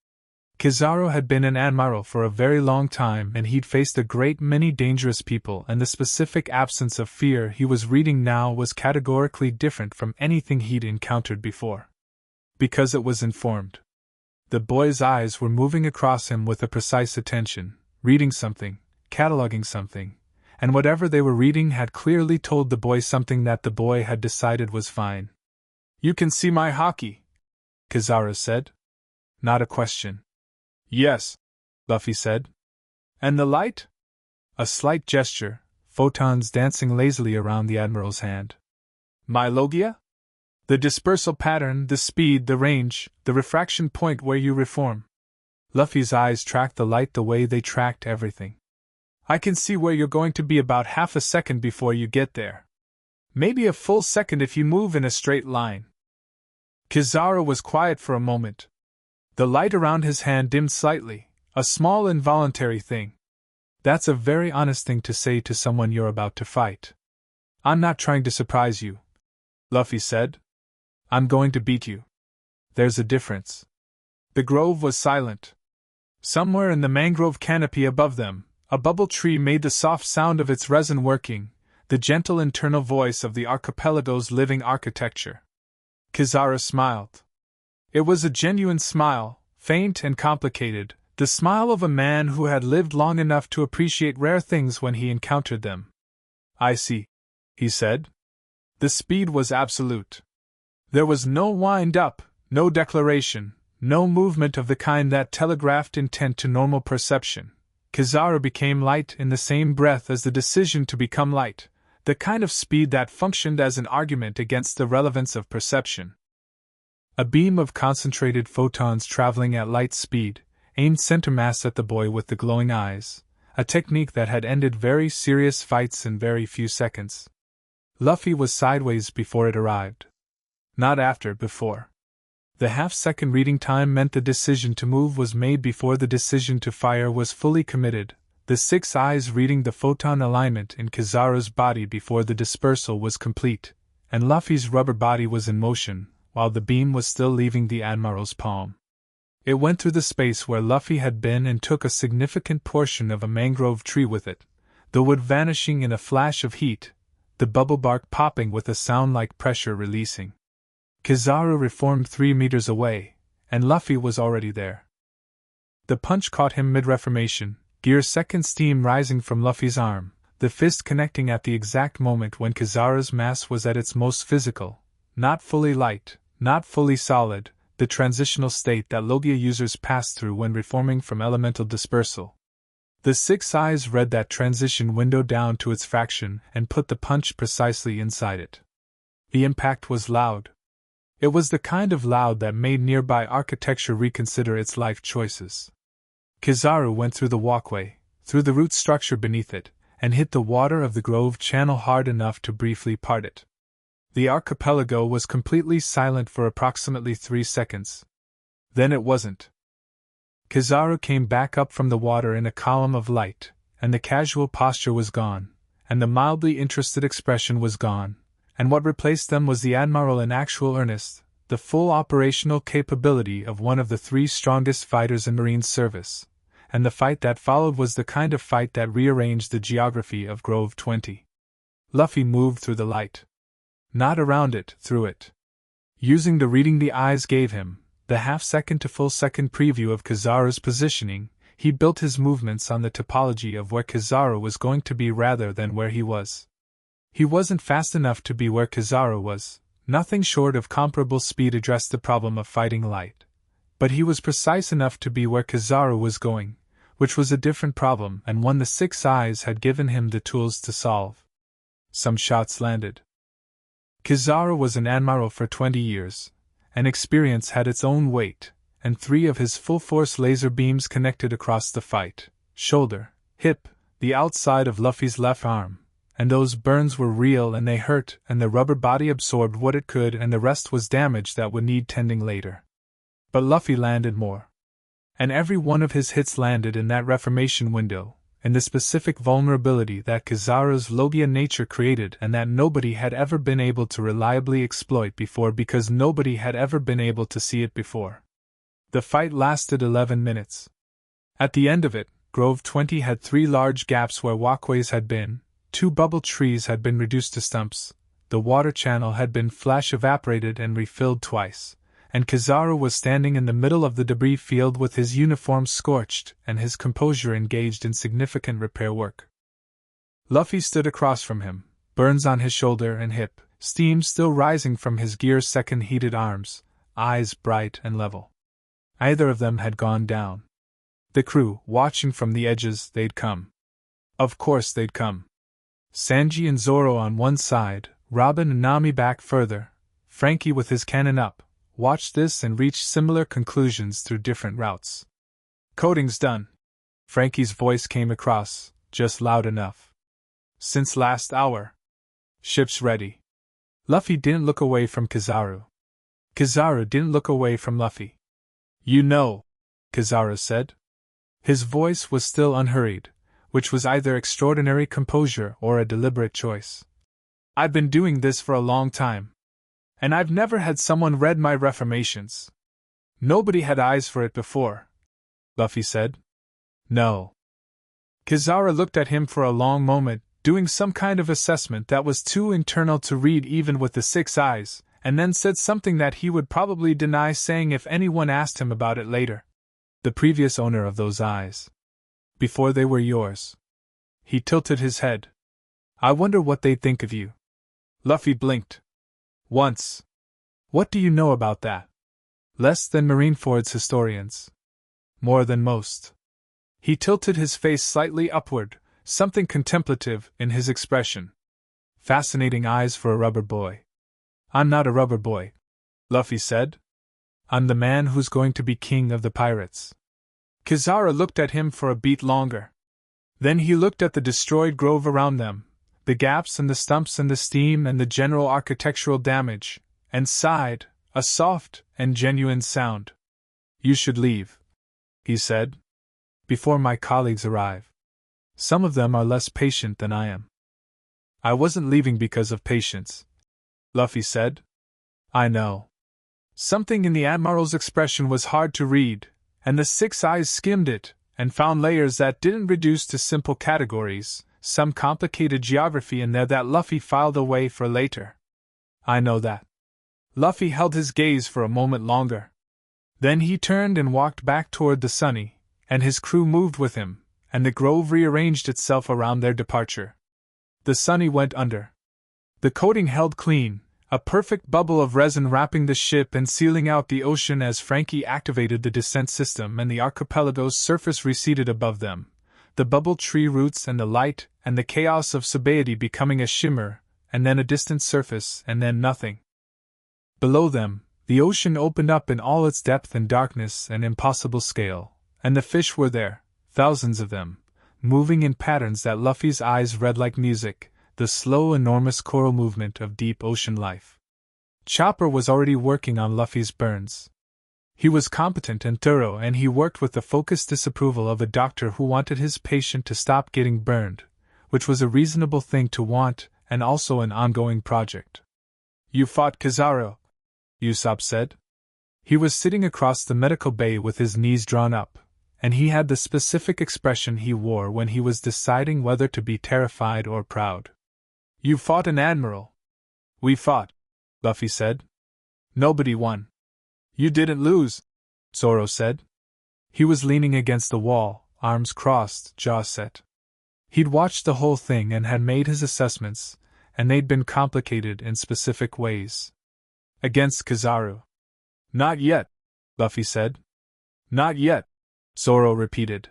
Kizaru had been an admiral for a very long time and he'd faced a great many dangerous people, and the specific absence of fear he was reading now was categorically different from anything he'd encountered before. Because it was informed. The boy's eyes were moving across him with a precise attention, reading something, cataloging something, and whatever they were reading had clearly told the boy something that the boy had decided was fine. "You can see my haki," Kizaru said. Not a question. "Yes," Luffy said. "And the light?" A slight gesture, photons dancing lazily around the Admiral's hand. "My logia? The dispersal pattern, the speed, the range, the refraction point where you reform." Luffy's eyes tracked the light the way they tracked everything. I can see where you're going to be about half a second before you get there. Maybe a full second if you move in a straight line. Kizaru was quiet for a moment. The light around his hand dimmed slightly, a small involuntary thing. That's a very honest thing to say to someone you're about to fight. I'm not trying to surprise you, Luffy said. I'm going to beat you. There's a difference. The grove was silent. Somewhere in the mangrove canopy above them, a bubble tree made the soft sound of its resin working, the gentle internal voice of the archipelago's living architecture. Kizaru smiled. It was a genuine smile, faint and complicated, the smile of a man who had lived long enough to appreciate rare things when he encountered them. I see, he said. The speed was absolute. There was no wind-up, no declaration, no movement of the kind that telegraphed intent to normal perception. Kizaru became light in the same breath as the decision to become light, the kind of speed that functioned as an argument against the relevance of perception. A beam of concentrated photons traveling at light speed aimed center mass at the boy with the glowing eyes, a technique that had ended very serious fights in very few seconds. Luffy was sideways before it arrived. Not after, before. The half-second reading time meant the decision to move was made before the decision to fire was fully committed, the 6 eyes reading the photon alignment in Kizaru's body before the dispersal was complete, and Luffy's rubber body was in motion, while the beam was still leaving the Admiral's palm. It went through the space where Luffy had been and took a significant portion of a mangrove tree with it, the wood vanishing in a flash of heat, the bubble bark popping with a sound like pressure releasing. Kizaru reformed 3 meters away, and Luffy was already there. The punch caught him mid-reformation, gear second steam rising from Luffy's arm, the fist connecting at the exact moment when Kizaru's mass was at its most physical, not fully light, not fully solid, the transitional state that Logia users pass through when reforming from elemental dispersal. The 6 eyes read that transition window down to its fraction and put the punch precisely inside it. The impact was loud. It was the kind of loud that made nearby architecture reconsider its life choices. Kizaru went through the walkway, through the root structure beneath it, and hit the water of the grove channel hard enough to briefly part it. The archipelago was completely silent for approximately 3 seconds. Then it wasn't. Kizaru came back up from the water in a column of light, and the casual posture was gone, and the mildly interested expression was gone, and what replaced them was the Admiral in actual earnest, the full operational capability of one of the 3 strongest fighters in Marine service, and the fight that followed was the kind of fight that rearranged the geography of Grove 20. Luffy moved through the light. Not around it, through it. Using the reading the eyes gave him, the half-second to full-second preview of Kizaru's positioning, he built his movements on the topology of where Kizaru was going to be rather than where he was. He wasn't fast enough to be where Kizaru was, nothing short of comparable speed addressed the problem of fighting light. But he was precise enough to be where Kizaru was going, which was a different problem and one the 6 eyes had given him the tools to solve. Some shots landed. Kizaru was an admiral for 20 years, and experience had its own weight, and 3 of his full-force laser beams connected across the fight, shoulder, hip, the outside of Luffy's left arm, and those burns were real and they hurt, and the rubber body absorbed what it could and the rest was damage that would need tending later. But Luffy landed more. And every one of his hits landed in that reformation window, in the specific vulnerability that Kizaru's Logia nature created and that nobody had ever been able to reliably exploit before because nobody had ever been able to see it before. The fight lasted 11 minutes. At the end of it, Grove 20 had 3 large gaps where walkways had been, 2 bubble trees had been reduced to stumps, the water channel had been flash evaporated and refilled twice, and Kizaru was standing in the middle of the debris field with his uniform scorched and his composure engaged in significant repair work. Luffy stood across from him, burns on his shoulder and hip, steam still rising from his gear second heated arms, eyes bright and level. Either of them had gone down. The crew, watching from the edges, they'd come. Of course they'd come. Sanji and Zoro on one side, Robin and Nami back further, Frankie with his cannon up, watched this and reached similar conclusions through different routes. Coating's done. Frankie's voice came across, just loud enough. Since last hour. Ship's ready. Luffy didn't look away from Kizaru. Kizaru didn't look away from Luffy. You know, Kizaru said. His voice was still unhurried, which was either extraordinary composure or a deliberate choice. I've been doing this for a long time. And I've never had someone read my reformations. Nobody had eyes for it before, Luffy said. No. Kizaru looked at him for a long moment, doing some kind of assessment that was too internal to read even with the 6 eyes, and then said something that he would probably deny saying if anyone asked him about it later. The previous owner of those eyes. Before they were yours. He tilted his head. I wonder what they'd think of you. Luffy blinked. Once. What do you know about that? Less than Marineford's historians. More than most. He tilted his face slightly upward, something contemplative in his expression. Fascinating eyes for a rubber boy. I'm not a rubber boy, Luffy said. I'm the man who's going to be king of the pirates. Kizaru looked at him for a beat longer. Then he looked at the destroyed grove around them, the gaps and the stumps and the steam and the general architectural damage, and sighed, a soft and genuine sound. You should leave, he said, before my colleagues arrive. Some of them are less patient than I am. I wasn't leaving because of patience, Luffy said. I know. Something in the Admiral's expression was hard to read, and the 6 eyes skimmed it, and found layers that didn't reduce to simple categories, some complicated geography in there that Luffy filed away for later. I know that. Luffy held his gaze for a moment longer. Then he turned and walked back toward the Sunny, and his crew moved with him, and the grove rearranged itself around their departure. The Sunny went under. The coating held clean, a perfect bubble of resin wrapping the ship and sealing out the ocean as Frankie activated the descent system and the archipelago's surface receded above them, the bubble tree roots and the light and the chaos of Sabaody becoming a shimmer, and then a distant surface and then nothing. Below them, the ocean opened up in all its depth and darkness and impossible scale, and the fish were there, thousands of them, moving in patterns that Luffy's eyes read like music, the slow, enormous choral movement of deep ocean life. Chopper was already working on Luffy's burns. He was competent and thorough, and he worked with the focused disapproval of a doctor who wanted his patient to stop getting burned, which was a reasonable thing to want and also an ongoing project. You fought Kizaru, Usopp said. He was sitting across the medical bay with his knees drawn up, and he had the specific expression he wore when he was deciding whether to be terrified or proud. You fought an admiral. We fought, Luffy said. Nobody won. You didn't lose, Zoro said. He was leaning against the wall, arms crossed, jaw set. He'd watched the whole thing and had made his assessments, and they'd been complicated in specific ways. Against Kizaru. Not yet, Luffy said. Not yet, Zoro repeated.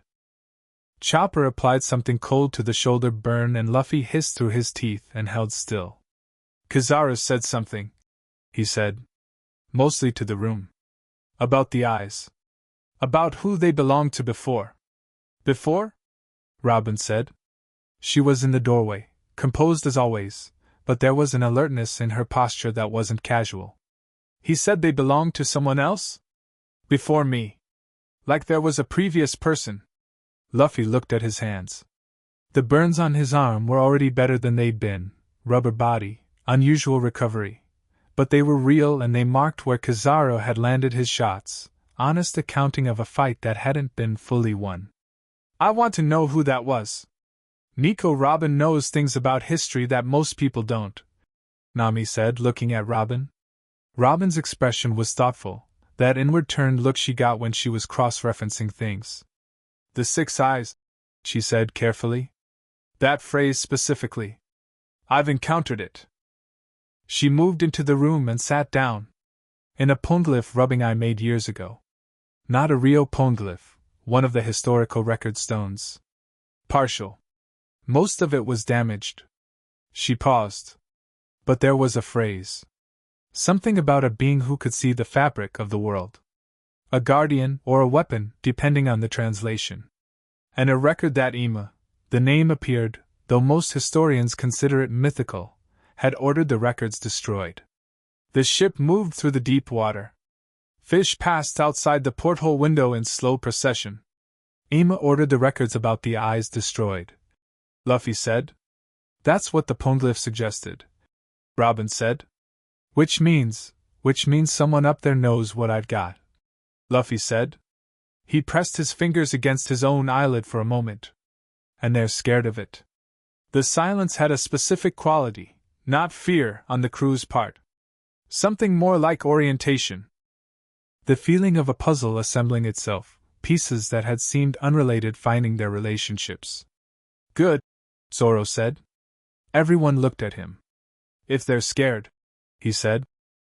Chopper applied something cold to the shoulder burn and Luffy hissed through his teeth and held still. Kizaru said something, he said. Mostly to the room. About the eyes. About who they belonged to before. Before? Robin said. She was in the doorway, composed as always, but there was an alertness in her posture that wasn't casual. He said they belonged to someone else? Before me. Like there was a previous person. Luffy looked at his hands. The burns on his arm were already better than they'd been, rubber body, unusual recovery. But they were real and they marked where Kizaru had landed his shots, honest accounting of a fight that hadn't been fully won. I want to know who that was. Nico Robin knows things about history that most people don't, Nami said, looking at Robin. Robin's expression was thoughtful, that inward-turned look she got when she was cross-referencing things. The 6 eyes, she said carefully. That phrase specifically. I've encountered it. She moved into the room and sat down. In a poneglyph rubbing I made years ago. Not a real poneglyph, one of the historical record stones. Partial. Most of it was damaged. She paused. But there was a phrase. Something about a being who could see the fabric of the world. a guardian, or a weapon, depending on the translation. And a record that Ima, the name appeared, though most historians consider it mythical, had ordered the records destroyed. The ship moved through the deep water. Fish passed outside the porthole window in slow procession. Ima ordered the records about the eyes destroyed. Luffy said. That's what the poneglyph suggested. Robin said. Which means someone up there knows what I've got. Luffy said. He pressed his fingers against his own eyelid for a moment. And they're scared of it. The silence had a specific quality, not fear on the crew's part. Something more like orientation. The feeling of a puzzle assembling itself, pieces that had seemed unrelated finding their relationships. Good, Zoro said. Everyone looked at him. If they're scared, he said,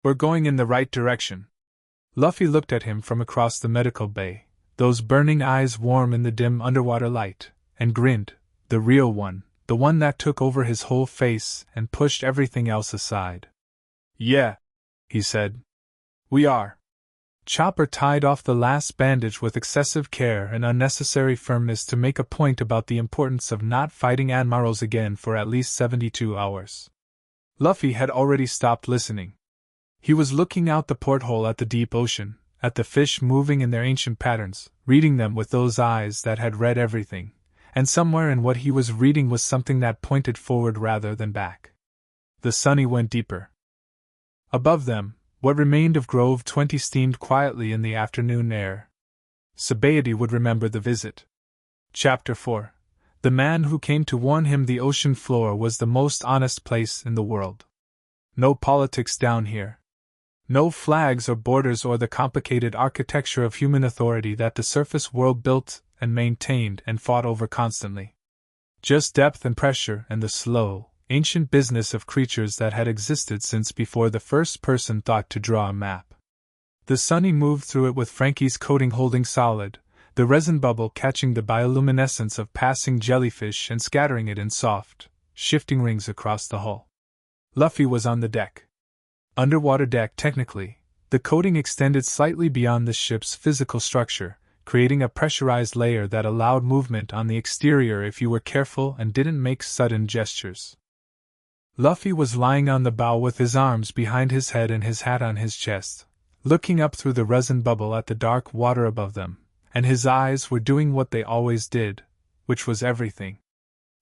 we're going in the right direction. Luffy looked at him from across the medical bay, those burning eyes warm in the dim underwater light, and grinned, the real one, the one that took over his whole face and pushed everything else aside. Yeah, he said. We are. Chopper tied off the last bandage with excessive care and unnecessary firmness to make a point about the importance of not fighting admirals again for at least 72 hours. Luffy had already stopped listening. He was looking out the porthole at the deep ocean, at the fish moving in their ancient patterns, reading them with those eyes that had read everything, and somewhere in what he was reading was something that pointed forward rather than back. The sunny went deeper. Above them, what remained of Grove 20 steamed quietly in the afternoon air. Sabaody would remember the visit. Chapter 4. The man who came to warn him the ocean floor was the most honest place in the world. No politics down here. No flags or borders or the complicated architecture of human authority that the surface world built and maintained and fought over constantly. Just depth and pressure and the slow, ancient business of creatures that had existed since before the first person thought to draw a map. The Sunny moved through it with Frankie's coating holding solid, the resin bubble catching the bioluminescence of passing jellyfish and scattering it in soft, shifting rings across the hull. Luffy was on the deck. Underwater deck technically, the coating extended slightly beyond the ship's physical structure, creating a pressurized layer that allowed movement on the exterior if you were careful and didn't make sudden gestures. Luffy was lying on the bow with his arms behind his head and his hat on his chest, looking up through the resin bubble at the dark water above them, and his eyes were doing what they always did, which was everything.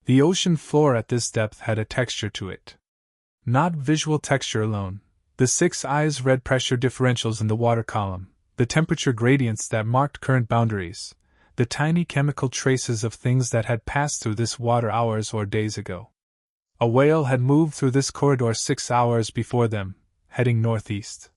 The ocean floor at this depth had a texture to it. Not visual texture alone, the 6 eyes read pressure differentials in the water column, the temperature gradients that marked current boundaries, the tiny chemical traces of things that had passed through this water hours or days ago. A whale had moved through this corridor 6 hours before them, heading northeast.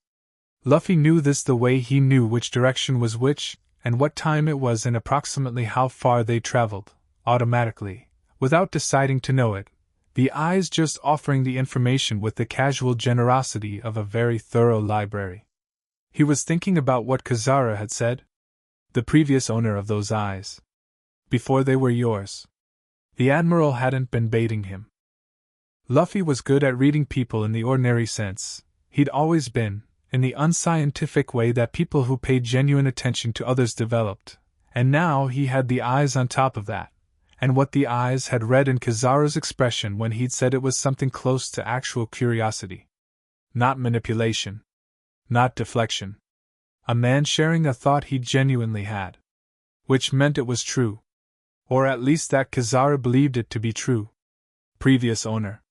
Luffy knew this the way he knew which direction was which, and what time it was and approximately how far they traveled, automatically, without deciding to know it, the eyes just offering the information with the casual generosity of a very thorough library. He was thinking about what Kazara had said. The previous owner of those eyes. Before they were yours. The Admiral hadn't been baiting him. Luffy was good at reading people in the ordinary sense. He'd always been, in the unscientific way that people who paid genuine attention to others developed, and now he had the eyes on top of that, and what the eyes had read in Kazara's expression when he'd said it was something close to actual curiosity. Not manipulation. Not deflection. A man sharing a thought he genuinely had. Which meant it was true. Or at least that Kazara believed it to be true. Previous owner.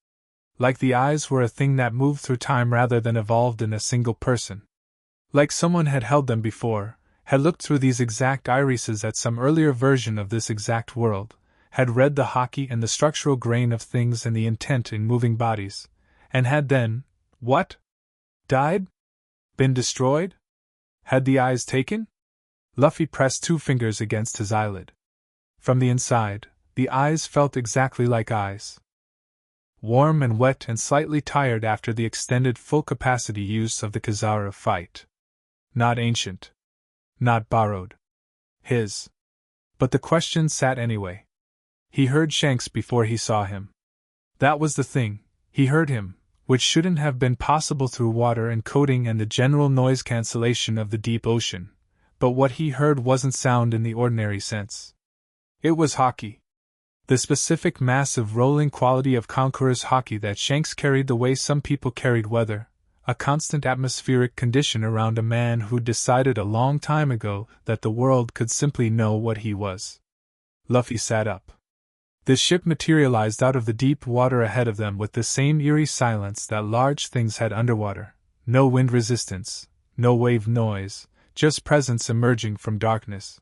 Like the eyes were a thing that moved through time rather than evolved in a single person. Like someone had held them before, had looked through these exact irises at some earlier version of this exact world, had read the hockey and the structural grain of things and the intent in moving bodies, and had then, what? Died? Been destroyed? Had the eyes taken? Luffy pressed 2 fingers against his eyelid. From the inside, the eyes felt exactly like eyes. Warm and wet and slightly tired after the extended full-capacity use of the Kazara fight. Not ancient. Not borrowed. His. But the question sat anyway. He heard Shanks before he saw him. That was the thing, he heard him, which shouldn't have been possible through water and coating and the general noise cancellation of the deep ocean, but what he heard wasn't sound in the ordinary sense. It was hockey. The specific massive rolling quality of conqueror's hockey that Shanks carried the way some people carried weather, a constant atmospheric condition around a man who decided a long time ago that the world could simply know what he was. Luffy sat up. The ship materialized out of the deep water ahead of them with the same eerie silence that large things had underwater. No wind resistance, no wave noise, just presence emerging from darkness.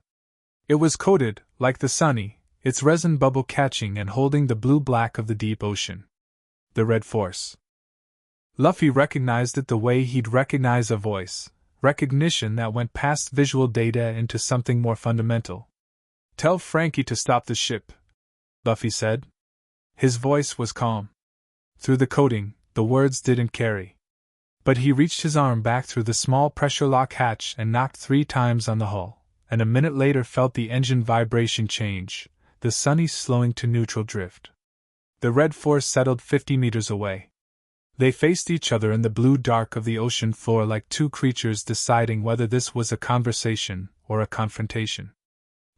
It was coated, like the sunny, its resin bubble catching and holding the blue-black of the deep ocean. The Red Force. Luffy recognized it the way he'd recognize a voice, recognition that went past visual data into something more fundamental. "Tell Frankie to stop the ship," Luffy said. His voice was calm. Through the coating, the words didn't carry. But he reached his arm back through the small pressure lock hatch and knocked 3 times on the hull, and a minute later felt the engine vibration change, the sunny slowing to neutral drift. The Red Force settled 50 meters away. They faced each other in the blue dark of the ocean floor like two creatures deciding whether this was a conversation or a confrontation.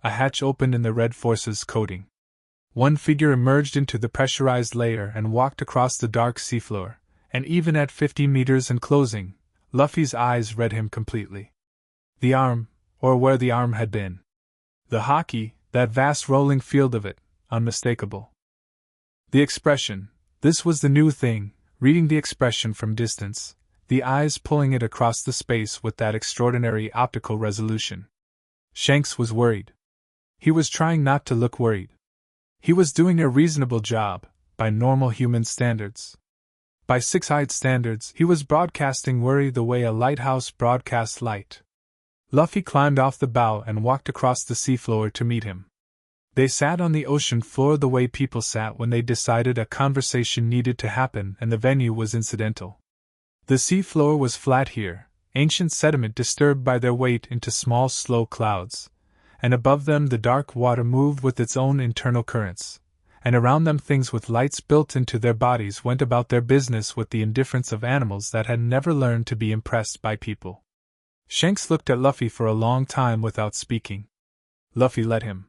A hatch opened in the Red Force's coating. One figure emerged into the pressurized layer and walked across the dark seafloor, and even at 50 meters and closing, Luffy's eyes read him completely. The arm, or where the arm had been. The hockey, that vast rolling field of it, unmistakable. The expression, this was the new thing, reading the expression from distance, the eyes pulling it across the space with that extraordinary optical resolution. Shanks was worried. He was trying not to look worried. He was doing a reasonable job, by normal human standards. By six-eyed standards, he was broadcasting worry the way a lighthouse broadcasts light. Luffy climbed off the bow and walked across the seafloor to meet him. They sat on the ocean floor the way people sat when they decided a conversation needed to happen and the venue was incidental. The seafloor was flat here, ancient sediment disturbed by their weight into small slow clouds, and above them the dark water moved with its own internal currents, and around them things with lights built into their bodies went about their business with the indifference of animals that had never learned to be impressed by people. Shanks looked at Luffy for a long time without speaking. Luffy let him.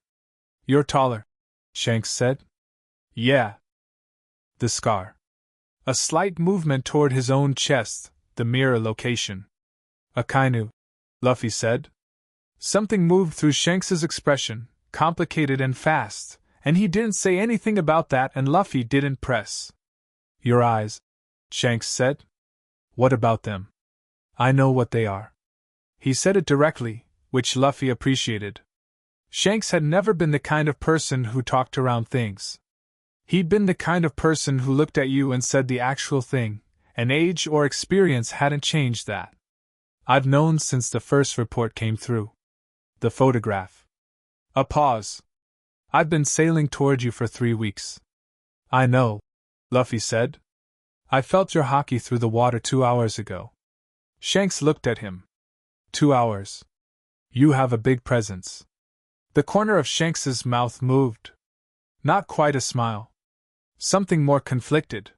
"You're taller," Shanks said. "Yeah." The scar. A slight movement toward his own chest, the mirror location. "Akainu," Luffy said. Something moved through Shanks's expression, complicated and fast, and he didn't say anything about that and Luffy didn't press. "Your eyes," Shanks said. "What about them?" "I know what they are." He said it directly, which Luffy appreciated. Shanks had never been the kind of person who talked around things. He'd been the kind of person who looked at you and said the actual thing, and age or experience hadn't changed that. "I've known since the first report came through." "The photograph." A pause. "I've been sailing toward you for 3 weeks." "I know," Luffy said. "I felt your hockey through the water 2 hours ago." Shanks looked at him. 2 hours. "You have a big presence." The corner of Shanks's mouth moved. Not quite a smile. Something more conflicted.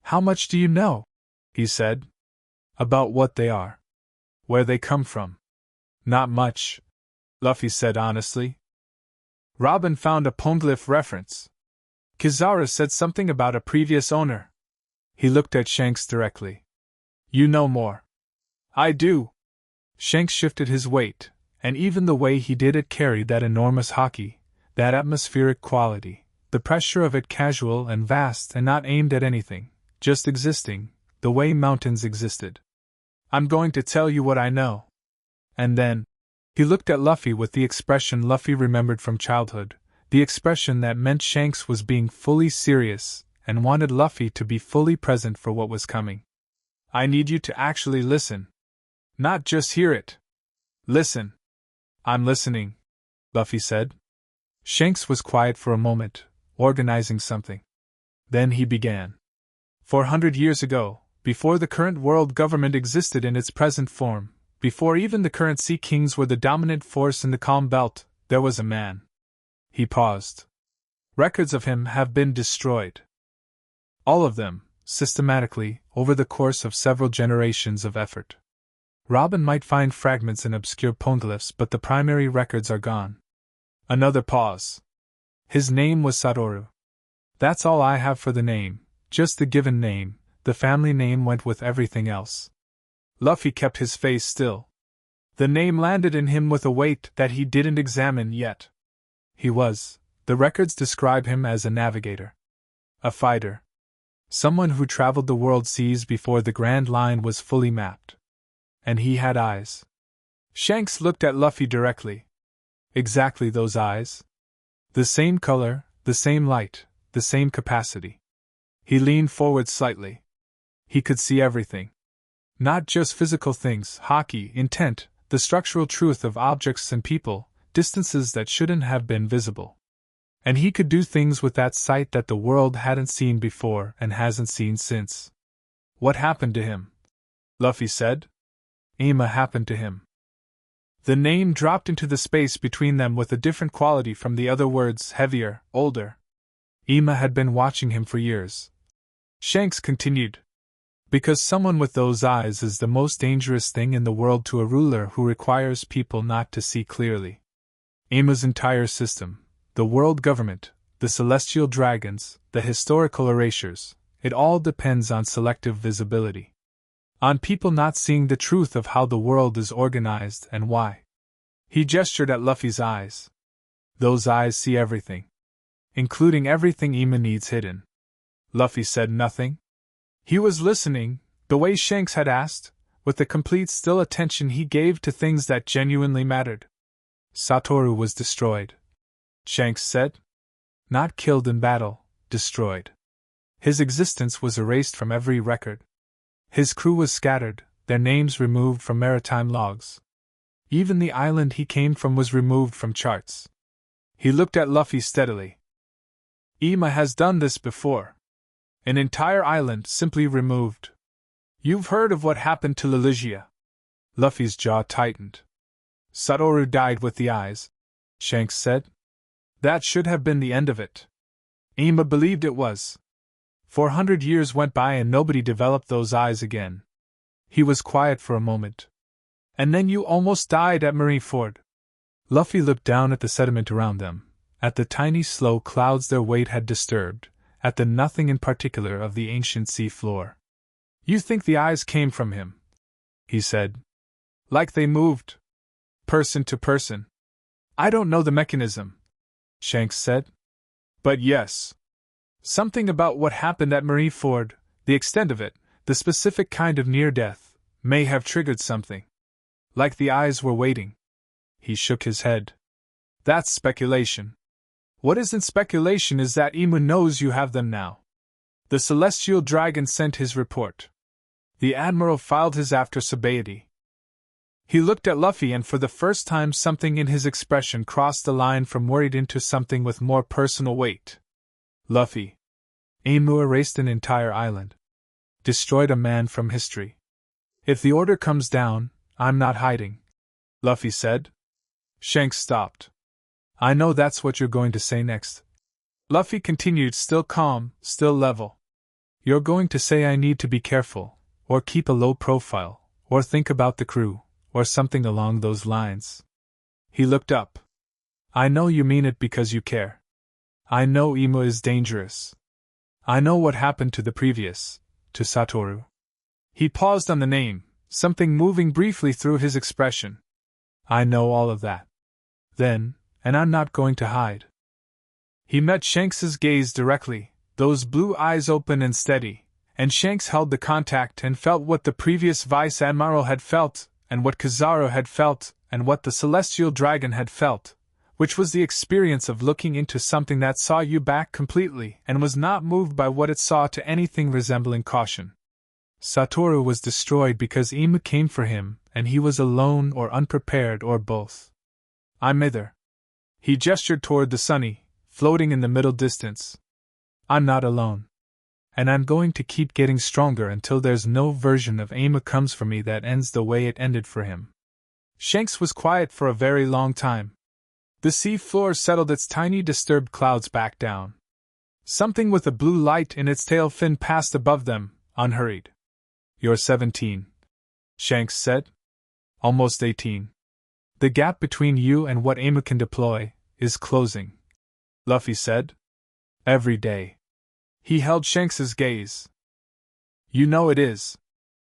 "How much do you know?" he said. "About what they are. Where they come from." "Not much," Luffy said honestly. "Robin found a Poneglyph reference. Kizaru said something about a previous owner." He looked at Shanks directly. "You know more." "I do." Shanks shifted his weight, and even the way he did it carried that enormous hockey, that atmospheric quality, the pressure of it casual and vast and not aimed at anything, just existing, the way mountains existed. "I'm going to tell you what I know." And then, he looked at Luffy with the expression Luffy remembered from childhood, the expression that meant Shanks was being fully serious and wanted Luffy to be fully present for what was coming. "I need you to actually listen. Not just hear it. Listen." "I'm listening," Luffy said. Shanks was quiet for a moment, organizing something. Then he began. 400 years ago, before the current world government existed in its present form, before even the current Sea Kings were the dominant force in the Calm Belt, there was a man. He paused. Records of him have been destroyed. All of them, systematically, over the course of several generations of effort. Robin might find fragments in obscure poneglyphs, but the primary records are gone. Another pause. His name was Satoru. That's all I have for the name, just the given name. The family name went with everything else. Luffy kept his face still. The name landed in him with a weight that he didn't examine yet. The records describe him as a navigator. A fighter. Someone who traveled the world seas before the Grand Line was fully mapped. And he had eyes. Shanks looked at Luffy directly. Exactly those eyes. The same color, the same light, the same capacity. He leaned forward slightly. He could see everything. Not just physical things, Haki, intent, the structural truth of objects and people, distances that shouldn't have been visible. And he could do things with that sight that the world hadn't seen before and hasn't seen since. What happened to him? Luffy said. Ima happened to him. The name dropped into the space between them with a different quality from the other words, heavier, older. Ima had been watching him for years. Shanks continued. Because someone with those eyes is the most dangerous thing in the world to a ruler who requires people not to see clearly. Ima's entire system, the world government, the celestial dragons, the historical erasures, it all depends on selective visibility. On people not seeing the truth of how the world is organized and why. He gestured at Luffy's eyes. Those eyes see everything. Including everything Ima needs hidden. Luffy said nothing. He was listening, the way Shanks had asked, with the complete still attention he gave to things that genuinely mattered. Satoru was destroyed. Shanks said. Not killed in battle, destroyed. His existence was erased from every record. His crew was scattered, their names removed from maritime logs. Even the island he came from was removed from charts. He looked at Luffy steadily. Ima has done this before. An entire island simply removed. You've heard of what happened to Liligia. Luffy's jaw tightened. Satoru died with the eyes, Shanks said. That should have been the end of it. Ima believed it was. 400 years went by and nobody developed those eyes again. He was quiet for a moment. And then you almost died at Marineford. Luffy looked down at the sediment around them, at the tiny slow clouds their weight had disturbed, at the nothing in particular of the ancient sea floor. You think the eyes came from him? He said. Like they moved. Person to person. I don't know the mechanism, Shanks said. But yes. Something about what happened at Marineford, the extent of it, the specific kind of near-death, may have triggered something. Like the eyes were waiting. He shook his head. That's speculation. What isn't speculation is that Ima knows you have them now. The celestial dragon sent his report. The admiral filed his after sobriety. He looked at Luffy and for the first time something in his expression crossed the line from worried into something with more personal weight. Luffy. Aimu erased an entire island. Destroyed a man from history. If the order comes down, I'm not hiding, Luffy said. Shanks stopped. I know that's what you're going to say next. Luffy continued, still calm, still level. You're going to say I need to be careful, or keep a low profile, or think about the crew, or something along those lines. He looked up. I know you mean it because you care. I know Ima is dangerous. I know what happened to the previous, to Satoru. He paused on the name, something moving briefly through his expression. I know all of that. Then, and I'm not going to hide. He met Shanks's gaze directly, those blue eyes open and steady, and Shanks held the contact and felt what the previous Vice Admiral had felt, and what Kizaru had felt, and what the Celestial Dragon had felt, which was the experience of looking into something that saw you back completely and was not moved by what it saw to anything resembling caution. Satoru was destroyed because Ima came for him, and he was alone or unprepared or both. I'm either. He gestured toward the sunny, floating in the middle distance. I'm not alone. And I'm going to keep getting stronger until there's no version of Ima comes for me that ends the way it ended for him. Shanks was quiet for a very long time. The sea floor settled its tiny disturbed clouds back down. Something with a blue light in its tail fin passed above them, unhurried. You're 17, Shanks said. Almost 18. The gap between you and what Amy can deploy is closing, Luffy said. Every day. He held Shanks's gaze. You know it is.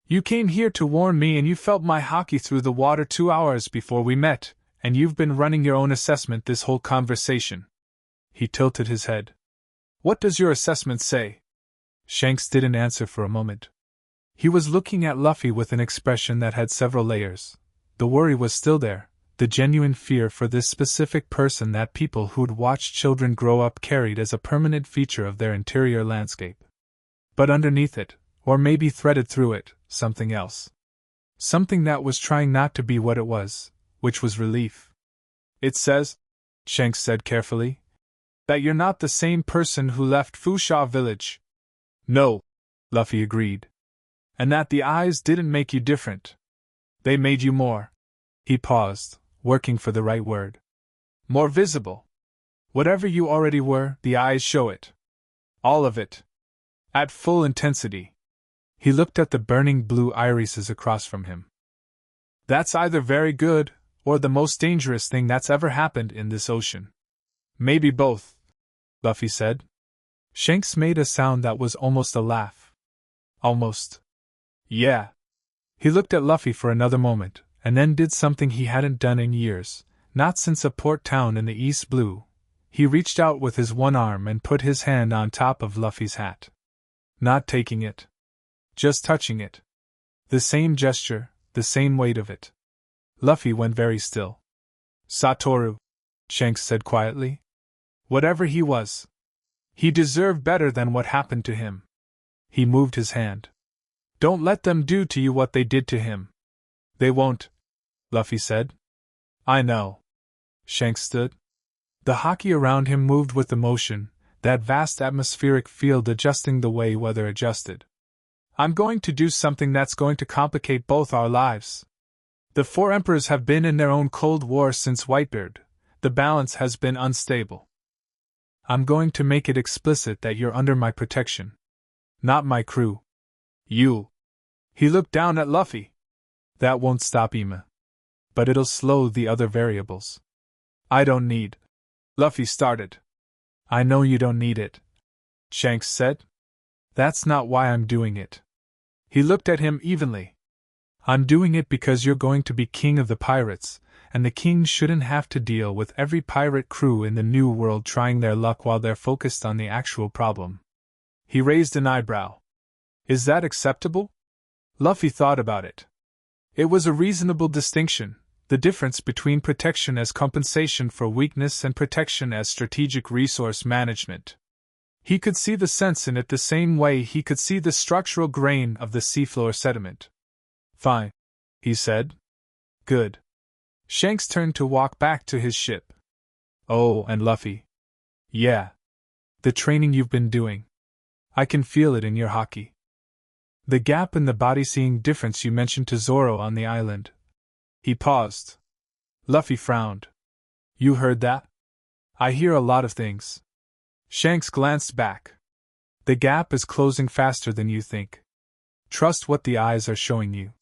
You came here to warn me and you felt my haki through the water 2 hours before we met, and you've been running your own assessment this whole conversation. He tilted his head. What does your assessment say? Shanks didn't answer for a moment. He was looking at Luffy with an expression that had several layers. The worry was still there, the genuine fear for this specific person that people who'd watched children grow up carried as a permanent feature of their interior landscape. But underneath it, or maybe threaded through it, something else. Something that was trying not to be what it was, which was relief. It says, Shanks said carefully, that you're not the same person who left Fusha village. No, Luffy agreed. And that the eyes didn't make you different. They made you more. He paused, working for the right word. More visible. Whatever you already were, the eyes show it. All of it. At full intensity. He looked at the burning blue irises across from him. That's either very good, or the most dangerous thing that's ever happened in this ocean. Maybe both, Luffy said. Shanks made a sound that was almost a laugh. Almost. Yeah. He looked at Luffy for another moment, and then did something he hadn't done in years, not since a port town in the East Blue. He reached out with his one arm and put his hand on top of Luffy's hat. Not taking it. Just touching it. The same gesture, the same weight of it. Luffy went very still. Satoru, Shanks said quietly. Whatever he was, he deserved better than what happened to him. He moved his hand. Don't let them do to you what they did to him. They won't, Luffy said. I know. Shanks stood. The haki around him moved with the motion, that vast atmospheric field adjusting the way weather adjusted. I'm going to do something that's going to complicate both our lives. The 4 emperors have been in their own cold war since Whitebeard. The balance has been unstable. I'm going to make it explicit that you're under my protection. Not my crew. You. He looked down at Luffy. That won't stop Ima. But it'll slow the other variables. I don't need. Luffy started. I know you don't need it, Shanks said. That's not why I'm doing it. He looked at him evenly. I'm doing it because you're going to be king of the pirates, and the king shouldn't have to deal with every pirate crew in the New World trying their luck while they're focused on the actual problem. He raised an eyebrow. Is that acceptable? Luffy thought about it. It was a reasonable distinction, the difference between protection as compensation for weakness and protection as strategic resource management. He could see the sense in it the same way he could see the structural grain of the seafloor sediment. Fine, he said. Good. Shanks turned to walk back to his ship. Oh, and Luffy. Yeah. The training you've been doing. I can feel it in your haki. The gap in the body-seeing difference you mentioned to Zoro on the island. He paused. Luffy frowned. You heard that? I hear a lot of things. Shanks glanced back. The gap is closing faster than you think. Trust what the eyes are showing you.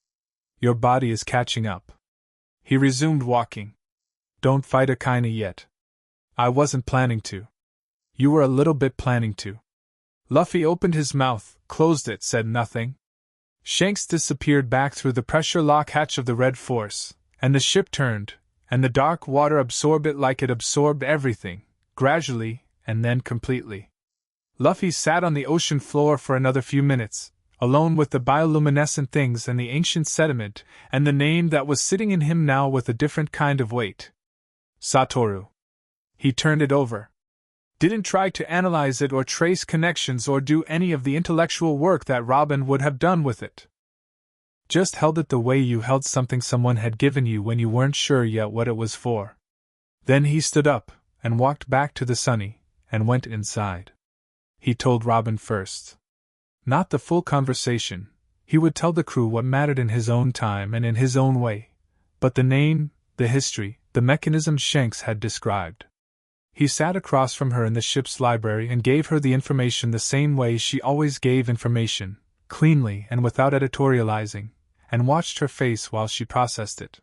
Your body is catching up. He resumed walking. Don't fight Akaina yet. I wasn't planning to. You were a little bit planning to. Luffy opened his mouth, closed it, said nothing. Shanks disappeared back through the pressure lock hatch of the Red Force, and the ship turned, and the dark water absorbed it like it absorbed everything, gradually, and then completely. Luffy sat on the ocean floor for another few minutes, alone with the bioluminescent things and the ancient sediment, and the name that was sitting in him now with a different kind of weight. Satoru. He turned it over. Didn't try to analyze it or trace connections or do any of the intellectual work that Robin would have done with it. Just held it the way you held something someone had given you when you weren't sure yet what it was for. Then he stood up, and walked back to the Sunny, and went inside. He told Robin first. Not the full conversation, he would tell the crew what mattered in his own time and in his own way, but the name, the history, the mechanism Shanks had described. He sat across from her in the ship's library and gave her the information the same way she always gave information, cleanly and without editorializing, and watched her face while she processed it.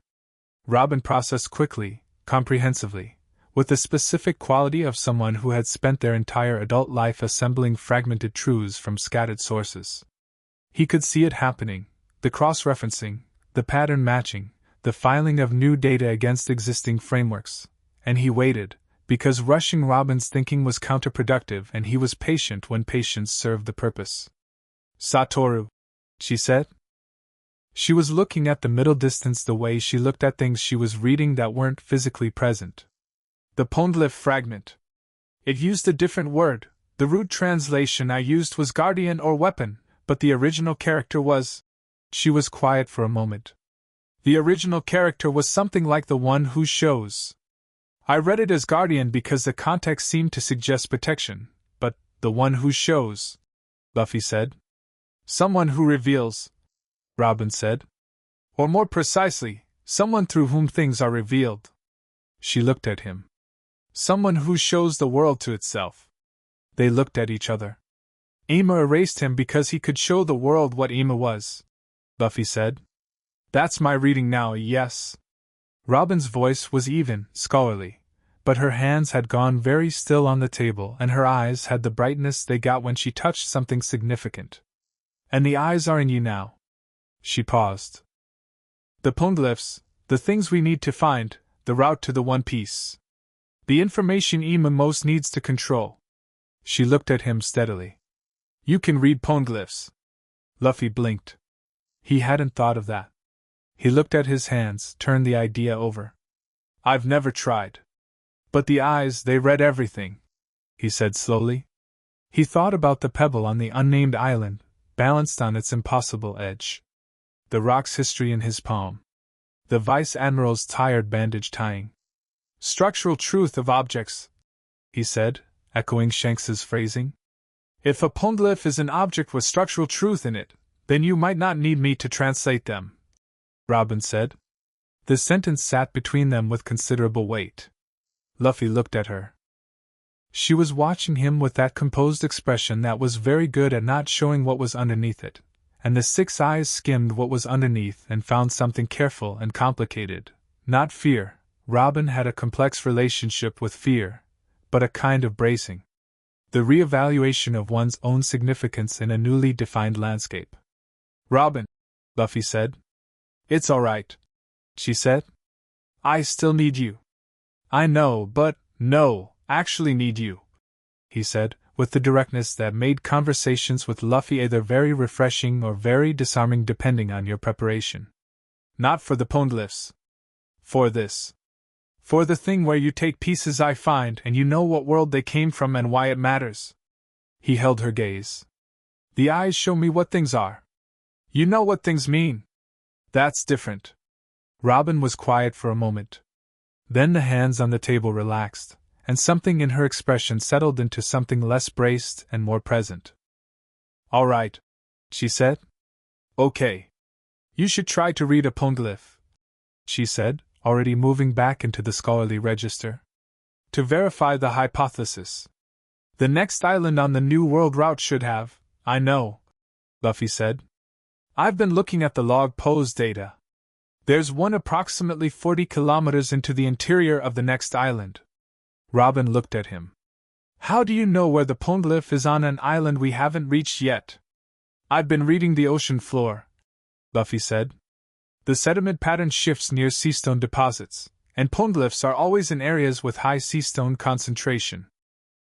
Robin processed quickly, comprehensively, with the specific quality of someone who had spent their entire adult life assembling fragmented truths from scattered sources. He could see it happening, the cross-referencing, the pattern matching, the filing of new data against existing frameworks, and he waited, because rushing Robin's thinking was counterproductive and he was patient when patience served the purpose. Satoru, she said. She was looking at the middle distance the way she looked at things she was reading that weren't physically present. The poneglyph fragment. It used a different word. The root translation I used was guardian or weapon, but the original character was… She was quiet for a moment. The original character was something like the one who shows. I read it as guardian because the context seemed to suggest protection, but the one who shows, Luffy said. Someone who reveals, Robin said. Or more precisely, someone through whom things are revealed. She looked at him. Someone who shows the world to itself. They looked at each other. Ima erased him because he could show the world what Ima was, Luffy said. That's my reading now, yes. Robin's voice was even, scholarly, but her hands had gone very still on the table and her eyes had the brightness they got when she touched something significant. And the eyes are in you now. She paused. The poneglyphs, the things we need to find, the route to the One Piece. The information Ima most needs to control. She looked at him steadily. You can read poneglyphs. Luffy blinked. He hadn't thought of that. He looked at his hands, turned the idea over. I've never tried. But the eyes, they read everything, he said slowly. He thought about the pebble on the unnamed island, balanced on its impossible edge. The rock's history in his palm. The Vice Admiral's tired bandage tying. Structural truth of objects, he said, echoing Shanks's phrasing. If a poneglyph is an object with structural truth in it, then you might not need me to translate them, Robin said. The sentence sat between them with considerable weight. Luffy looked at her. She was watching him with that composed expression that was very good at not showing what was underneath it, and the six eyes skimmed what was underneath and found something careful and complicated, not fear. Robin had a complex relationship with fear, but a kind of bracing. The re-evaluation of one's own significance in a newly defined landscape. Robin, Luffy said. It's all right, she said. I still need you. I know, but no, actually need you, he said, with the directness that made conversations with Luffy either very refreshing or very disarming depending on your preparation. Not for the poneglyphs. For this. For the thing where you take pieces I find and you know what world they came from and why it matters. He held her gaze. The eyes show me what things are. You know what things mean. That's different. Robin was quiet for a moment. Then the hands on the table relaxed, and something in her expression settled into something less braced and more present. All right, she said. Okay. You should try to read a poneglyph, she said, already moving back into the scholarly register. To verify the hypothesis. The next island on the New World route should have, I know, Luffy said. I've been looking at the log pose data. There's one approximately 40 kilometers into the interior of the next island. Robin looked at him. How do you know where the poneglyph is on an island we haven't reached yet? I've been reading the ocean floor, Luffy said. The sediment pattern shifts near seastone deposits, and poneglyphs are always in areas with high seastone concentration.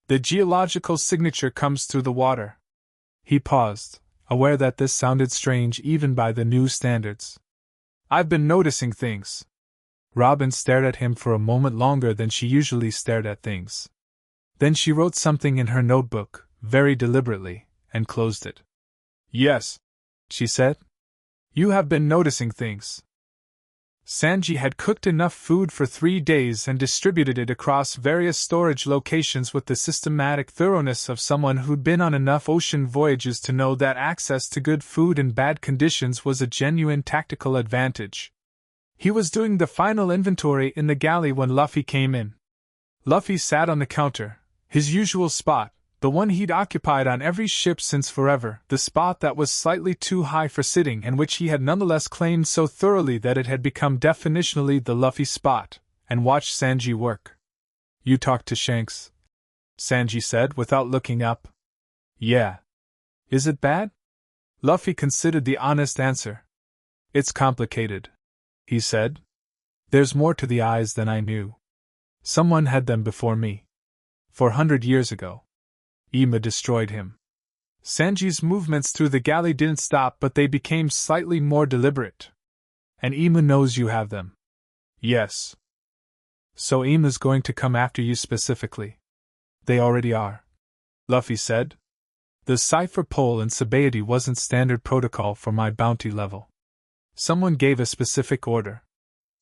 The geological signature comes through the water. He paused, aware that this sounded strange even by the new standards. I've been noticing things. Robin stared at him for a moment longer than she usually stared at things. Then she wrote something in her notebook, very deliberately, and closed it. Yes, she said. You have been noticing things. Sanji had cooked enough food for 3 days and distributed it across various storage locations with the systematic thoroughness of someone who'd been on enough ocean voyages to know that access to good food in bad conditions was a genuine tactical advantage. He was doing the final inventory in the galley when Luffy came in. Luffy sat on the counter, his usual spot, The one he'd occupied on every ship since forever, the spot that was slightly too high for sitting and which he had nonetheless claimed so thoroughly that it had become definitionally the Luffy spot, and watched Sanji work. "You talked to Shanks?" Sanji said without looking up. "Yeah. Is it bad?" Luffy considered the honest answer. "It's complicated," he said. "There's more to the eyes than I knew. Someone had them before me. 400 years ago. Ima destroyed him." Sanji's movements through the galley didn't stop, but they became slightly more deliberate. "And Ima knows you have them?" "Yes." "So Ima's going to come after you specifically?" "They already are," Luffy said. "The cipher pole in Sabaody wasn't standard protocol for my bounty level. Someone gave a specific order."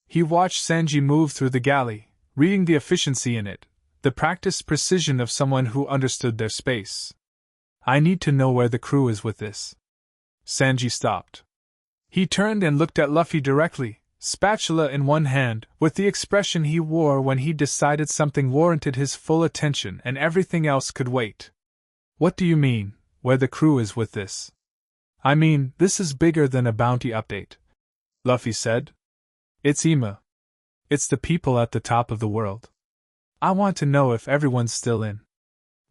He watched Sanji move through the galley, reading the efficiency in it, the practiced precision of someone who understood their space. "I need to know where the crew is with this." Sanji stopped. He turned and looked at Luffy directly, spatula in one hand, with the expression he wore when he decided something warranted his full attention and everything else could wait. "What do you mean, where the crew is with this?" "I mean, this is bigger than a bounty update," Luffy said. "It's Ima. It's the people at the top of the world. I want to know if everyone's still in."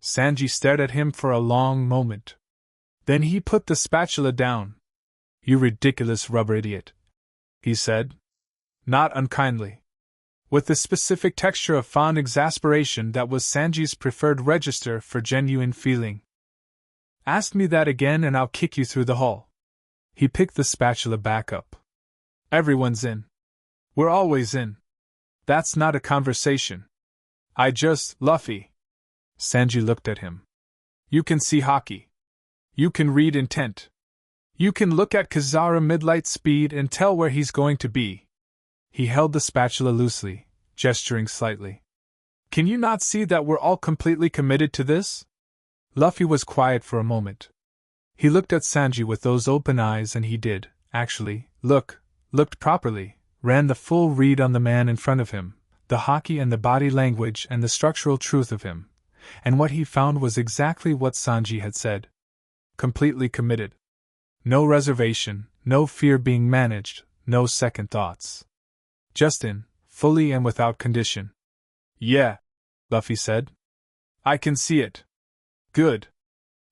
Sanji stared at him for a long moment. Then he put the spatula down. "You ridiculous rubber idiot," he said. Not unkindly. With the specific texture of fond exasperation that was Sanji's preferred register for genuine feeling. "Ask me that again and I'll kick you through the hull." He picked the spatula back up. "Everyone's in. We're always in. That's not a conversation. Luffy." Sanji looked at him. "You can see hockey. You can read intent. You can look at Kazara midlight speed and tell where he's going to be." He held the spatula loosely, gesturing slightly. "Can you not see that we're all completely committed to this?" Luffy was quiet for a moment. He looked at Sanji with those open eyes, and he did, actually, looked properly, ran the full read on the man in front of him, the hockey and the body language and the structural truth of him, and what he found was exactly what Sanji had said. Completely committed. No reservation, no fear being managed, no second thoughts. Just in, fully and without condition. "Yeah," Luffy said. "I can see it." "Good."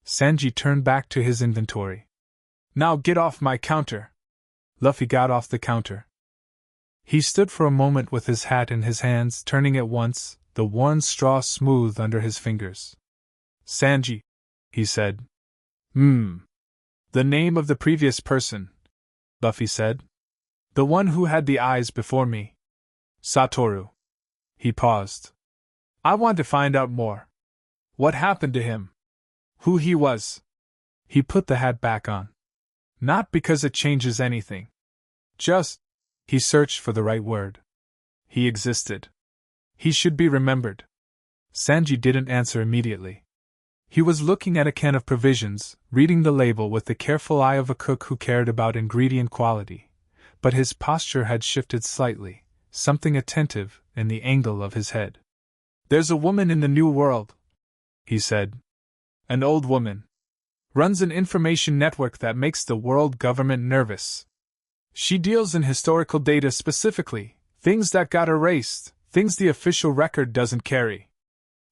Sanji turned back to his inventory. "Now get off my counter." Luffy got off the counter. He stood for a moment with his hat in his hands, turning at once, the worn straw smooth under his fingers. "Sanji," he said. The name of the previous person," Luffy said. "The one who had the eyes before me." "Satoru." He paused. "I want to find out more. What happened to him? Who he was." He put the hat back on. "Not because it changes anything. Just," he searched for the right word. "He existed. He should be remembered." Sanji didn't answer immediately. He was looking at a can of provisions, reading the label with the careful eye of a cook who cared about ingredient quality, but his posture had shifted slightly, something attentive in the angle of his head. "There's a woman in the New World," he said. "An old woman. Runs an information network that makes the world government nervous. She deals in historical data specifically, things that got erased, things the official record doesn't carry."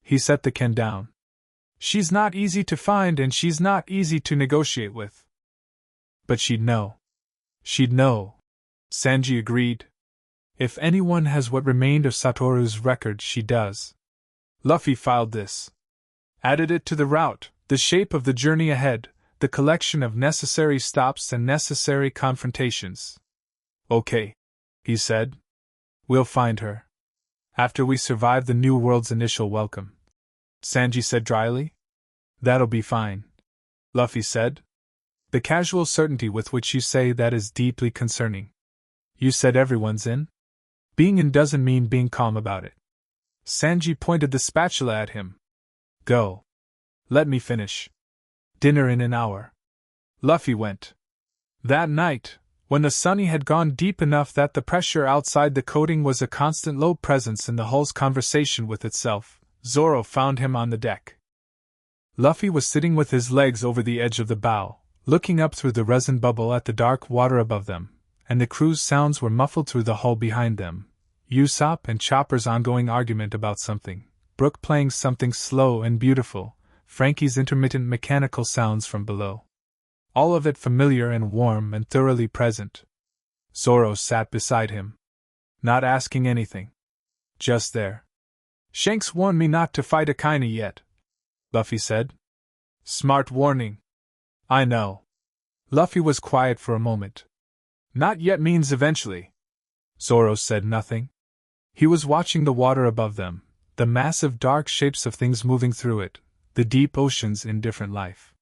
He set the can down. "She's not easy to find and she's not easy to negotiate with. But she'd know." "She'd know," Sanji agreed. "If anyone has what remained of Satoru's record, she does." Luffy filed this. Added it to the route, the shape of the journey ahead, the collection of necessary stops and necessary confrontations. "Okay," he said. "We'll find her. After we survive the New World's initial welcome." Sanji said dryly. "That'll be fine," Luffy said. "The casual certainty with which you say that is deeply concerning. You said everyone's in? Being in doesn't mean being calm about it." Sanji pointed the spatula at him. "Go. Let me finish. Dinner in an hour." Luffy went. That night, when the sunny had gone deep enough that the pressure outside the coating was a constant low presence in the hull's conversation with itself, Zoro found him on the deck. Luffy was sitting with his legs over the edge of the bow, looking up through the resin bubble at the dark water above them, and the crew's sounds were muffled through the hull behind them. Usopp and Chopper's ongoing argument about something, Brook playing something slow and beautiful, Frankie's intermittent mechanical sounds from below. All of it familiar and warm and thoroughly present. Zoro sat beside him, not asking anything. Just there. Shanks warned me not to fight Akainu yet, Luffy said. Smart warning. I know. Luffy was quiet for a moment. Not yet means eventually. Zoro said nothing. He was watching the water above them, the massive dark shapes of things moving through it, the deep oceans in different life.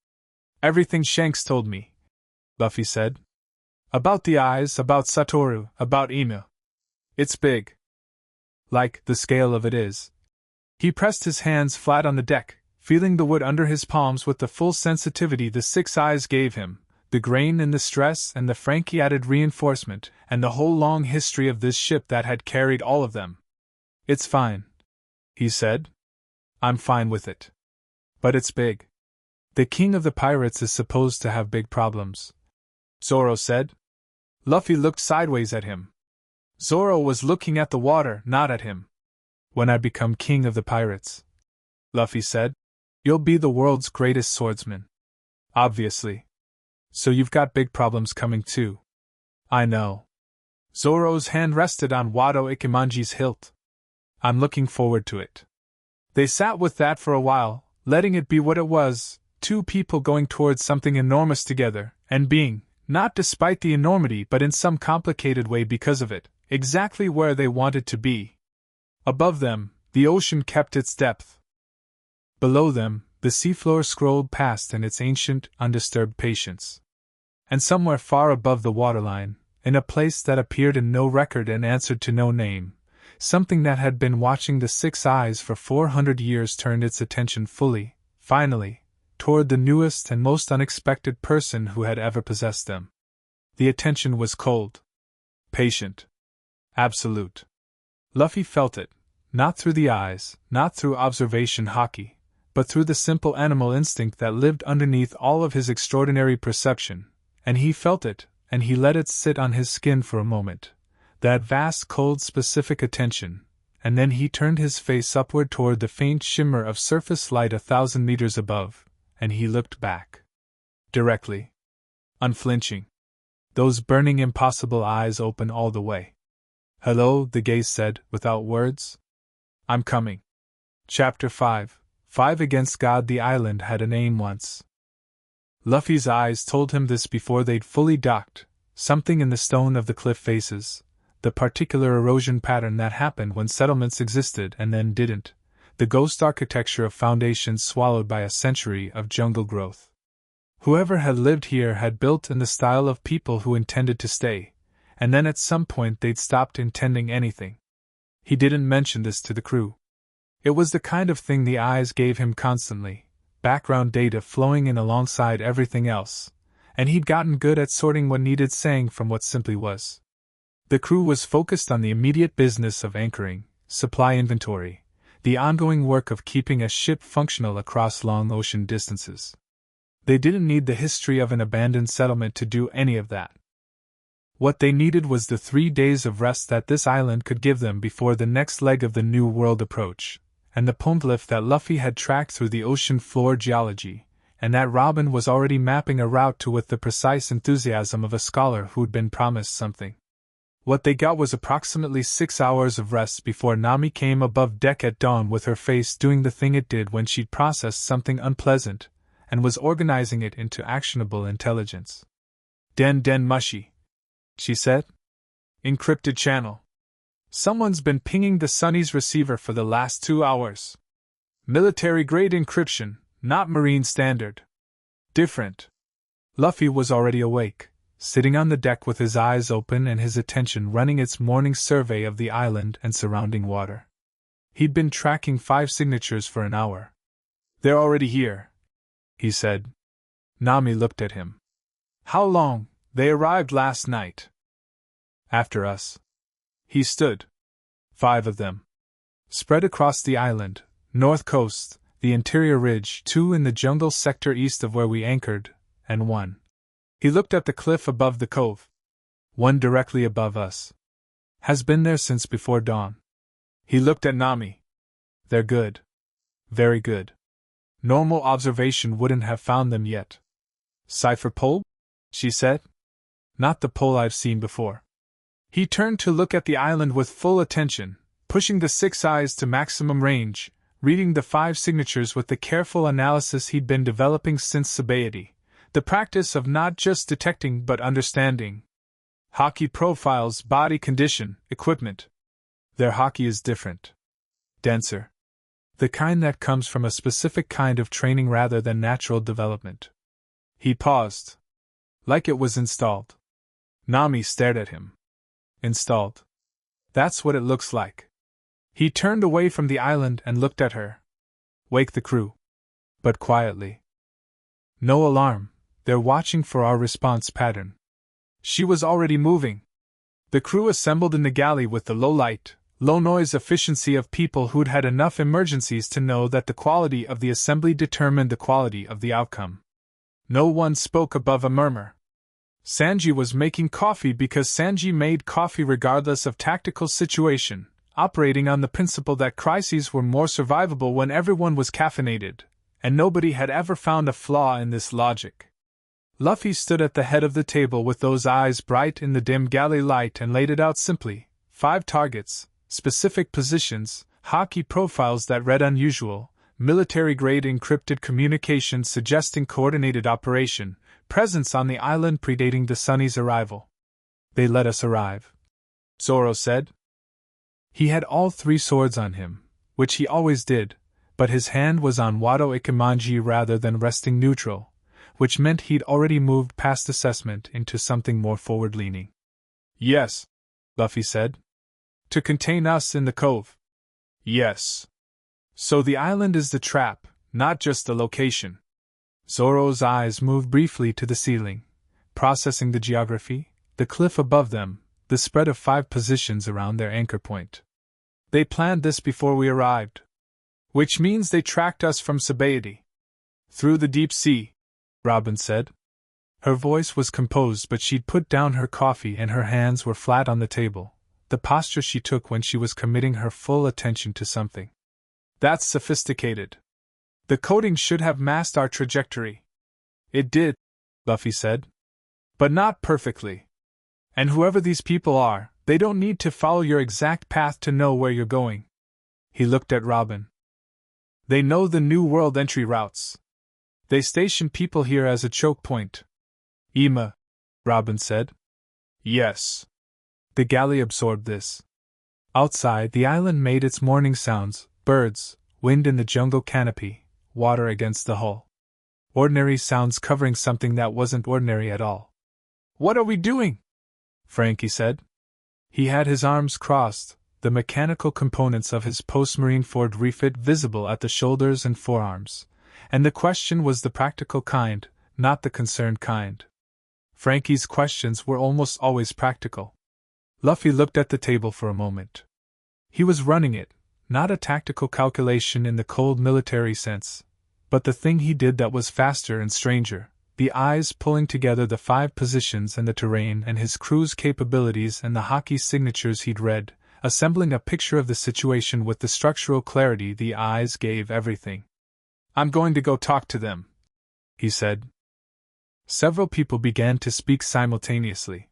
Everything Shanks told me, Luffy said. About the eyes, about Satoru, about Inu. It's big. Like the scale of it is. He pressed his hands flat on the deck, feeling the wood under his palms with the full sensitivity the six eyes gave him, the grain and the stress and the Frankie added reinforcement, and the whole long history of this ship that had carried all of them. It's fine, he said. I'm fine with it. But it's big. The king of the pirates is supposed to have big problems, Zoro said. Luffy looked sideways at him. Zoro was looking at the water, not at him. When I become king of the pirates, Luffy said, you'll be the world's greatest swordsman. Obviously. So you've got big problems coming too. I know. Zoro's hand rested on Wado Ikimanji's hilt. I'm looking forward to it. They sat with that for a while, letting it be what it was, two people going towards something enormous together, and being, not despite the enormity but in some complicated way because of it, exactly where they wanted to be. Above them, the ocean kept its depth. Below them, the seafloor scrolled past in its ancient, undisturbed patience. And somewhere far above the waterline, in a place that appeared in no record and answered to no name, something that had been watching the six eyes for 400 years turned its attention fully, finally, toward the newest and most unexpected person who had ever possessed them. The attention was cold, patient, absolute. Luffy felt it, not through the eyes, not through observation haki, but through the simple animal instinct that lived underneath all of his extraordinary perception, and he felt it, and he let it sit on his skin for a moment, that vast cold specific attention, and then he turned his face upward toward the faint shimmer of surface light 1,000 meters above, and he looked back. Directly. Unflinching. Those burning impossible eyes open all the way. Hello, the gaze said, without words. I'm coming. Chapter 5. 5 Against God. The island had a name once. Luffy's eyes told him this before they'd fully docked, something in the stone of the cliff faces, the particular erosion pattern that happened when settlements existed and then didn't, the ghost architecture of foundations swallowed by a century of jungle growth. Whoever had lived here had built in the style of people who intended to stay, and then at some point they'd stopped intending anything. He didn't mention this to the crew. It was the kind of thing the eyes gave him constantly, background data flowing in alongside everything else, and he'd gotten good at sorting what needed saying from what simply was. The crew was focused on the immediate business of anchoring, supply inventory, the ongoing work of keeping a ship functional across long ocean distances. They didn't need the history of an abandoned settlement to do any of that. What they needed was the 3 days of rest that this island could give them before the next leg of the New World approach, and the poneglyph that Luffy had tracked through the ocean floor geology, and that Robin was already mapping a route to with the precise enthusiasm of a scholar who'd been promised something. What they got was approximately 6 hours of rest before Nami came above deck at dawn with her face doing the thing it did when she'd processed something unpleasant, and was organizing it into actionable intelligence. Den mushy, she said. Encrypted channel. Someone's been pinging the Sunny's receiver for the last 2 hours. Military-grade encryption, not marine standard. Different. Luffy was already awake, sitting on the deck with his eyes open and his attention running its morning survey of the island and surrounding water. He'd been tracking 5 signatures for an hour. They're already here, he said. Nami looked at him. How long? They arrived last night. After us. He stood. 5 of them. Spread across the island, north coast, the interior ridge, 2 in the jungle sector east of where we anchored, and 1. He looked at the cliff above the cove. 1 directly above us. Has been there since before dawn. He looked at Nami. They're good. Very good. Normal observation wouldn't have found them yet. Cipher pole? She said. Not the pole I've seen before. He turned to look at the island with full attention, pushing the 6 eyes to maximum range, reading the 5 signatures with the careful analysis he'd been developing since sobriety, the practice of not just detecting but understanding. Hockey profiles, body condition, equipment. Their hockey is different. Denser. The kind that comes from a specific kind of training rather than natural development. He paused. Like it was installed. Nami stared at him. Installed. That's what it looks like. He turned away from the island and looked at her. Wake the crew. But quietly. No alarm, they're watching for our response pattern. She was already moving. The crew assembled in the galley with the low light, low noise efficiency of people who'd had enough emergencies to know that the quality of the assembly determined the quality of the outcome. No one spoke above a murmur. Sanji was making coffee because Sanji made coffee regardless of tactical situation, operating on the principle that crises were more survivable when everyone was caffeinated, and nobody had ever found a flaw in this logic. Luffy stood at the head of the table with those eyes bright in the dim galley light and laid it out simply: 5 targets, specific positions, hockey profiles that read unusual, military-grade encrypted communication suggesting coordinated operation, presence on the island predating the Sunny's arrival. They let us arrive, Zoro said. He had all 3 swords on him, which he always did, but his hand was on Wado Ikemanji rather than resting neutral, which meant he'd already moved past assessment into something more forward-leaning. Yes, Luffy said. To contain us in the cove. Yes. So the island is the trap, not just the location. Zoro's eyes moved briefly to the ceiling, processing the geography, the cliff above them, the spread of 5 positions around their anchor point. They planned this before we arrived. Which means they tracked us from Sabaody. Through the deep sea, Robin said. Her voice was composed, but she'd put down her coffee and her hands were flat on the table, the posture she took when she was committing her full attention to something. That's sophisticated. The coding should have masked our trajectory. It did, Luffy said. But not perfectly. And whoever these people are, they don't need to follow your exact path to know where you're going. He looked at Robin. They know the New World entry routes. They station people here as a choke point. Ima, Robin said. Yes. The galley absorbed this. Outside, the island made its morning sounds: birds, wind in the jungle canopy, water against the hull. Ordinary sounds covering something that wasn't ordinary at all. What are we doing? Frankie said. He had his arms crossed, the mechanical components of his post-Marineford refit visible at the shoulders and forearms, and the question was the practical kind, not the concerned kind. Frankie's questions were almost always practical. Luffy looked at the table for a moment. He was running it, not a tactical calculation in the cold military sense, but the thing he did that was faster and stranger, the eyes pulling together the 5 positions and the terrain and his crew's capabilities and the hockey signatures he'd read, assembling a picture of the situation with the structural clarity the eyes gave everything. I'm going to go talk to them, he said. Several people began to speak simultaneously.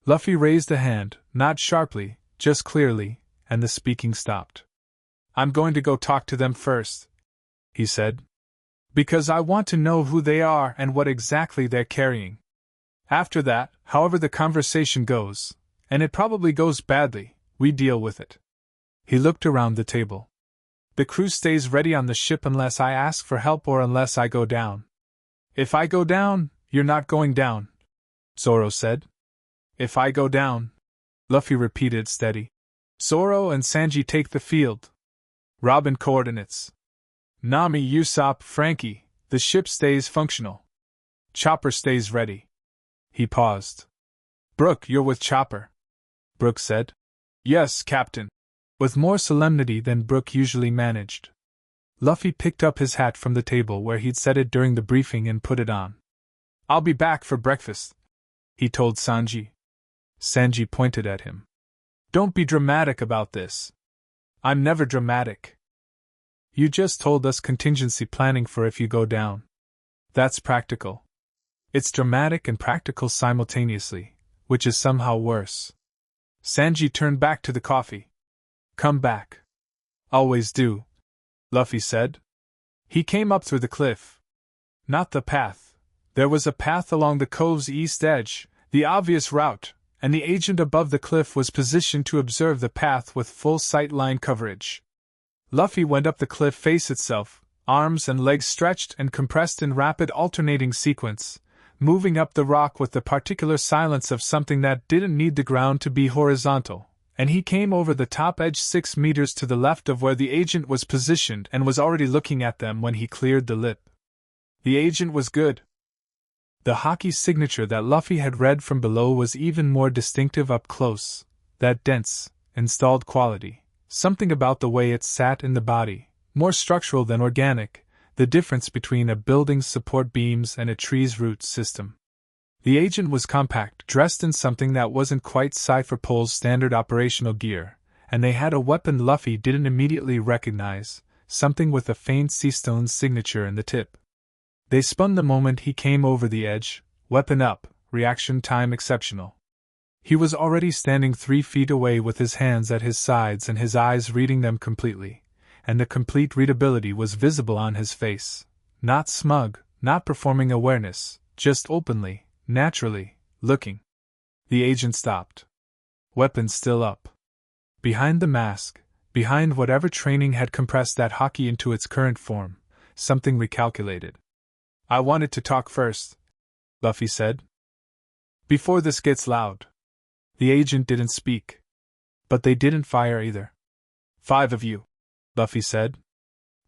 Luffy raised a hand, not sharply, just clearly, and the speaking stopped. I'm going to go talk to them first, he said. Because I want to know who they are and what exactly they're carrying. After that, however the conversation goes, and it probably goes badly, we deal with it. He looked around the table. The crew stays ready on the ship unless I ask for help or unless I go down. If I go down, you're not going down, Zoro said. If I go down, Luffy repeated steady. Zoro and Sanji take the field. Robin coordinates. Nami, Usopp, Frankie, the ship stays functional. Chopper stays ready. He paused. Brook, you're with Chopper, Brook said. Yes, Captain. With more solemnity than Brook usually managed. Luffy picked up his hat from the table where he'd set it during the briefing and put it on. "I'll be back for breakfast," he told Sanji. Sanji pointed at him. "Don't be dramatic about this." "I'm never dramatic." "You just told us contingency planning for if you go down. That's practical." "It's dramatic and practical simultaneously, which is somehow worse." Sanji turned back to the coffee. "Come back." "Always do," Luffy said. He came up through the cliff. Not the path. There was a path along the cove's east edge, the obvious route, and the agent above the cliff was positioned to observe the path with full sight line coverage. Luffy went up the cliff face itself, arms and legs stretched and compressed in rapid alternating sequence, moving up the rock with the particular silence of something that didn't need the ground to be horizontal, and he came over the top edge 6 meters to the left of where the agent was positioned and was already looking at them when he cleared the lip. The agent was good. The hockey signature that Luffy had read from below was even more distinctive up close, that dense, installed quality, something about the way it sat in the body, more structural than organic, the difference between a building's support beams and a tree's root system. The agent was compact, dressed in something that wasn't quite Cypher Pole's standard operational gear, and they had a weapon Luffy didn't immediately recognize, something with a faint Seastone signature in the tip. They spun the moment he came over the edge, weapon up, reaction time exceptional. He was already standing 3 feet away with his hands at his sides and his eyes reading them completely, and the complete readability was visible on his face. Not smug, not performing awareness, just openly, naturally, looking. The agent stopped. Weapon still up. Behind the mask, behind whatever training had compressed that hockey into its current form, something recalculated. "I wanted to talk first," Luffy said. "Before this gets loud." The agent didn't speak. But they didn't fire either. "5 of you," Luffy said.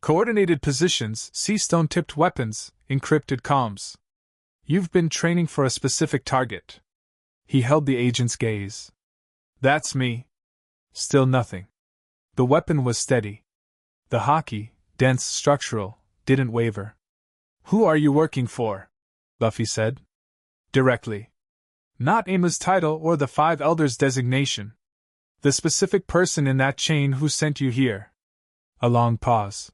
"Coordinated positions, Seastone-tipped weapons, encrypted comms. You've been training for a specific target." He held the agent's gaze. "That's me." Still nothing. The weapon was steady. The hockey, dense, structural, didn't waver. "Who are you working for?" Luffy said. "Directly. Not Aima's title or the 5 Elders designation. The specific person in that chain who sent you here." A long pause.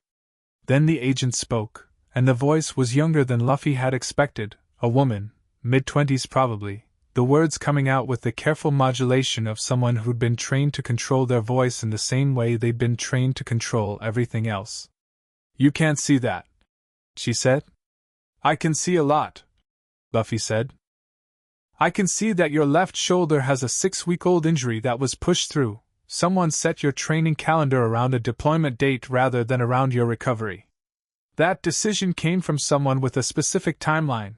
Then the agent spoke, and the voice was younger than Luffy had expected, a woman, mid-20s probably, the words coming out with the careful modulation of someone who'd been trained to control their voice in the same way they'd been trained to control everything else. "You can't see that," she said. "I can see a lot," Luffy said. "I can see that your left shoulder has a 6-week-old injury that was pushed through. Someone set your training calendar around a deployment date rather than around your recovery. That decision came from someone with a specific timeline."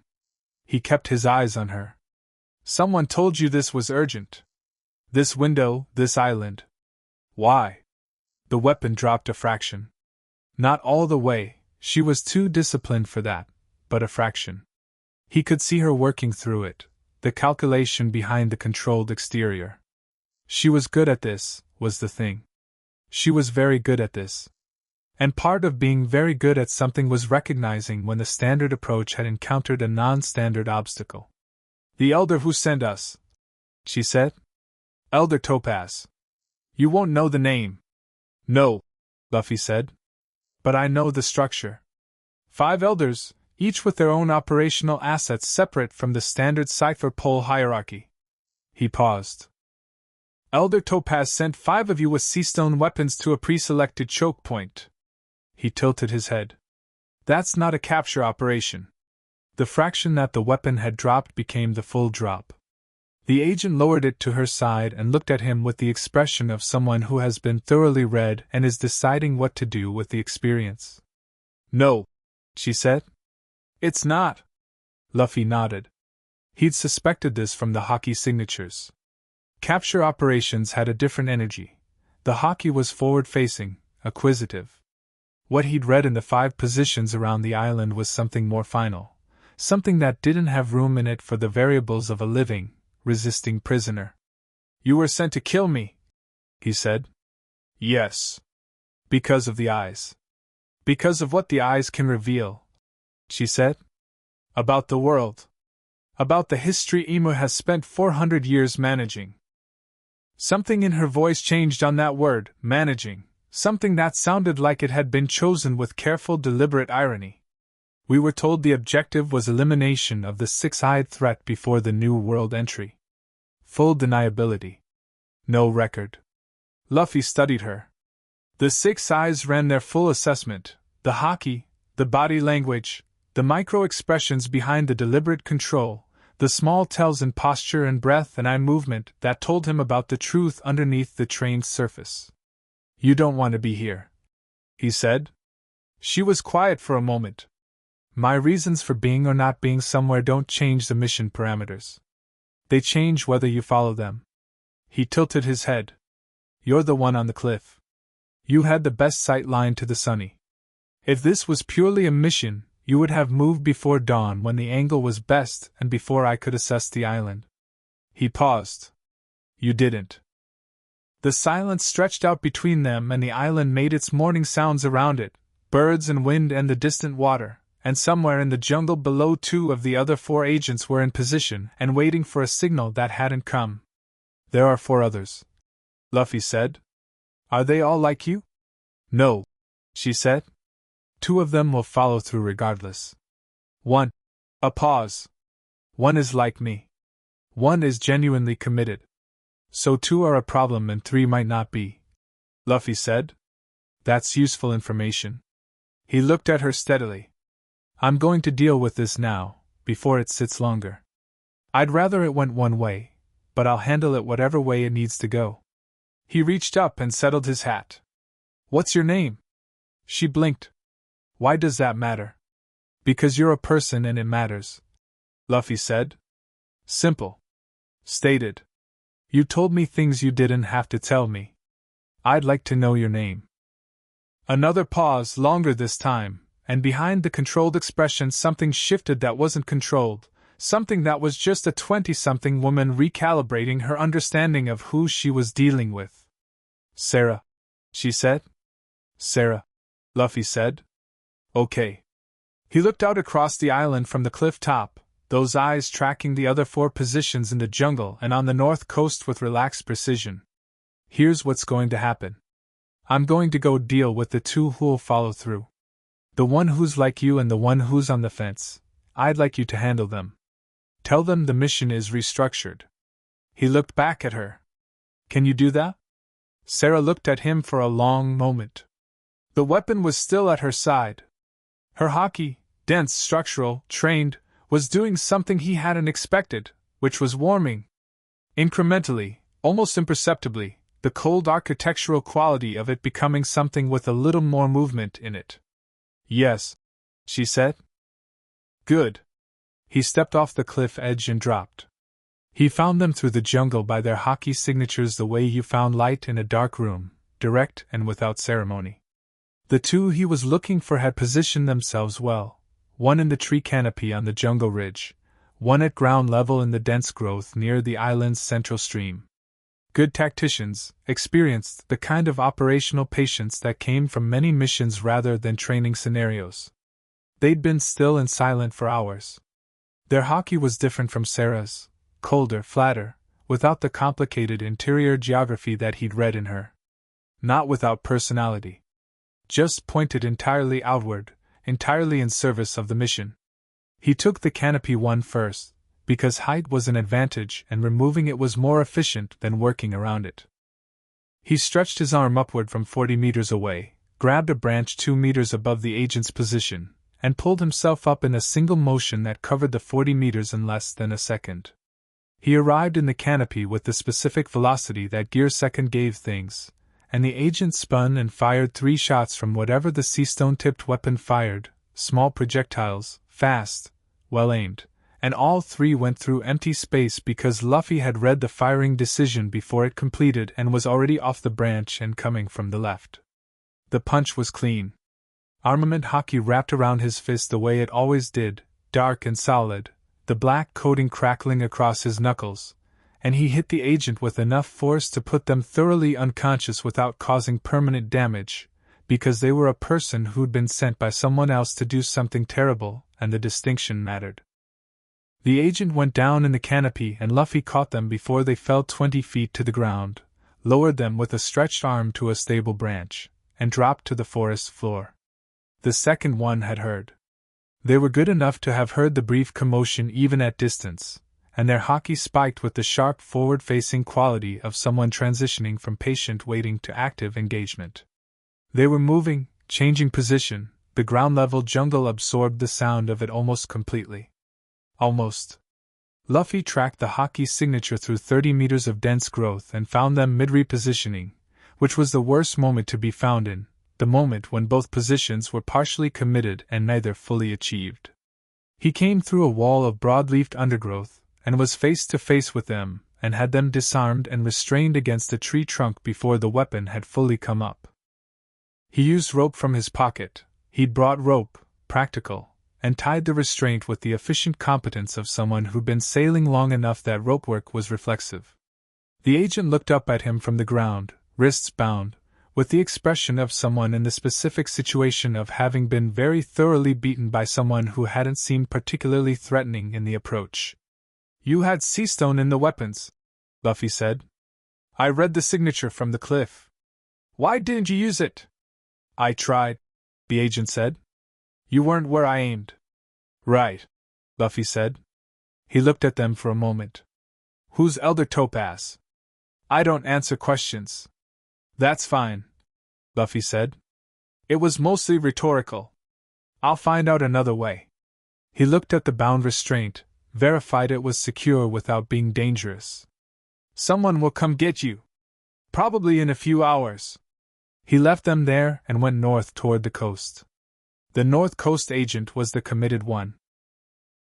He kept his eyes on her. "Someone told you this was urgent. This window, this island. Why?" The weapon dropped a fraction. Not all the way, she was too disciplined for that, but a fraction. He could see her working through it, the calculation behind the controlled exterior. She was good at this, was the thing. She was very good at this. And part of being very good at something was recognizing when the standard approach had encountered a non-standard obstacle. "The elder who sent us," she said. "Elder Topaz. You won't know the name." "No," Luffy said. "But I know the structure. 5 elders, each with their own operational assets separate from the standard Cypher Pole hierarchy." He paused. "Elder Topaz sent 5 of you with Seastone weapons to a pre-selected choke point." He tilted his head. "That's not a capture operation." The fraction that the weapon had dropped became the full drop. The agent lowered it to her side and looked at him with the expression of someone who has been thoroughly read and is deciding what to do with the experience. "No," she said. "It's not." Luffy nodded. He'd suspected this from the hockey signatures. Capture operations had a different energy. The hockey was forward-facing, acquisitive. What he'd read in the 5 positions around the island was something more final, something that didn't have room in it for the variables of a living, resisting prisoner. "You were sent to kill me," he said. "Yes." "Because of the eyes." Because of what the eyes can reveal, she said. About the world. About the history Emu has spent 400 years managing. Something in her voice changed on that word, managing, something that sounded like it had been chosen with careful, deliberate irony. We were told the objective was elimination of the six-eyed threat before the New World entry. Full deniability. No record. Luffy studied her. The six eyes ran their full assessment, the haki, the body language, the micro-expressions behind the deliberate control, the small tells in posture and breath and eye movement that told him about the truth underneath the trained surface. You don't want to be here, he said. She was quiet for a moment. My reasons for being or not being somewhere don't change the mission parameters. They change whether you follow them. He tilted his head. You're the one on the cliff. You had the best sight line to the sunny. If this was purely a mission, you would have moved before dawn when the angle was best and before I could assess the island. He paused. You didn't. The silence stretched out between them and the island made its morning sounds around it, birds and wind and the distant water, and somewhere in the jungle below 2 of the other 4 agents were in position and waiting for a signal that hadn't come. There are 4 others, Luffy said. Are they all like you? No, she said. 2 of them will follow through regardless. 1. A pause. 1 is like me. 1 is genuinely committed. So 2 are a problem and 3 might not be, Luffy said. That's useful information. He looked at her steadily. I'm going to deal with this now, before it sits longer. I'd rather it went one way, but I'll handle it whatever way it needs to go. He reached up and settled his hat. What's your name? She blinked. Why does that matter? Because you're a person and it matters, Luffy said. Simple. Stated. You told me things you didn't have to tell me. I'd like to know your name. Another pause, longer this time, and behind the controlled expression something shifted that wasn't controlled, something that was just a 20-something woman recalibrating her understanding of who she was dealing with. Sarah, she said. Sarah, Luffy said. Okay. He looked out across the island from the cliff top, those eyes tracking the other 4 positions in the jungle and on the north coast with relaxed precision. Here's what's going to happen. I'm going to go deal with the 2 who'll follow through. The one who's like you and the one who's on the fence. I'd like you to handle them. Tell them the mission is restructured. He looked back at her. Can you do that? Sarah looked at him for a long moment. The weapon was still at her side. Her haki, dense, structural, trained, was doing something he hadn't expected, which was warming. Incrementally, almost imperceptibly, the cold architectural quality of it becoming something with a little more movement in it. Yes, she said. Good. He stepped off the cliff edge and dropped. He found them through the jungle by their haki signatures the way you found light in a dark room, direct and without ceremony. The 2 he was looking for had positioned themselves well, 1 in the tree canopy on the jungle ridge, 1 at ground level in the dense growth near the island's central stream. Good tacticians, experienced, the kind of operational patience that came from many missions rather than training scenarios. They'd been still and silent for hours. Their haki was different from Sarah's, colder, flatter, without the complicated interior geography that he'd read in her. Not without personality. Just pointed entirely outward, entirely in service of the mission. He took the canopy one first, because height was an advantage and removing it was more efficient than working around it. He stretched his arm upward from 40 meters away, grabbed a branch 2 meters above the agent's position, and pulled himself up in a single motion that covered the 40 meters in less than a second. He arrived in the canopy with the specific velocity that gear second gave things, and the agent spun and fired 3 shots from whatever the seastone-tipped weapon fired, small projectiles, fast, well-aimed, and all 3 went through empty space because Luffy had read the firing decision before it completed and was already off the branch and coming from the left. The punch was clean. Armament haki wrapped around his fist the way it always did, dark and solid, the black coating crackling across his knuckles, and he hit the agent with enough force to put them thoroughly unconscious without causing permanent damage, because they were a person who'd been sent by someone else to do something terrible, and the distinction mattered. The agent went down in the canopy and Luffy caught them before they fell 20 feet to the ground, lowered them with a stretched arm to a stable branch, and dropped to the forest floor. The second one had heard. They were good enough to have heard the brief commotion even at distance, and their haki spiked with the sharp forward-facing quality of someone transitioning from patient waiting to active engagement. They were moving, changing position. The ground-level jungle absorbed the sound of it almost completely. Almost. Luffy tracked the haki signature through 30 meters of dense growth and found them mid-repositioning, which was the worst moment to be found in, the moment when both positions were partially committed and neither fully achieved. He came through a wall of broad-leafed undergrowth, and was face to face with them, and had them disarmed and restrained against a tree trunk before the weapon had fully come up. He used rope from his pocket. He'd brought rope, practical, and tied the restraint with the efficient competence of someone who'd been sailing long enough that ropework was reflexive. The agent looked up at him from the ground, wrists bound, with the expression of someone in the specific situation of having been very thoroughly beaten by someone who hadn't seemed particularly threatening in the approach. "You had sea stone in the weapons," Luffy said. "I read the signature from the cliff. Why didn't you use it?" "I tried," the agent said. "You weren't where I aimed." "Right," Luffy said. He looked at them for a moment. "Who's Elder Topaz?" "I don't answer questions." "That's fine," Luffy said. "It was mostly rhetorical. I'll find out another way." He looked at the bound restraint, verified it was secure without being dangerous. "Someone will come get you. Probably in a few hours." He left them there and went north toward the coast. The North Coast agent was the committed one.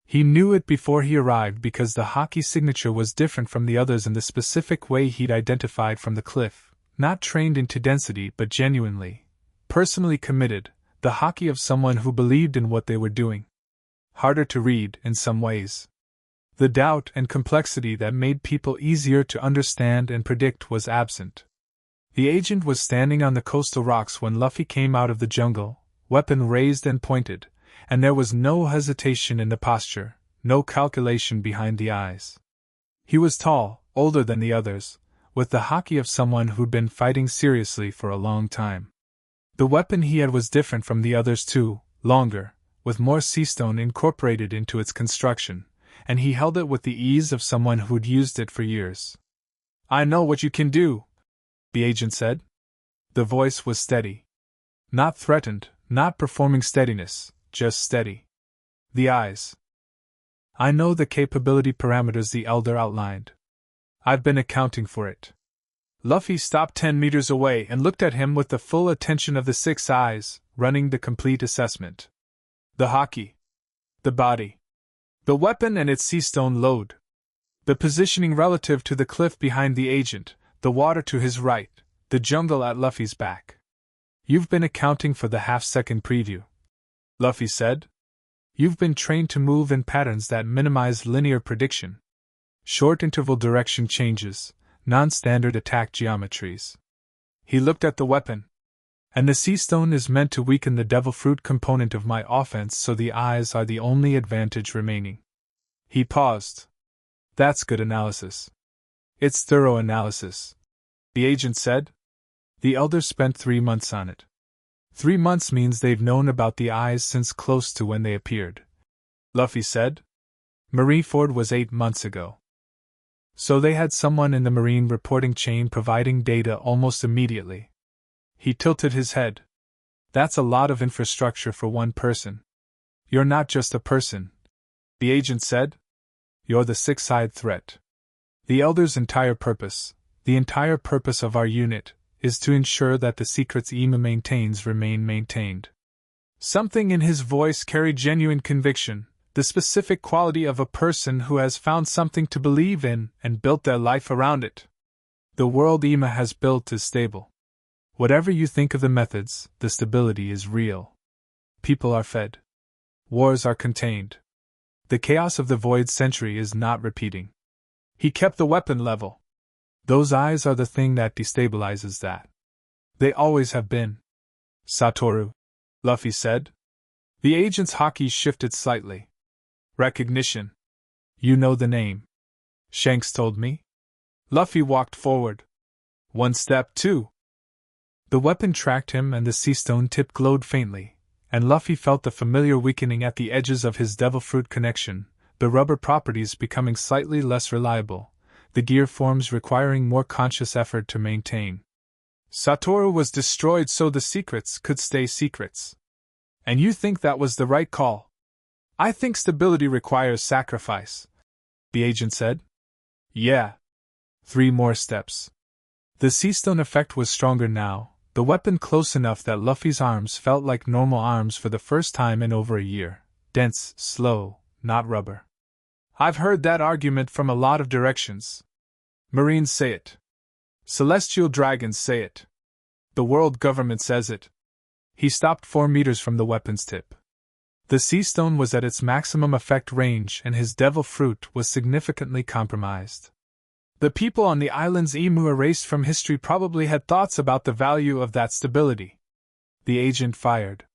He knew it before he arrived because the haki signature was different from the others in the specific way he'd identified from the cliff, not trained into density but genuinely, personally committed, the haki of someone who believed in what they were doing. Harder to read in some ways. The doubt and complexity that made people easier to understand and predict was absent. The agent was standing on the coastal rocks when Luffy came out of the jungle, weapon raised and pointed, and there was no hesitation in the posture, no calculation behind the eyes. He was tall, older than the others, with the haki of someone who'd been fighting seriously for a long time. The weapon he had was different from the others too, longer, with more sea stone incorporated into its construction, and he held it with the ease of someone who'd used it for years. "I know what you can do," the agent said. The voice was steady. Not threatened, not performing steadiness, just steady. The eyes. "I know the capability parameters the elder outlined. I've been accounting for it." Luffy stopped 10 meters away and looked at him with the full attention of the 6 eyes, running the complete assessment. The haki. The body. The weapon and its sea stone load. The positioning relative to the cliff behind the agent, the water to his right, the jungle at Luffy's back. "You've been accounting for the half-second preview," Luffy said. "You've been trained to move in patterns that minimize linear prediction. Short-interval direction changes, non-standard attack geometries." He looked at the weapon. "And the sea stone is meant to weaken the devil fruit component of my offense, so the eyes are the only advantage remaining." He paused. "That's good analysis." "It's thorough analysis," the agent said. "The elder spent 3 months on it. 3 months means they've known about the eyes since close to when they appeared," Luffy said. "Marineford was 8 months ago. So they had someone in the marine reporting chain providing data almost immediately." He tilted his head. "That's a lot of infrastructure for one person." "You're not just a person," the agent said. "You're the six-eyed threat. The elder's entire purpose, the entire purpose of our unit, is to ensure that the secrets Ema maintains remain maintained." Something in his voice carried genuine conviction, the specific quality of a person who has found something to believe in and built their life around it. "The world Ema has built is stable. Whatever you think of the methods, the stability is real. People are fed. Wars are contained. The chaos of the Void Century is not repeating." He kept the weapon level. "Those eyes are the thing that destabilizes that. They always have been. Satoru, Luffy said. The agent's haki shifted slightly. Recognition. You know the name. Shanks told me. Luffy walked forward. 1 step, 2. The weapon tracked him and the sea stone tip glowed faintly, and Luffy felt the familiar weakening at the edges of his devil fruit connection, the rubber properties becoming slightly less reliable, the gear forms requiring more conscious effort to maintain. Satoru was destroyed so the secrets could stay secrets. And you think that was the right call? I think stability requires sacrifice, the agent said. Yeah. 3 more steps. The sea stone effect was stronger now, the weapon close enough that Luffy's arms felt like normal arms for the first time in over a year. Dense, slow, not rubber. I've heard that argument from a lot of directions. Marines say it. Celestial dragons say it. The world government says it. He stopped 4 meters from the weapon's tip. The sea stone was at its maximum effect range and his devil fruit was significantly compromised. The people on the island's Emu erased from history probably had thoughts about the value of that stability. The agent fired.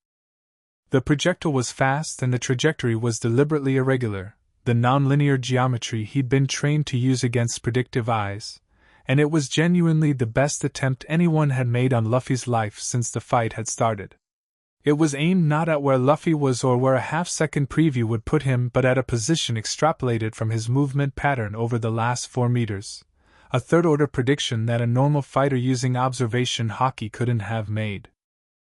The projectile was fast and the trajectory was deliberately irregular, the nonlinear geometry he'd been trained to use against predictive eyes, and it was genuinely the best attempt anyone had made on Luffy's life since the fight had started. It was aimed not at where Luffy was or where a half-second preview would put him but at a position extrapolated from his movement pattern over the last 4 meters, a third-order prediction that a normal fighter using observation haki couldn't have made.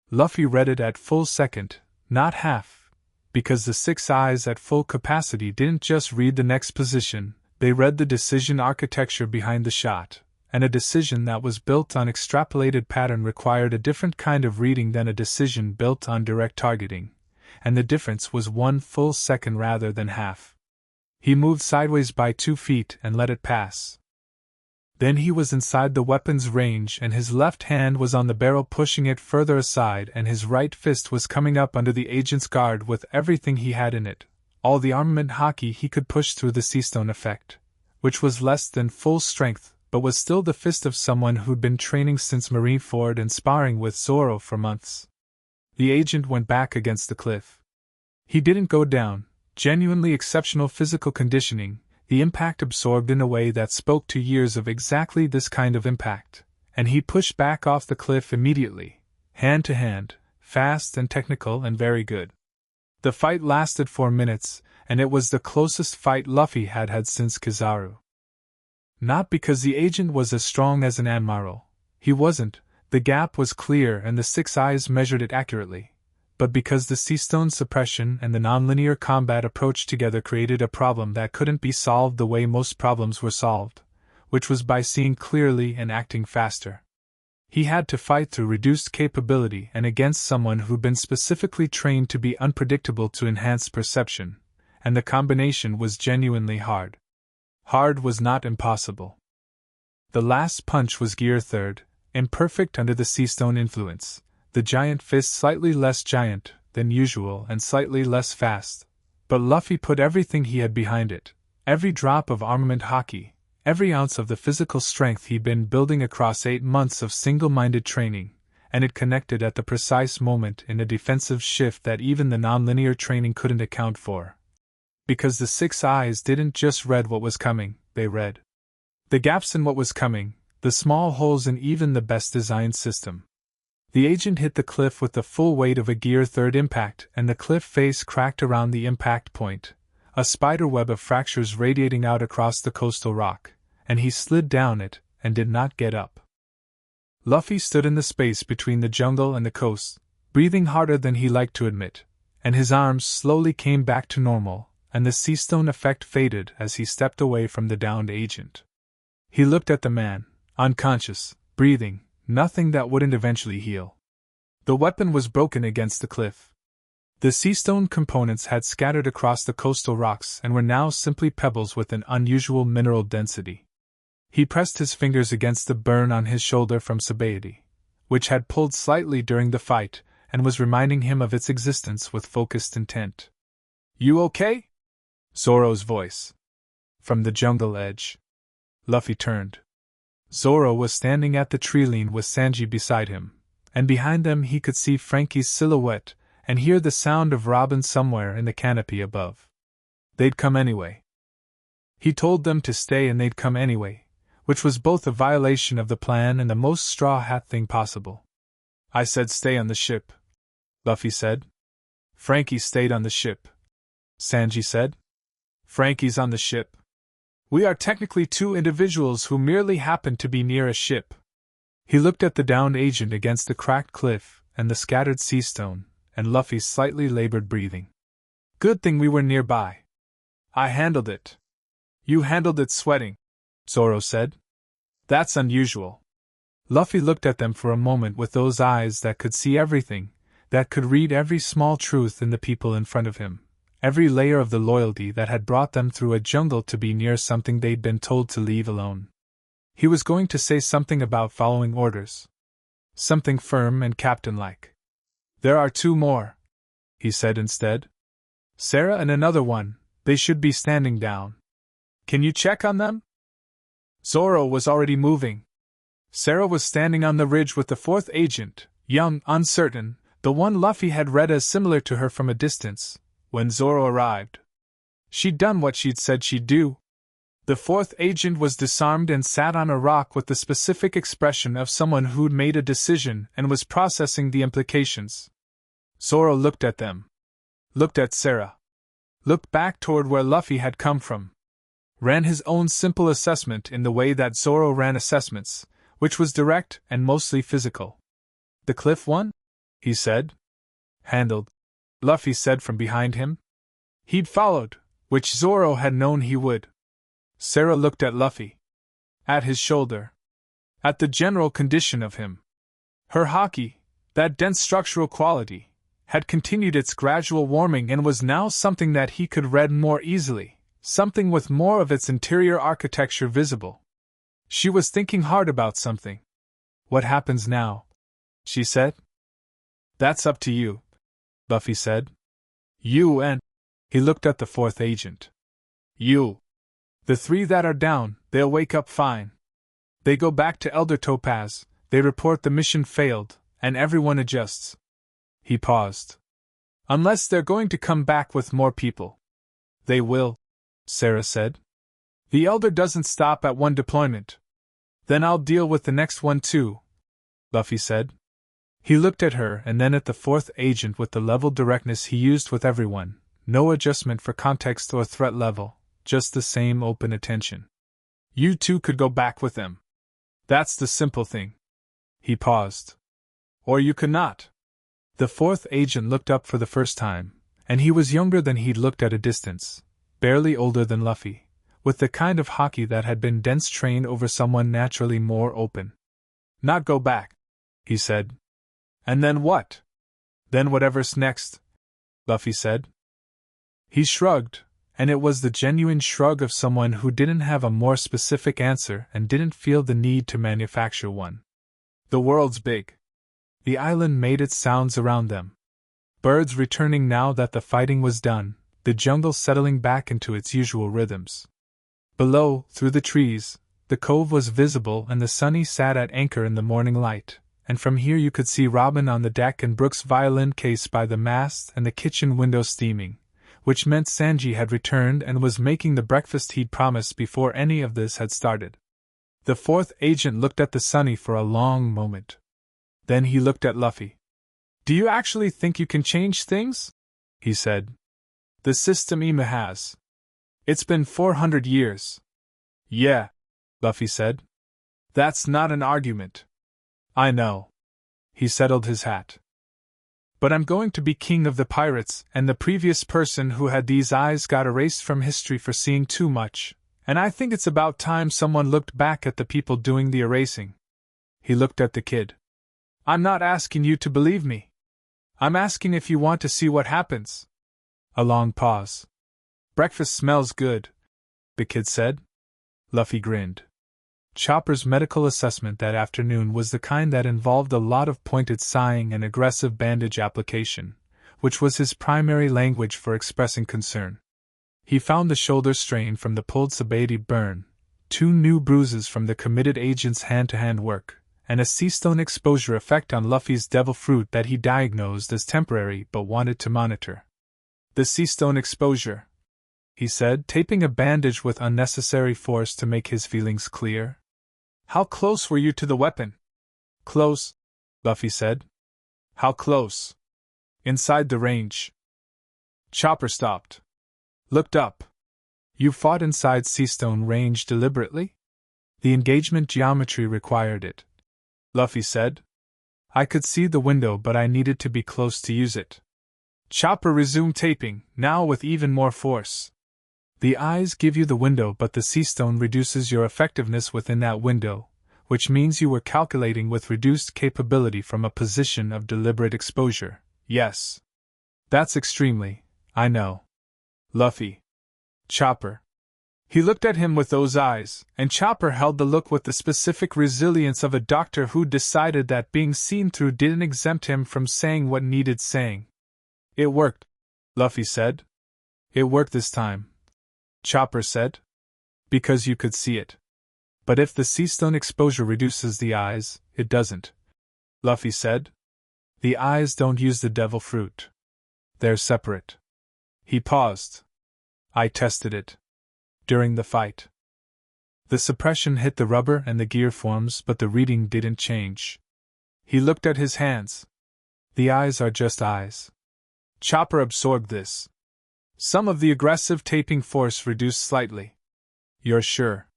Luffy read it at full second, not half, because the 6 eyes at full capacity didn't just read the next position, they read the decision architecture behind the shot. And a decision that was built on extrapolated pattern required a different kind of reading than a decision built on direct targeting, and the difference was 1 full second rather than half. He moved sideways by 2 feet and let it pass. Then he was inside the weapon's range and his left hand was on the barrel pushing it further aside and his right fist was coming up under the agent's guard with everything he had in it, all the armament haki he could push through the sea stone effect, which was less than full strength, but was still the fist of someone who'd been training since Marineford and sparring with Zoro for months. The agent went back against the cliff. He didn't go down, genuinely exceptional physical conditioning, the impact absorbed in a way that spoke to years of exactly this kind of impact, and he pushed back off the cliff immediately, hand to hand, fast and technical and very good. The fight lasted 4 minutes, and it was the closest fight Luffy had had since Kizaru. Not because the agent was as strong as an admiral, he wasn't, the gap was clear and the 6 eyes measured it accurately, but because the sea stone suppression and the nonlinear combat approach together created a problem that couldn't be solved the way most problems were solved, which was by seeing clearly and acting faster. He had to fight through reduced capability and against someone who'd been specifically trained to be unpredictable to enhance perception, and the combination was genuinely hard. Hard was not impossible. The last punch was gear 3rd, imperfect under the sea stone influence, the giant fist slightly less giant than usual and slightly less fast, but Luffy put everything he had behind it, every drop of armament haki, every ounce of the physical strength he'd been building across 8 months of single-minded training, and it connected at the precise moment in a defensive shift that even the nonlinear training couldn't account for. Because the 6 eyes didn't just read what was coming, they read the gaps in what was coming, the small holes in even the best designed system. The agent hit the cliff with the full weight of a gear 3rd impact and the cliff face cracked around the impact point, a spider web of fractures radiating out across the coastal rock, and he slid down it and did not get up. Luffy stood in the space between the jungle and the coast, breathing harder than he liked to admit, and his arms slowly came back to normal, and the sea stone effect faded as he stepped away from the downed agent. He looked at the man, unconscious, breathing, nothing that wouldn't eventually heal. The weapon was broken against the cliff. The sea stone components had scattered across the coastal rocks and were now simply pebbles with an unusual mineral density. He pressed his fingers against the burn on his shoulder from satiety, which had pulled slightly during the fight and was reminding him of its existence with focused intent. "You okay?" Zoro's voice. From the jungle edge. Luffy turned. Zoro was standing at the tree line with Sanji beside him, and behind them he could see Frankie's silhouette and hear the sound of Robin somewhere in the canopy above. They'd come anyway. He told them to stay and they'd come anyway, which was both a violation of the plan and the most straw hat thing possible. I said stay on the ship, Luffy said. Frankie stayed on the ship, Sanji said. Frankie's on the ship. We are technically two individuals who merely happen to be near a ship. He looked at the downed agent against the cracked cliff and the scattered sea stone, and Luffy's slightly labored breathing. Good thing we were nearby. I handled it. You handled it sweating, Zoro said. That's unusual. Luffy looked at them for a moment with those eyes that could see everything, that could read every small truth in the people in front of him, every layer of the loyalty that had brought them through a jungle to be near something they'd been told to leave alone. He was going to say something about following orders. Something firm and captain-like. There are two more, he said instead. Sarah and another one, they should be standing down. Can you check on them? Zoro was already moving. Sarah was standing on the ridge with the fourth agent, young, uncertain, the one Luffy had read as similar to her from a distance, when Zoro arrived. She'd done what she'd said she'd do. The fourth agent was disarmed and sat on a rock with the specific expression of someone who'd made a decision and was processing the implications. Zoro looked at them. Looked at Sarah. Looked back toward where Luffy had come from. Ran his own simple assessment in the way that Zoro ran assessments, which was direct and mostly physical. The cliff one? He said. Handled, Luffy said from behind him. He'd followed, which Zoro had known he would. Sarah looked at Luffy. At his shoulder. At the general condition of him. Her haki, that dense structural quality, had continued its gradual warming and was now something that he could read more easily, something with more of its interior architecture visible. She was thinking hard about something. What happens now? She said. That's up to you, Luffy said. You and... He looked at the fourth agent. You. The three that are down, they'll wake up fine. They go back to Elder Topaz, they report the mission failed, and everyone adjusts. He paused. Unless they're going to come back with more people. They will, Sarah said. The Elder doesn't stop at one deployment. Then I'll deal with the next one too, Luffy said. He looked at her and then at the fourth agent with the level directness he used with everyone, no adjustment for context or threat level, just the same open attention. You two could go back with them. That's the simple thing. He paused. Or you could not. The fourth agent looked up for the first time, and he was younger than he'd looked at a distance, barely older than Luffy, with the kind of haki that had been dense trained over someone naturally more open. Not go back, he said. And then what? Then whatever's next, Luffy said. He shrugged, and it was the genuine shrug of someone who didn't have a more specific answer and didn't feel the need to manufacture one. The world's big. The island made its sounds around them. Birds returning now that the fighting was done, the jungle settling back into its usual rhythms. Below, through the trees, the cove was visible and the Sunny sat at anchor in the morning light, and from here you could see Robin on the deck and Brooks' violin case by the mast and the kitchen window steaming, which meant Sanji had returned and was making the breakfast he'd promised before any of this had started. The fourth agent looked at the Sunny for a long moment. Then he looked at Luffy. Do you actually think you can change things? He said. The system Ema has. It's been 400 years. Yeah, Luffy said. That's not an argument. I know. He settled his hat. But I'm going to be king of the pirates, and the previous person who had these eyes got erased from history for seeing too much, and I think it's about time someone looked back at the people doing the erasing. He looked at the kid. I'm not asking you to believe me. I'm asking if you want to see what happens. A long pause. Breakfast smells good, the kid said. Luffy grinned. Chopper's medical assessment that afternoon was the kind that involved a lot of pointed sighing and aggressive bandage application, which was his primary language for expressing concern. He found the shoulder strain from the pulled Sabaody burn, 2 new bruises from the committed agent's hand-to-hand work, and a sea stone exposure effect on Luffy's devil fruit that he diagnosed as temporary but wanted to monitor. The sea stone exposure, he said, taping a bandage with unnecessary force to make his feelings clear. How close were you to the weapon? Close, Luffy said. How close? Inside the range. Chopper stopped. Looked up. You fought inside Seastone range deliberately? The engagement geometry required it, Luffy said. I could see the window, but I needed to be close to use it. Chopper resumed taping, now with even more force. The eyes give you the window, but the Seastone reduces your effectiveness within that window, which means you were calculating with reduced capability from a position of deliberate exposure. Yes. That's extremely, I know. Luffy. Chopper. He looked at him with those eyes, and Chopper held the look with the specific resilience of a doctor who decided that being seen through didn't exempt him from saying what needed saying. It worked, Luffy said. It worked this time, Chopper said. Because you could see it. But if the Seastone exposure reduces the eyes, it doesn't, Luffy said. The eyes don't use the devil fruit. They're separate. He paused. I tested it. During the fight. The suppression hit the rubber and the gear forms, but the reading didn't change. He looked at his hands. The eyes are just eyes. Chopper absorbed this. Some of the aggressive taping force reduced slightly. You're sure?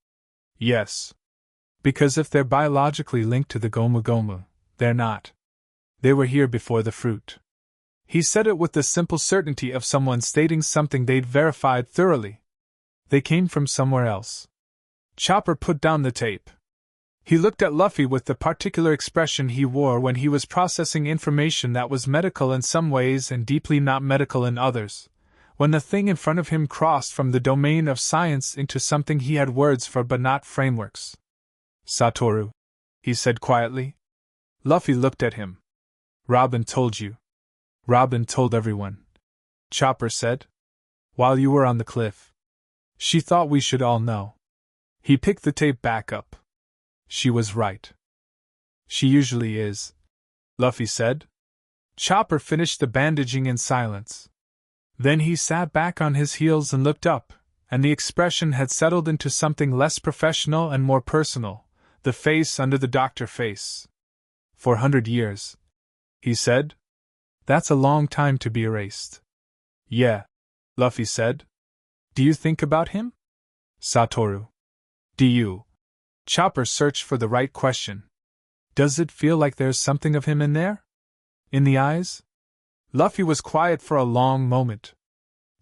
Yes. Because if they're biologically linked to the Gomu Gomu, they're not. They were here before the fruit. He said it with the simple certainty of someone stating something they'd verified thoroughly. They came from somewhere else. Chopper put down the tape. He looked at Luffy with the particular expression he wore when he was processing information that was medical in some ways and deeply not medical in others, when the thing in front of him crossed from the domain of science into something he had words for but not frameworks. Satoru, he said quietly. Luffy looked at him. Robin told you. Robin told everyone, Chopper said. While you were on the cliff. She thought we should all know. He picked the tape back up. She was right. She usually is, Luffy said. Chopper finished the bandaging in silence. Then he sat back on his heels and looked up, and the expression had settled into something less professional and more personal, the face under the doctor face. 400 years, he said. That's a long time to be erased. Yeah, Luffy said. Do you think about him? Satoru. Do you? Chopper searched for the right question. Does it feel like there's something of him in there? In the eyes? Luffy was quiet for a long moment.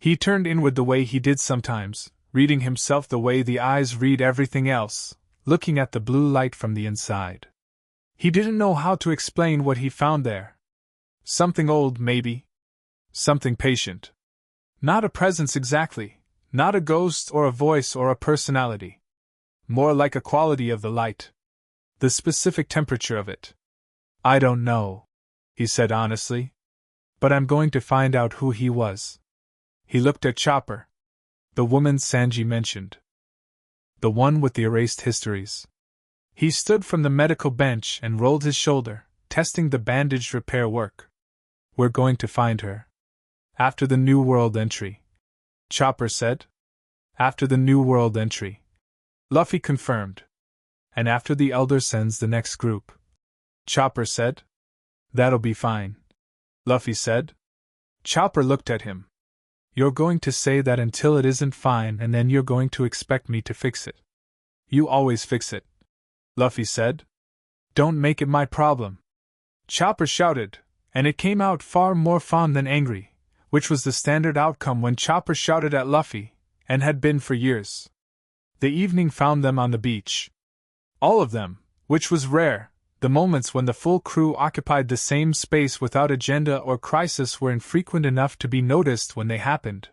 He turned inward the way he did sometimes, reading himself the way the eyes read everything else, looking at the blue light from the inside. He didn't know how to explain what he found there. Something old, maybe. Something patient. Not a presence exactly, not a ghost or a voice or a personality. More like a quality of the light. The specific temperature of it. I don't know, he said honestly. But I'm going to find out who he was. He looked at Chopper. The woman Sanji mentioned. The one with the erased histories. He stood from the medical bench and rolled his shoulder, testing the bandaged repair work. We're going to find her. After the New World entry. Chopper said. After the New World entry. Luffy confirmed. And after the Elder sends the next group. Chopper said. That'll be fine. Luffy said. Chopper looked at him. You're going to say that until it isn't fine and then you're going to expect me to fix it. You always fix it. Luffy said. Don't make it my problem. Chopper shouted, and it came out far more fond than angry, which was the standard outcome when Chopper shouted at Luffy, and had been for years. The evening found them on the beach. All of them, which was rare. The moments when the full crew occupied the same space without agenda or crisis were infrequent enough to be noticed when they happened.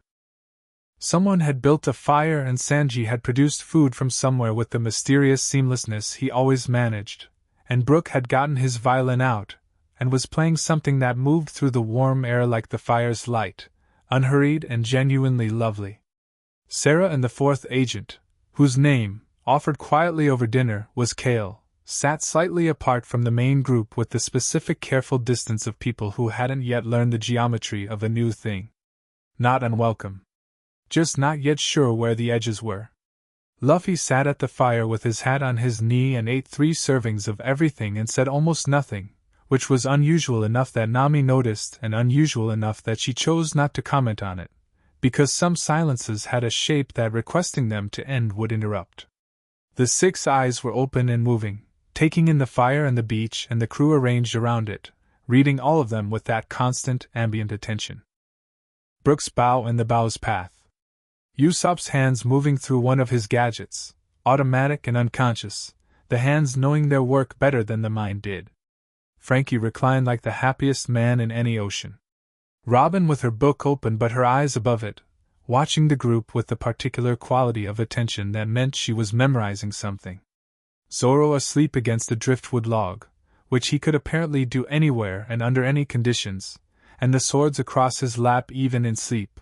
Someone had built a fire and Sanji had produced food from somewhere with the mysterious seamlessness he always managed, and Brook had gotten his violin out, and was playing something that moved through the warm air like the fire's light, unhurried and genuinely lovely. Sarah and the fourth agent, whose name, offered quietly over dinner, was Kale, sat slightly apart from the main group with the specific careful distance of people who hadn't yet learned the geometry of a new thing. Not unwelcome. Just not yet sure where the edges were. Luffy sat at the fire with his hat on his knee and ate 3 servings of everything and said almost nothing, which was unusual enough that Nami noticed and unusual enough that she chose not to comment on it, because some silences had a shape that requesting them to end would interrupt. The 6 eyes were open and moving, taking in the fire and the beach and the crew arranged around it, reading all of them with that constant, ambient attention. Brook's bow and the bow's path. Usopp's hands moving through one of his gadgets, automatic and unconscious, the hands knowing their work better than the mind did. Frankie reclined like the happiest man in any ocean. Robin with her book open but her eyes above it, watching the group with the particular quality of attention that meant she was memorizing something. Zoro asleep against a driftwood log, which he could apparently do anywhere and under any conditions, and the swords across his lap even in sleep.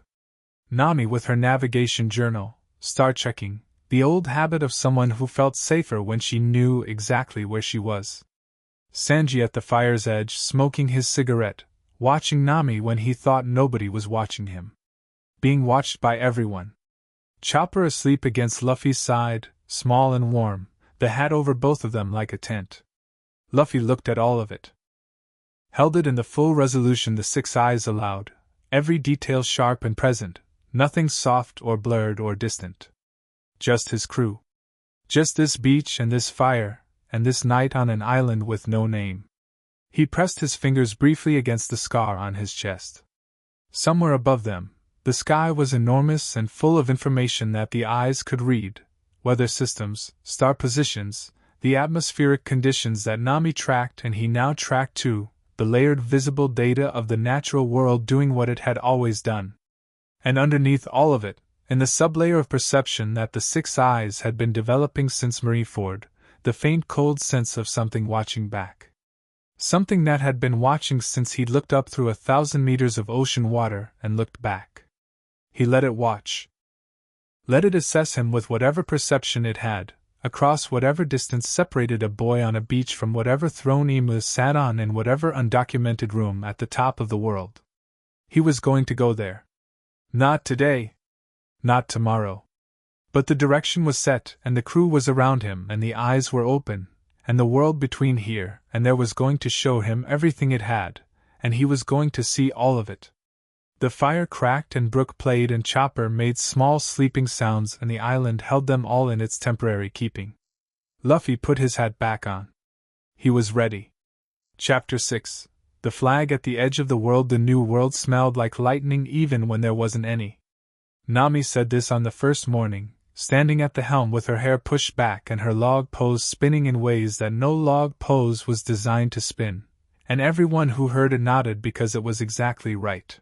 Nami with her navigation journal, star-checking, the old habit of someone who felt safer when she knew exactly where she was. Sanji at the fire's edge smoking his cigarette, watching Nami when he thought nobody was watching him. Being watched by everyone. Chopper asleep against Luffy's side, small and warm, the hat over both of them like a tent. Luffy looked at all of it. Held it in the full resolution the 6 eyes allowed, every detail sharp and present, nothing soft or blurred or distant. Just his crew. Just this beach and this fire, and this night on an island with no name. He pressed his fingers briefly against the scar on his chest. Somewhere above them, the sky was enormous and full of information that the eyes could read, weather systems, star positions, the atmospheric conditions that Nami tracked and he now tracked too, the layered visible data of the natural world doing what it had always done. And underneath all of it, in the sublayer of perception that the 6 eyes had been developing since Marineford, the faint cold sense of something watching back. Something that had been watching since he'd looked up through 1,000 meters of ocean water and looked back. He let it watch. Let it assess him with whatever perception it had, across whatever distance separated a boy on a beach from whatever throne Emu sat on in whatever undocumented room at the top of the world. He was going to go there. Not today. Not tomorrow. But the direction was set, and the crew was around him, and the eyes were open, and the world between here and there was going to show him everything it had, and he was going to see all of it. The fire cracked and Brook played and Chopper made small sleeping sounds and the island held them all in its temporary keeping. Luffy put his hat back on. He was ready. Chapter 6. The flag at the edge of the world. The new world smelled like lightning even when there wasn't any. Nami said this on the first morning, standing at the helm with her hair pushed back and her log pose spinning in ways that no log pose was designed to spin, and everyone who heard it nodded because it was exactly right.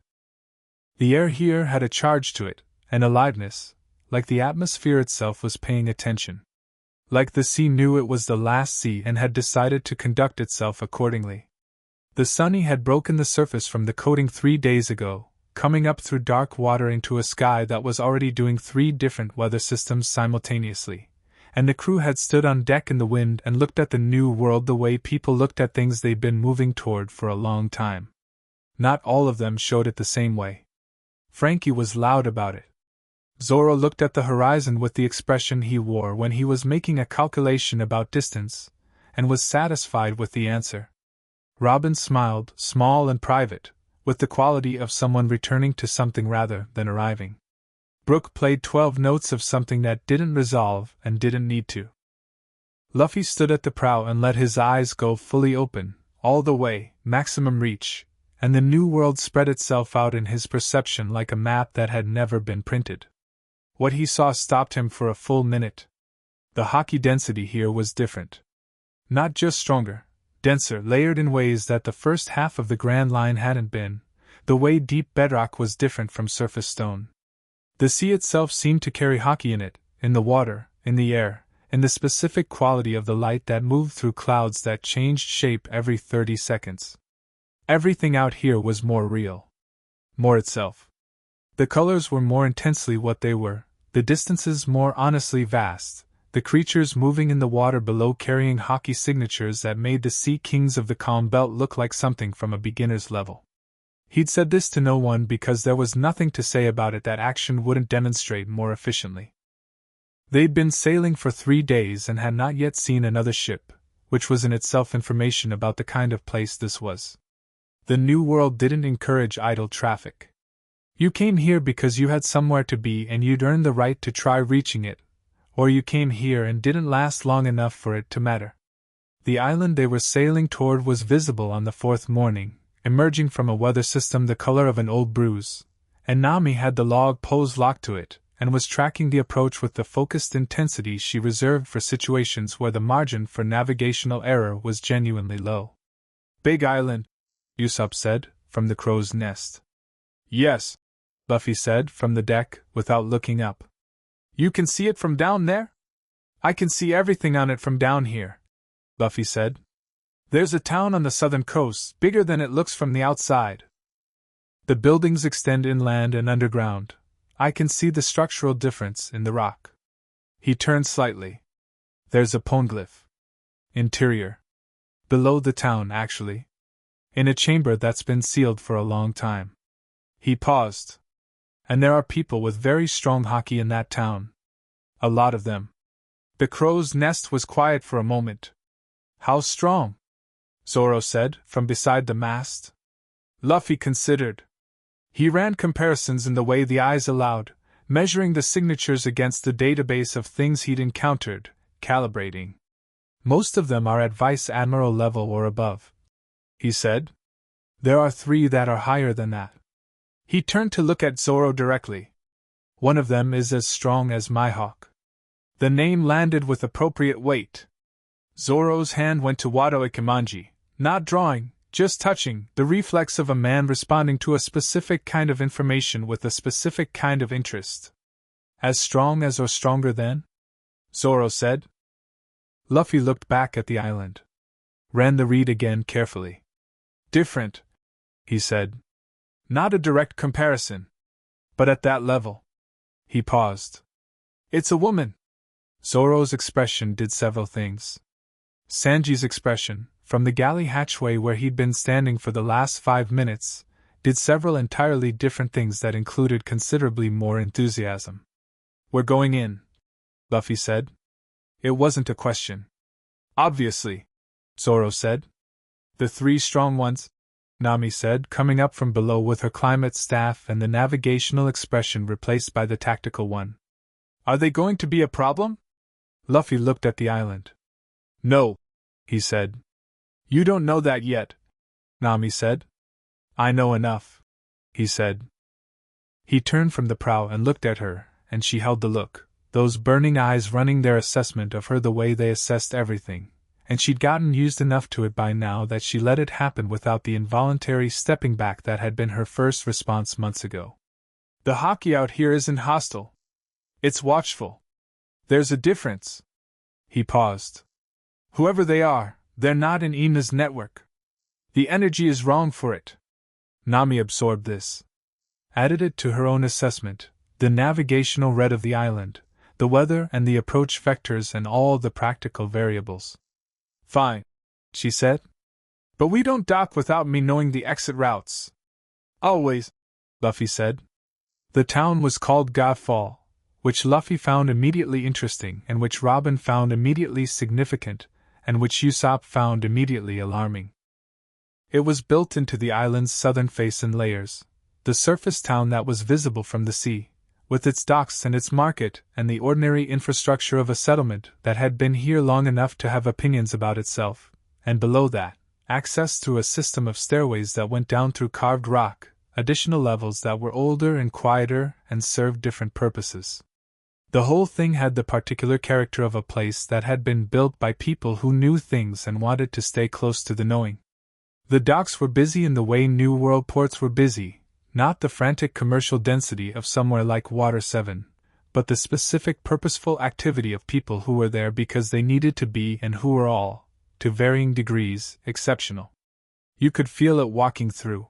The air here had a charge to it, an aliveness, like the atmosphere itself was paying attention. Like the sea knew it was the last sea and had decided to conduct itself accordingly. The sunny had broken the surface from the coating 3 days ago, coming up through dark water into a sky that was already doing 3 different weather systems simultaneously, and the crew had stood on deck in the wind and looked at the new world the way people looked at things they'd been moving toward for a long time. Not all of them showed it the same way. Frankie was loud about it. Zoro looked at the horizon with the expression he wore when he was making a calculation about distance, and was satisfied with the answer. Robin smiled, small and private, with the quality of someone returning to something rather than arriving. Brook played 12 notes of something that didn't resolve and didn't need to. Luffy stood at the prow and let his eyes go fully open, all the way, maximum reach, and the new world spread itself out in his perception like a map that had never been printed. What he saw stopped him for a full minute. The hockey density here was different. Not just stronger, denser, layered in ways that the first half of the Grand Line hadn't been. The way deep bedrock was different from surface stone. The sea itself seemed to carry hockey in it, in the water, in the air, in the specific quality of the light that moved through clouds that changed shape every 30 seconds. Everything out here was more real. More itself. The colors were more intensely what they were, the distances more honestly vast, the creatures moving in the water below carrying hockey signatures that made the Sea Kings of the Calm Belt look like something from a beginner's level. He'd said this to no one because there was nothing to say about it that action wouldn't demonstrate more efficiently. They'd been sailing for 3 days and had not yet seen another ship, which was in itself information about the kind of place this was. The New World didn't encourage idle traffic. You came here because you had somewhere to be and you'd earned the right to try reaching it, or you came here and didn't last long enough for it to matter. The island they were sailing toward was visible on the 4th morning, emerging from a weather system the color of an old bruise, and Nami had the log poles locked to it, and was tracking the approach with the focused intensity she reserved for situations where the margin for navigational error was genuinely low. "Big island," Usopp said, from the crow's nest. "Yes," Luffy said from the deck, without looking up. "You can see it from down there?" "I can see everything on it from down here," Luffy said. "There's a town on the southern coast, bigger than it looks from the outside. The buildings extend inland and underground. I can see the structural difference in the rock." He turned slightly. "There's a poneglyph. Interior. Below the town, actually. In a chamber that's been sealed for a long time." He paused. "And there are people with very strong haki in that town. A lot of them." The crow's nest was quiet for a moment. "How strong?" Zoro said, from beside the mast. Luffy considered. He ran comparisons in the way the eyes allowed, measuring the signatures against the database of things he'd encountered, calibrating. "Most of them are at Vice Admiral level or above," he said. "There are 3 that are higher than that." He turned to look at Zoro directly. "One of them is as strong as my hawk." The name landed with appropriate weight. Zoro's hand went to Wado Ikimanji, not drawing, just touching, the reflex of a man responding to a specific kind of information with a specific kind of interest. "As strong as or stronger than?" Zoro said. Luffy looked back at the island. Ran the read again carefully. "Different," he said. "Not a direct comparison. But at that level." He paused. "It's a woman." Zoro's expression did several things. Sanji's expression, from the galley hatchway where he'd been standing for the last 5 minutes, did several entirely different things that included considerably more enthusiasm. "We're going in," Luffy said. It wasn't a question. "Obviously," Zoro said. "The 3 strong ones," Nami said, coming up from below with her climate staff and the navigational expression replaced by the tactical one. "Are they going to be a problem?" Luffy looked at the island. "No," he said. "You don't know that yet," Nami said. "I know enough," he said. He turned from the prow and looked at her, and she held the look, those burning eyes running their assessment of her the way they assessed everything, and she'd gotten used enough to it by now that she let it happen without the involuntary stepping back that had been her first response months ago. "The haki out here isn't hostile. It's watchful. There's a difference." He paused. "Whoever they are, they're not in Ina's network. The energy is wrong for it." Nami absorbed this. Added it to her own assessment, the navigational red of the island, the weather and the approach vectors and all the practical variables. "Fine," she said. "But we don't dock without me knowing the exit routes." "Always," Luffy said. The town was called Godfall, which Luffy found immediately interesting and which Robin found immediately significant, and which Usopp found immediately alarming. It was built into the island's southern face in layers, the surface town that was visible from the sea, with its docks and its market and the ordinary infrastructure of a settlement that had been here long enough to have opinions about itself, and below that, access through a system of stairways that went down through carved rock, additional levels that were older and quieter and served different purposes. The whole thing had the particular character of a place that had been built by people who knew things and wanted to stay close to the knowing. The docks were busy in the way New World ports were busy, not the frantic commercial density of somewhere like Water 7, but the specific purposeful activity of people who were there because they needed to be and who were all, to varying degrees, exceptional. You could feel it walking through.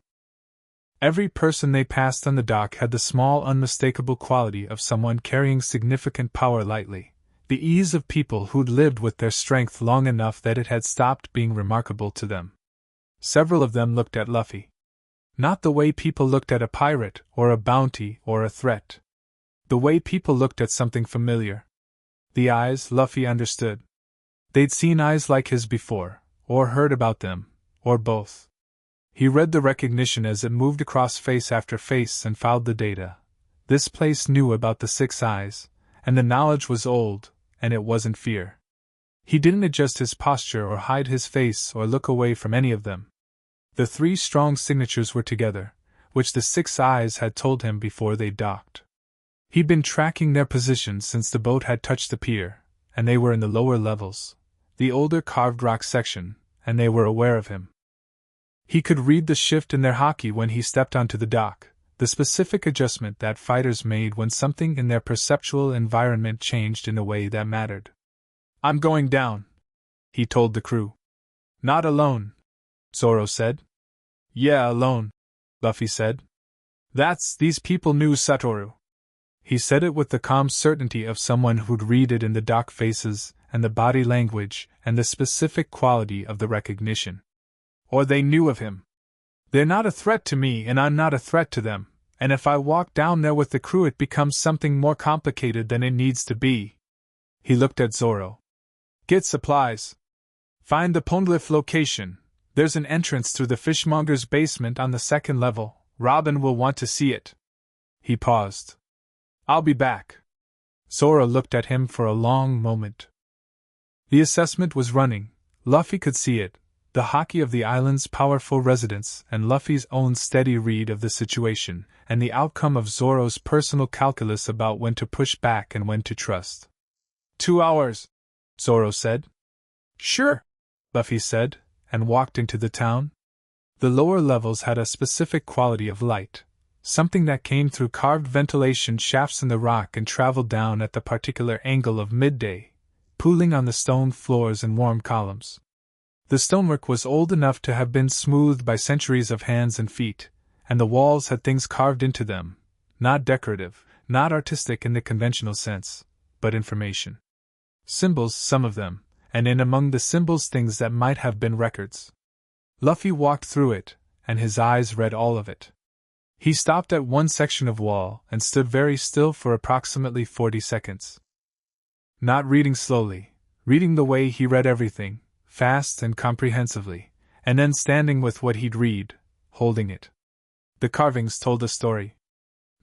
Every person they passed on the dock had the small unmistakable quality of someone carrying significant power lightly, The ease of people who'd lived with their strength long enough that it had stopped being remarkable to them. Several of them looked at Luffy. Not the way people looked at a pirate, or a bounty, or a threat. The way people looked at something familiar. The eyes, Luffy understood. They'd seen eyes like his before, or heard about them, or both. He read the recognition as it moved across face after face and found the data. This place knew about the 6 eyes, and the knowledge was old, and it wasn't fear. He didn't adjust his posture or hide his face or look away from any of them. The 3 strong signatures were together, which the 6 eyes had told him before they docked. He'd been tracking their position since the boat had touched the pier, and they were in the lower levels, the older carved rock section, and they were aware of him. He could read the shift in their haki when he stepped onto the dock, the specific adjustment that fighters made when something in their perceptual environment changed in a way that mattered. "I'm going down," he told the crew. "Not alone," Zoro said. "Yeah, alone," Luffy said. These people knew Satoru." He said it with the calm certainty of someone who'd read it in the dock faces, and the body language, and the specific quality of the recognition. "Or they knew of him. They're not a threat to me and I'm not a threat to them, and if I walk down there with the crew it becomes something more complicated than it needs to be." He looked at Zoro. "Get supplies. Find the Poneglyph location. There's an entrance through the fishmonger's basement on the 2nd level. Robin will want to see it." He paused. "I'll be back." Zoro looked at him for a long moment. The assessment was running. Luffy could see it. The haki of the island's powerful residents, and Luffy's own steady read of the situation, and the outcome of Zoro's personal calculus about when to push back and when to trust. 2 hours, Zoro said. "Sure," Luffy said, and walked into the town. The lower levels had a specific quality of light, something that came through carved ventilation shafts in the rock and traveled down at the particular angle of midday, pooling on the stone floors and warm columns. The stonework was old enough to have been smoothed by centuries of hands and feet, and the walls had things carved into them, not decorative, not artistic in the conventional sense, but information. Symbols, some of them, and in among the symbols things that might have been records. Luffy walked through it, and his eyes read all of it. He stopped at one section of wall and stood very still for approximately 40 seconds. Not reading slowly, reading the way he read everything, fast and comprehensively, and then standing with what he'd read, holding it. The carvings told a story.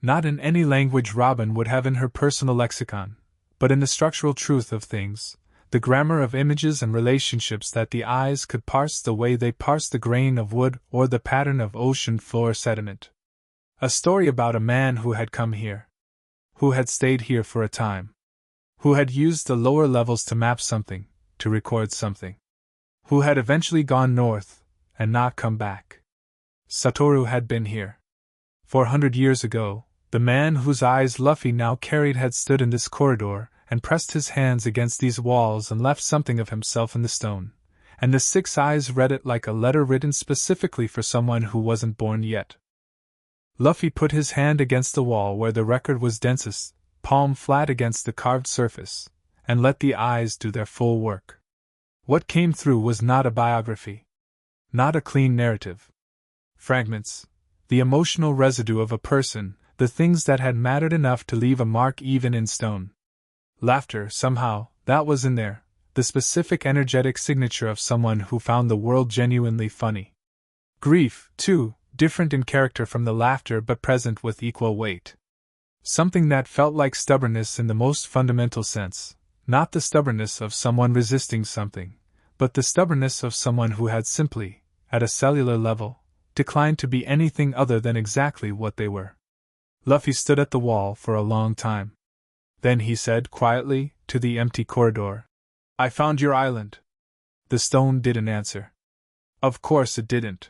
Not in any language Robin would have in her personal lexicon, but in the structural truth of things, the grammar of images and relationships that the eyes could parse the way they parse the grain of wood or the pattern of ocean floor sediment. A story about a man who had come here, who had stayed here for a time, who had used the lower levels to map something, to record something, who had eventually gone north, and not come back. Satoru had been here. 400 years ago, the man whose eyes Luffy now carried had stood in this corridor, and pressed his hands against these walls and left something of himself in the stone, and the 6 eyes read it like a letter written specifically for someone who wasn't born yet. Luffy put his hand against the wall where the record was densest, palm flat against the carved surface, and let the eyes do their full work. What came through was not a biography, not a clean narrative. Fragments, the emotional residue of a person, the things that had mattered enough to leave a mark even in stone. Laughter, somehow, that was in there, the specific energetic signature of someone who found the world genuinely funny. Grief, too, different in character from the laughter but present with equal weight. Something that felt like stubbornness in the most fundamental sense, not the stubbornness of someone resisting something, but the stubbornness of someone who had simply, at a cellular level, declined to be anything other than exactly what they were. Luffy stood at the wall for a long time. Then he said quietly, to the empty corridor, "I found your island." The stone didn't answer. Of course it didn't.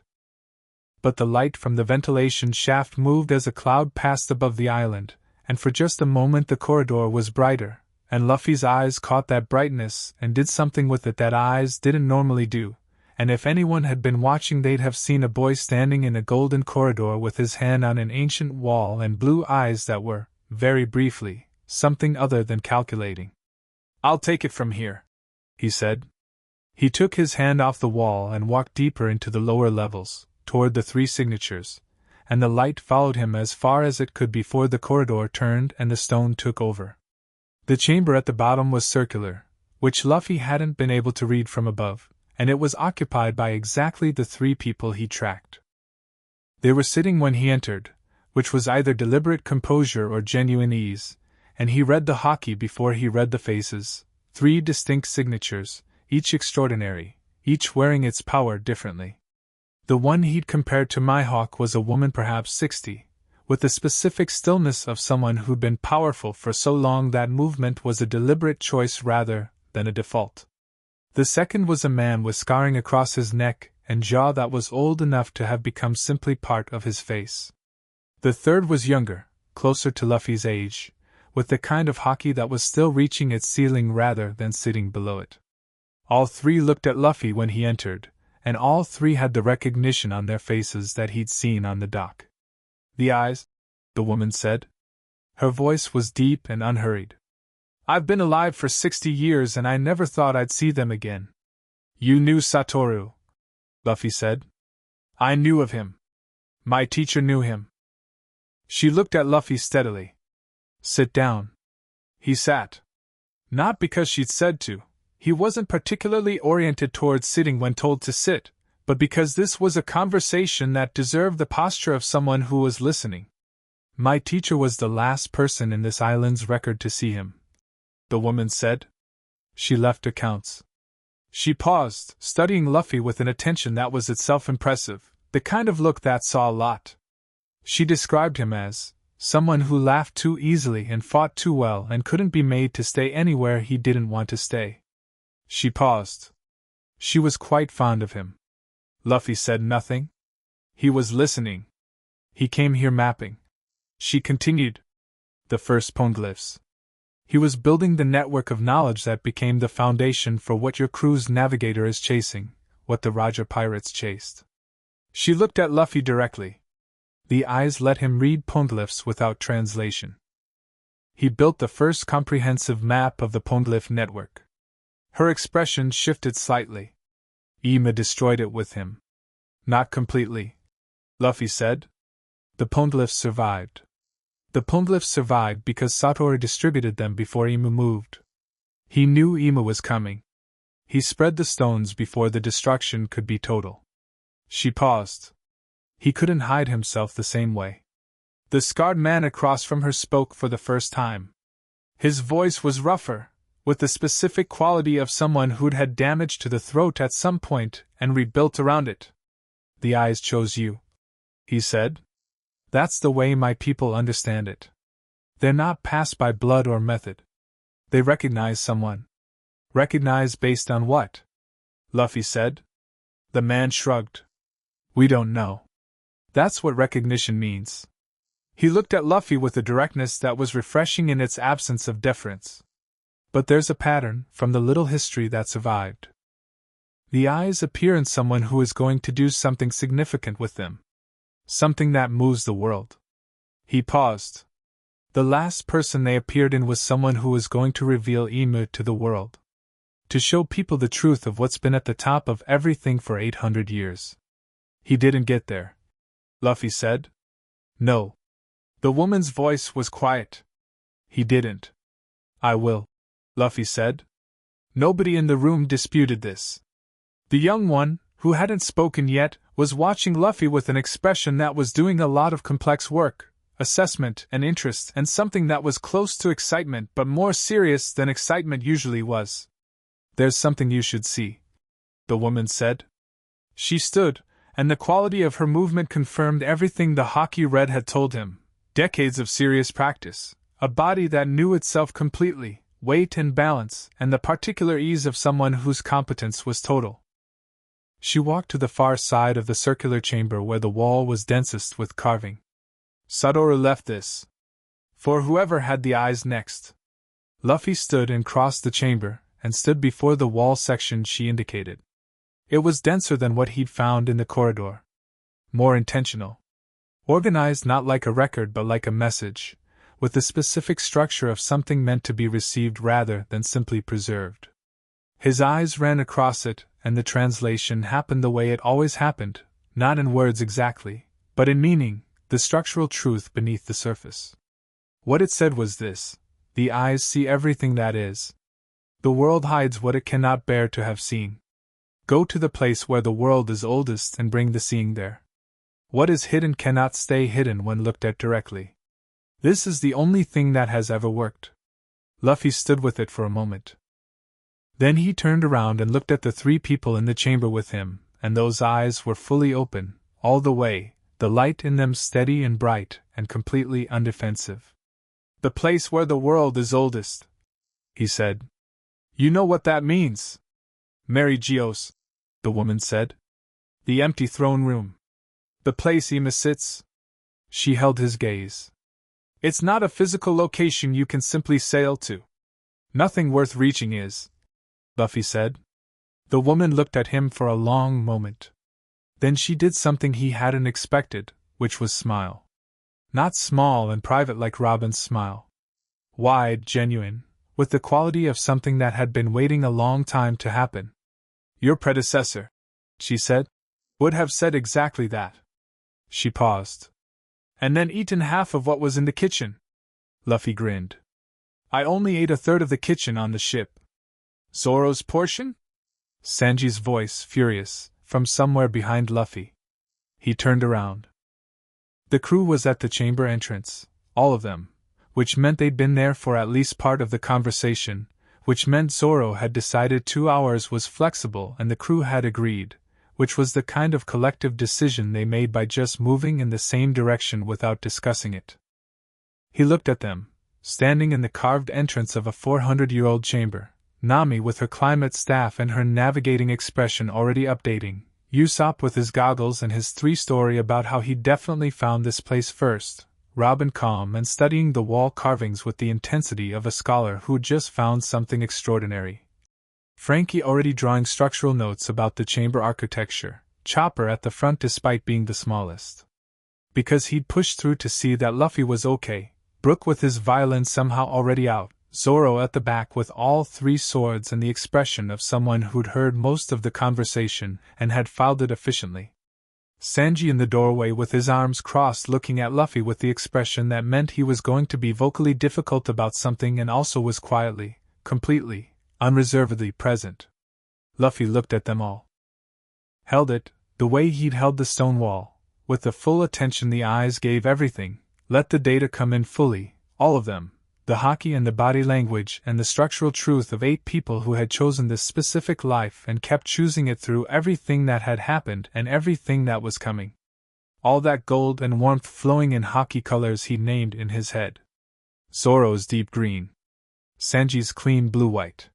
But the light from the ventilation shaft moved as a cloud passed above the island, and for just a moment the corridor was brighter, and Luffy's eyes caught that brightness and did something with it that eyes didn't normally do, and if anyone had been watching they'd have seen a boy standing in a golden corridor with his hand on an ancient wall and blue eyes that were, very briefly, something other than calculating. I'll take it from here, he said. He took his hand off the wall and walked deeper into the lower levels, toward the 3 signatures, and the light followed him as far as it could before the corridor turned and the stone took over. The chamber at the bottom was circular, which Luffy hadn't been able to read from above, and it was occupied by exactly the 3 people he tracked. They were sitting when he entered, which was either deliberate composure or genuine ease, and he read the haki before he read the faces, 3 distinct signatures, each extraordinary, each wearing its power differently. The one he'd compared to Mihawk was a woman perhaps 60, with the specific stillness of someone who'd been powerful for so long that movement was a deliberate choice rather than a default. The second was a man with scarring across his neck and jaw that was old enough to have become simply part of his face. The third was younger, closer to Luffy's age, with the kind of haki that was still reaching its ceiling rather than sitting below it. All 3 looked at Luffy when he entered, and all 3 had the recognition on their faces that he'd seen on the dock. The eyes, the woman said. Her voice was deep and unhurried. I've been alive for 60 years and I never thought I'd see them again. You knew Satoru, Luffy said. I knew of him. My teacher knew him. She looked at Luffy steadily. Sit down. He sat. Not because she'd said to. He wasn't particularly oriented towards sitting when told to sit, but because this was a conversation that deserved the posture of someone who was listening. My teacher was the last person in this island's record to see him, the woman said. She left accounts. She paused, studying Luffy with an attention that was itself impressive, the kind of look that saw a lot. She described him as someone who laughed too easily and fought too well and couldn't be made to stay anywhere he didn't want to stay. She paused. She was quite fond of him. Luffy said nothing. He was listening. He came here mapping. She continued. The first poneglyphs. He was building the network of knowledge that became the foundation for what your crew's navigator is chasing, what the Raja pirates chased. She looked at Luffy directly. The eyes let him read poneglyphs without translation. He built the first comprehensive map of the poneglyph network. Her expression shifted slightly. Ima destroyed it with him. Not completely, Luffy said. The poneglyphs survived. The poneglyphs survived because Satoru distributed them before Ima moved. He knew Ima was coming. He spread the stones before the destruction could be total. She paused. He couldn't hide himself the same way. The scarred man across from her spoke for the first time. His voice was rougher, with the specific quality of someone who'd had damage to the throat at some point and rebuilt around it. The eyes chose you, he said. That's the way my people understand it. They're not passed by blood or method. They recognize someone. Recognize based on what? Luffy said. The man shrugged. We don't know. That's what recognition means. He looked at Luffy with a directness that was refreshing in its absence of deference. But there's a pattern from the little history that survived. The eyes appear in someone who is going to do something significant with them. Something that moves the world. He paused. The last person they appeared in was someone who was going to reveal Ymir to the world. To show people the truth of what's been at the top of everything for 800 years. He didn't get there, Luffy said. No. The woman's voice was quiet. He didn't. I will, Luffy said. Nobody in the room disputed this. The young one, who hadn't spoken yet, was watching Luffy with an expression that was doing a lot of complex work, assessment and interest, and something that was close to excitement but more serious than excitement usually was. There's something you should see, the woman said. She stood, and the quality of her movement confirmed everything the Haki Red had told him. Decades of serious practice, a body that knew itself completely, weight and balance, and the particular ease of someone whose competence was total. She walked to the far side of the circular chamber where the wall was densest with carving. Satoru left this. For whoever had the eyes next. Luffy stood and crossed the chamber, and stood before the wall section she indicated. It was denser than what he'd found in the corridor. More intentional. Organized not like a record but like a message, with the specific structure of something meant to be received rather than simply preserved. His eyes ran across it, and the translation happened the way it always happened, not in words exactly, but in meaning, the structural truth beneath the surface. What it said was this: the eyes see everything that is. The world hides what it cannot bear to have seen. Go to the place where the world is oldest and bring the seeing there. What is hidden cannot stay hidden when looked at directly. This is the only thing that has ever worked. Luffy stood with it for a moment. Then he turned around and looked at the three people in the chamber with him, and those eyes were fully open, all the way, the light in them steady and bright and completely undefensive. "The place where the world is oldest," he said. "You know what that means." "Mary Geos," the woman said. "The empty throne room. The place Ema sits." She held his gaze. "It's not a physical location you can simply sail to. Nothing worth reaching is," Luffy said. The woman looked at him for a long moment. Then she did something he hadn't expected, which was smile. Not small and private like Robin's smile. Wide, genuine, with the quality of something that had been waiting a long time to happen. "Your predecessor," she said, "would have said exactly that." She paused. "And then eaten half of what was in the kitchen." Luffy grinned. "I only ate a third of the kitchen on the ship." "Zoro's portion?" Sanji's voice, furious, from somewhere behind Luffy. He turned around. The crew was at the chamber entrance, all of them, which meant they'd been there for at least part of the conversation, which meant Zoro had decided 2 hours was flexible and the crew had agreed, which was the kind of collective decision they made by just moving in the same direction without discussing it. He looked at them, standing in the carved entrance of a 400-year-old chamber, Nami with her climate staff and her navigating expression already updating, Usopp with his goggles and his 3-story about how he definitely found this place first, Robin calm and studying the wall carvings with the intensity of a scholar who'd just found something extraordinary. Frankie already drawing structural notes about the chamber architecture, Chopper at the front despite being the smallest. Because he'd pushed through to see that Luffy was okay, Brook with his violin somehow already out, Zoro at the back with all 3 swords and the expression of someone who'd heard most of the conversation and had filed it efficiently. Sanji in the doorway with his arms crossed looking at Luffy with the expression that meant he was going to be vocally difficult about something and also was quietly, completely, unreservedly present. Luffy looked at them all. Held it, the way he'd held the stone wall, with the full attention the eyes gave everything, let the data come in fully, all of them, the haki and the body language and the structural truth of 8 people who had chosen this specific life and kept choosing it through everything that had happened and everything that was coming. All that gold and warmth flowing in haki colors he'd named in his head. Zoro's deep green. Sanji's clean blue-white.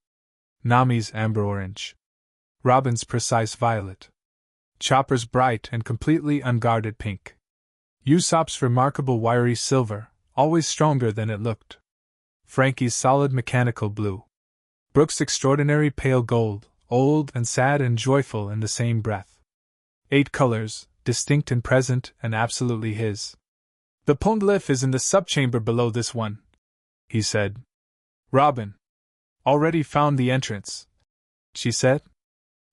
Nami's amber-orange. Robin's precise violet. Chopper's bright and completely unguarded pink. Usopp's remarkable wiry silver, always stronger than it looked. Frankie's solid mechanical blue. Brook's extraordinary pale gold, old and sad and joyful in the same breath. 8 colors, distinct and present and absolutely his. "The poneglyph is in the subchamber below this one," he said. "Robin. Already found the entrance," she said.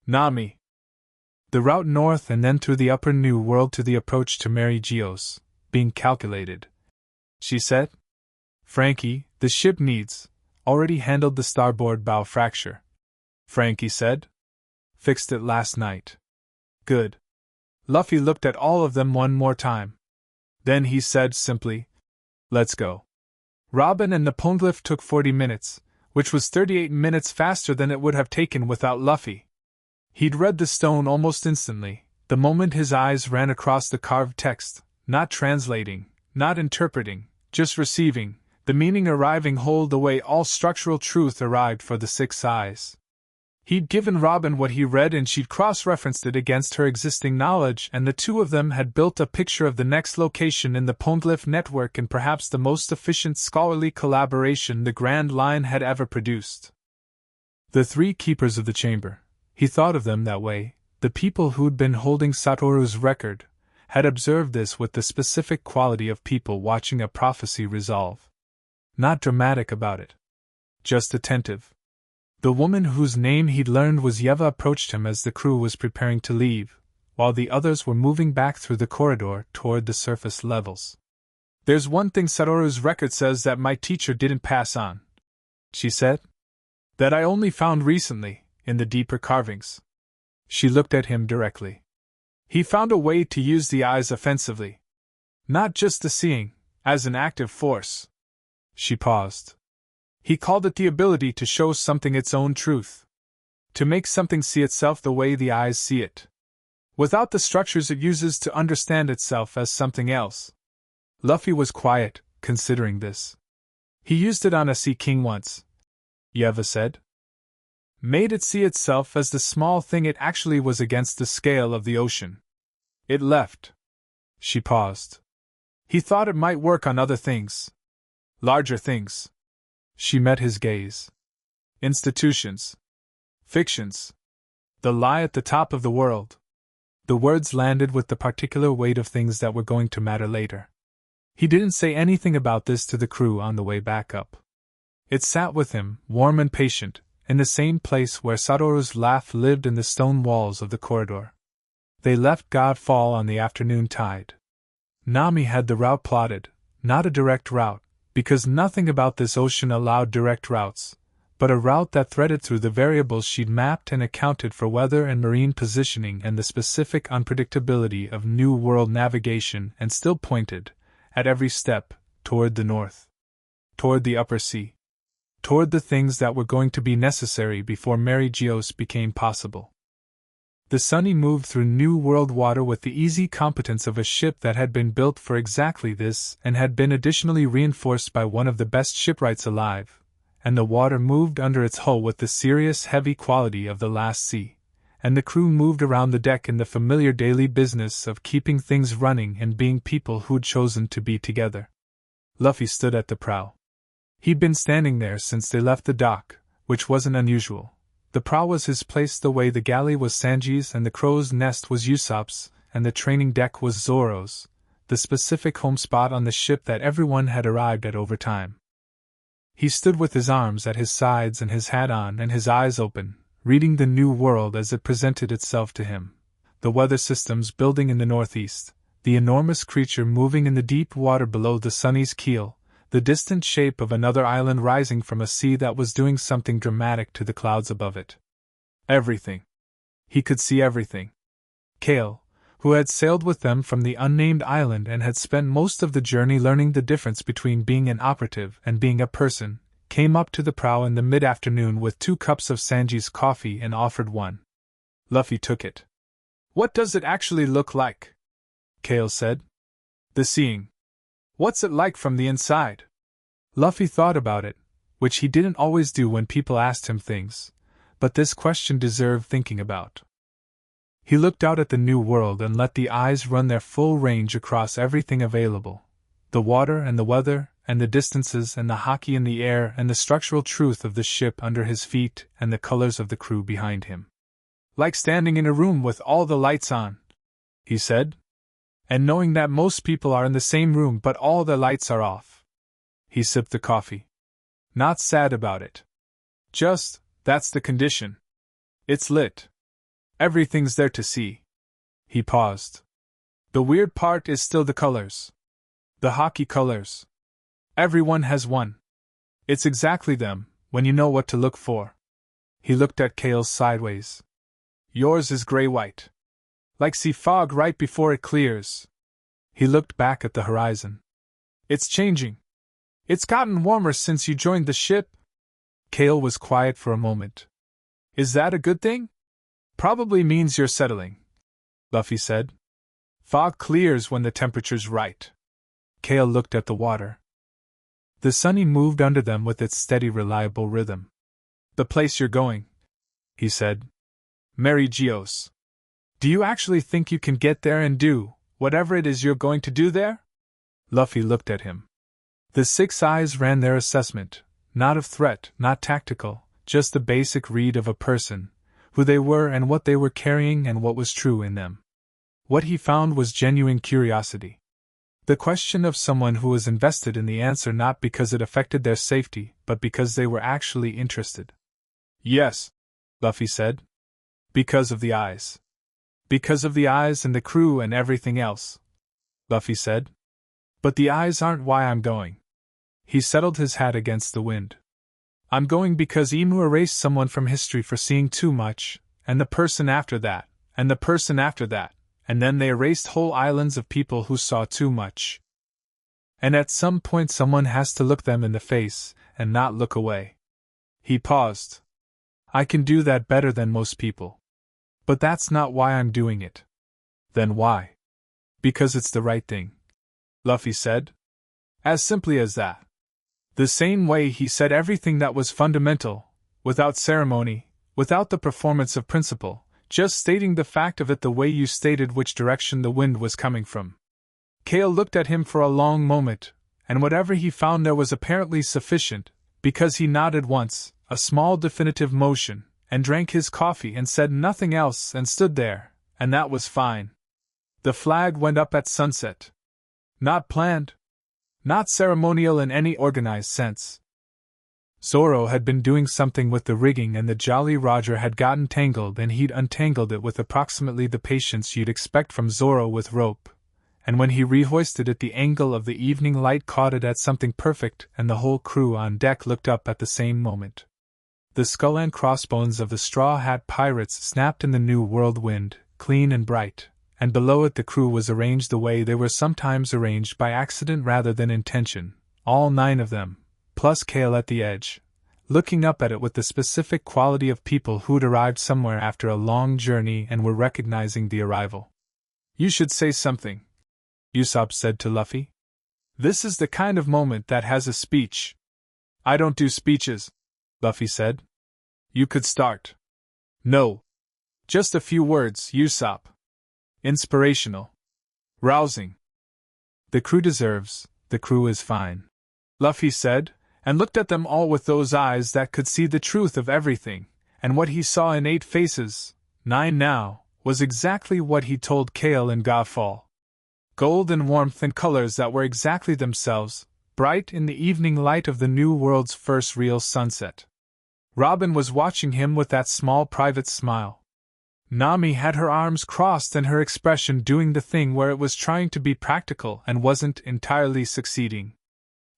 "Nami. The route north and then through the upper New World to the approach to Mary Geos, being calculated," she said. "Frankie, the ship needs, already handled the starboard bow fracture," Frankie said. "Fixed it last night." "Good." Luffy looked at all of them one more time. Then he said simply, "Let's go." Robin and the poneglyph took 40 minutes, which was 38 minutes faster than it would have taken without Luffy. He'd read the stone almost instantly, the moment his eyes ran across the carved text, not translating, not interpreting, just receiving, the meaning arriving whole the way all structural truth arrived for the 6 eyes. He'd given Robin what he read and she'd cross-referenced it against her existing knowledge and the two of them had built a picture of the next location in the poneglyph network and perhaps the most efficient scholarly collaboration the Grand Line had ever produced. The 3 keepers of the chamber, he thought of them that way, the people who'd been holding Satoru's record, had observed this with the specific quality of people watching a prophecy resolve. Not dramatic about it. Just attentive. The woman whose name he'd learned was Yeva approached him as the crew was preparing to leave, while the others were moving back through the corridor toward the surface levels. "There's one thing Satoru's record says that my teacher didn't pass on," she said. "That I only found recently, in the deeper carvings." She looked at him directly. "He found a way to use the eyes offensively. Not just the seeing, as an active force." She paused. "He called it the ability to show something its own truth. To make something see itself the way the eyes see it. Without the structures it uses to understand itself as something else." Luffy was quiet, considering this. "He used it on a sea king once," Yeva said. "Made it see itself as the small thing it actually was against the scale of the ocean. It left." She paused. "He thought it might work on other things. Larger things." She met his gaze. "Institutions. Fictions. The lie at the top of the world." The words landed with the particular weight of things that were going to matter later. He didn't say anything about this to the crew on the way back up. It sat with him, warm and patient, in the same place where Satoru's laugh lived in the stone walls of the corridor. They left Godfall on the afternoon tide. Nami had the route plotted, not a direct route, because nothing about this ocean allowed direct routes, but a route that threaded through the variables she'd mapped and accounted for weather and marine positioning and the specific unpredictability of New World navigation, and still pointed, at every step, toward the north. Toward the upper sea. Toward the things that were going to be necessary before Mary Geos became possible. The Sunny moved through New World water with the easy competence of a ship that had been built for exactly this and had been additionally reinforced by one of the best shipwrights alive, and the water moved under its hull with the serious heavy quality of the last sea, and the crew moved around the deck in the familiar daily business of keeping things running and being people who'd chosen to be together. Luffy stood at the prow. He'd been standing there since they left the dock, which wasn't unusual. The prow was his place the way the galley was Sanji's and the crow's nest was Usopp's, and the training deck was Zoro's, the specific home spot on the ship that everyone had arrived at over time. He stood with his arms at his sides and his hat on and his eyes open, reading the new world as it presented itself to him. The weather systems building in the northeast, the enormous creature moving in the deep water below the Sunny's keel, the distant shape of another island rising from a sea that was doing something dramatic to the clouds above it. Everything. He could see everything. Kale, who had sailed with them from the unnamed island and had spent most of the journey learning the difference between being an operative and being a person, came up to the prow in the mid-afternoon with 2 cups of Sanji's coffee and offered one. Luffy took it. "What does it actually look like?" Kale said. "The seeing. What's it like from the inside?" Luffy thought about it, which he didn't always do when people asked him things, but this question deserved thinking about. He looked out at the new world and let the eyes run their full range across everything available. The water and the weather, and the distances and the hockey in the air and the structural truth of the ship under his feet and the colors of the crew behind him. "Like standing in a room with all the lights on," he said. "And knowing that most people are in the same room but all the lights are off." He sipped the coffee. "Not sad about it. Just, that's the condition. It's lit. Everything's there to see." He paused. "The weird part is still the colors. The hockey colors. Everyone has one. It's exactly them, when you know what to look for." He looked at Kale's sideways. "Yours is gray-white. Like sea fog right before it clears." He looked back at the horizon. "It's changing. It's gotten warmer since you joined the ship." Kale was quiet for a moment. "Is that a good thing?" "Probably means you're settling," Luffy said. "Fog clears when the temperature's right." Kale looked at the water. The Sunny moved under them with its steady, reliable rhythm. "The place you're going," he said. "Mary Geos. Do you actually think you can get there and do whatever it is you're going to do there?" Luffy looked at him. The 6 eyes ran their assessment, not of threat, not tactical, just the basic read of a person, who they were and what they were carrying and what was true in them. What he found was genuine curiosity. The question of someone who was invested in the answer not because it affected their safety, but because they were actually interested. Yes, Luffy said. Because of the eyes. Because of the eyes and the crew and everything else, Luffy said. But the eyes aren't why I'm going. He settled his hat against the wind. I'm going because Emu erased someone from history for seeing too much, and the person after that, and the person after that, and then they erased whole islands of people who saw too much. And at some point someone has to look them in the face, and not look away. He paused. I can do that better than most people. But that's not why I'm doing it. Then why? Because it's the right thing, Luffy said. As simply as that. The same way he said everything that was fundamental, without ceremony, without the performance of principle, just stating the fact of it the way you stated which direction the wind was coming from. Kale looked at him for a long moment, and whatever he found there was apparently sufficient, because he nodded once, a small definitive motion, and drank his coffee and said nothing else and stood there, and that was fine. The flag went up at sunset. Not planned. Not ceremonial in any organized sense. Zoro had been doing something with the rigging and the Jolly Roger had gotten tangled and he'd untangled it with approximately the patience you'd expect from Zoro with rope, and when he rehoisted it the angle of the evening light caught it at something perfect and the whole crew on deck looked up at the same moment. The skull and crossbones of the Straw Hat Pirates snapped in the new world wind, clean and bright, and below it the crew was arranged the way they were sometimes arranged by accident rather than intention, all 9 of them, plus Kale at the edge, looking up at it with the specific quality of people who'd arrived somewhere after a long journey and were recognizing the arrival. You should say something, Usopp said to Luffy. This is the kind of moment that has a speech. I don't do speeches, Luffy said. You could start. No. Just a few words, Usopp. Inspirational. Rousing. The crew deserves, the crew is fine, Luffy said, and looked at them all with those eyes that could see the truth of everything, and what he saw in 8 faces, 9 now, was exactly what he told Kale in Godfall. Gold and warmth and colors that were exactly themselves, bright in the evening light of the new world's first real sunset. Robin was watching him with that small private smile. Nami had her arms crossed and her expression doing the thing where it was trying to be practical and wasn't entirely succeeding.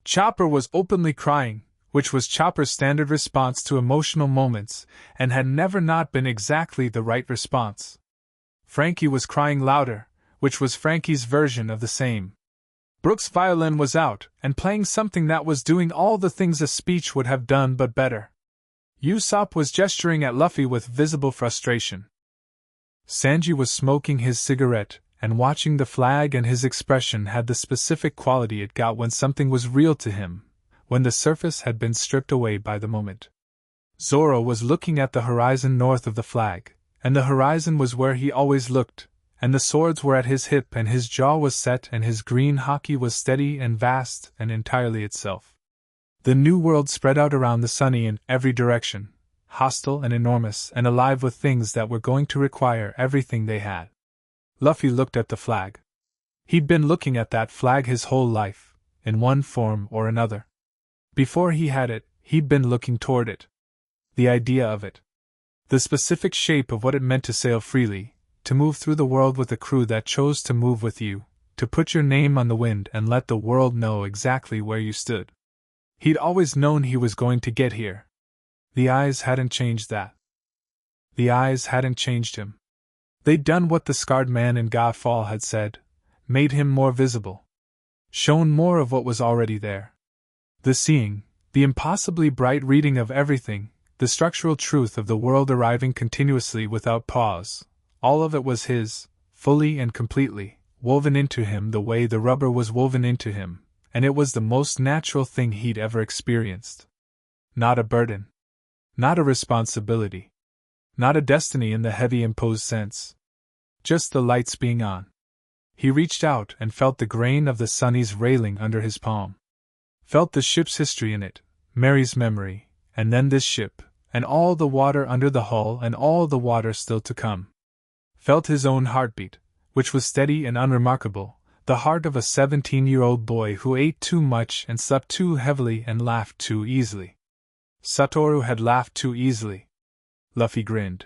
Chopper was openly crying, which was Chopper's standard response to emotional moments, and had never not been exactly the right response. Frankie was crying louder, which was Frankie's version of the same. Brooke's violin was out and playing something that was doing all the things a speech would have done but better. Usopp was gesturing at Luffy with visible frustration. Sanji was smoking his cigarette and watching the flag, and his expression had the specific quality it got when something was real to him, when the surface had been stripped away by the moment. Zoro was looking at the horizon north of the flag, and the horizon was where he always looked, and the swords were at his hip and his jaw was set and his green haki was steady and vast and entirely itself. The new world spread out around the sunny in every direction, hostile and enormous and alive with things that were going to require everything they had. Luffy looked at the flag. He'd been looking at that flag his whole life, in one form or another. Before he had it, he'd been looking toward it. The idea of it. The specific shape of what it meant to sail freely, to move through the world with a crew that chose to move with you, to put your name on the wind and let the world know exactly where you stood. He'd always known he was going to get here. The eyes hadn't changed that. The eyes hadn't changed him. They'd done what the scarred man in Godfall had said, made him more visible. Shown more of what was already there. The seeing, the impossibly bright reading of everything, the structural truth of the world arriving continuously without pause, all of it was his, fully and completely, woven into him the way the rubber was woven into him, and it was the most natural thing he'd ever experienced. Not a burden. Not a responsibility. Not a destiny in the heavy imposed sense. Just the lights being on. He reached out and felt the grain of the sunny's railing under his palm. Felt the ship's history in it, Mary's memory, and then this ship, and all the water under the hull and all the water still to come. Felt his own heartbeat, which was steady and unremarkable, The heart of a 17-year-old boy who ate too much and slept too heavily and laughed too easily. Satoru had laughed too easily. Luffy grinned.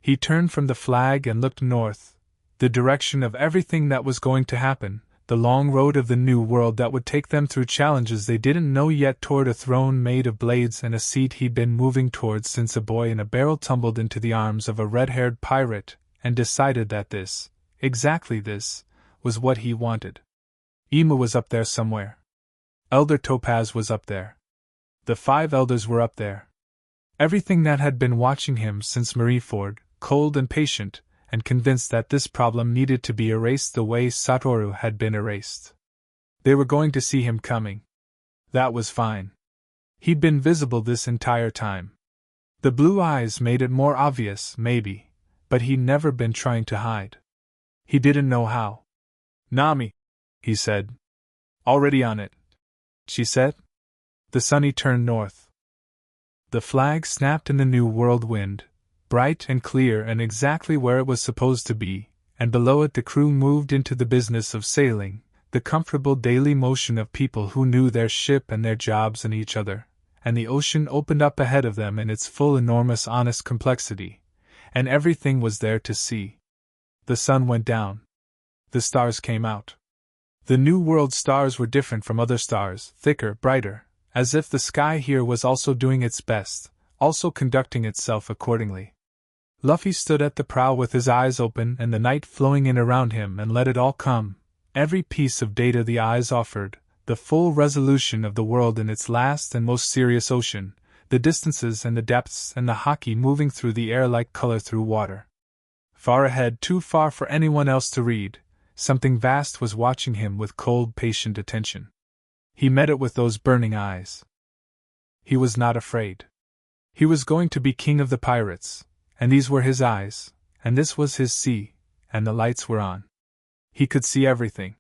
He turned from the flag and looked north, the direction of everything that was going to happen, the long road of the new world that would take them through challenges they didn't know yet, toward a throne made of blades and a seat he'd been moving towards since a boy in a barrel tumbled into the arms of a red-haired pirate and decided that this, exactly this, was what he wanted. Ema was up there somewhere. Elder Topaz was up there. The 5 elders were up there. Everything that had been watching him since Marineford, cold and patient, and convinced that this problem needed to be erased the way Satoru had been erased. They were going to see him coming. That was fine. He'd been visible this entire time. The blue eyes made it more obvious, maybe, but he'd never been trying to hide. He didn't know how. "Nami," he said. "Already on it," she said. The Sunny turned north. The flag snapped in the new world wind, bright and clear and exactly where it was supposed to be, and below it the crew moved into the business of sailing, the comfortable daily motion of people who knew their ship and their jobs and each other, and the ocean opened up ahead of them in its full enormous honest complexity, and everything was there to see. The sun went down. The stars came out. The New World stars were different from other stars, thicker, brighter, as if the sky here was also doing its best, also conducting itself accordingly. Luffy stood at the prow with his eyes open and the night flowing in around him and let it all come, every piece of data the eyes offered, the full resolution of the world in its last and most serious ocean, the distances and the depths and the hockey moving through the air like color through water. Far ahead, too far for anyone else to read, something vast was watching him with cold, patient attention. He met it with those burning eyes. He was not afraid. He was going to be king of the pirates, and these were his eyes, and this was his sea, and the lights were on. He could see everything.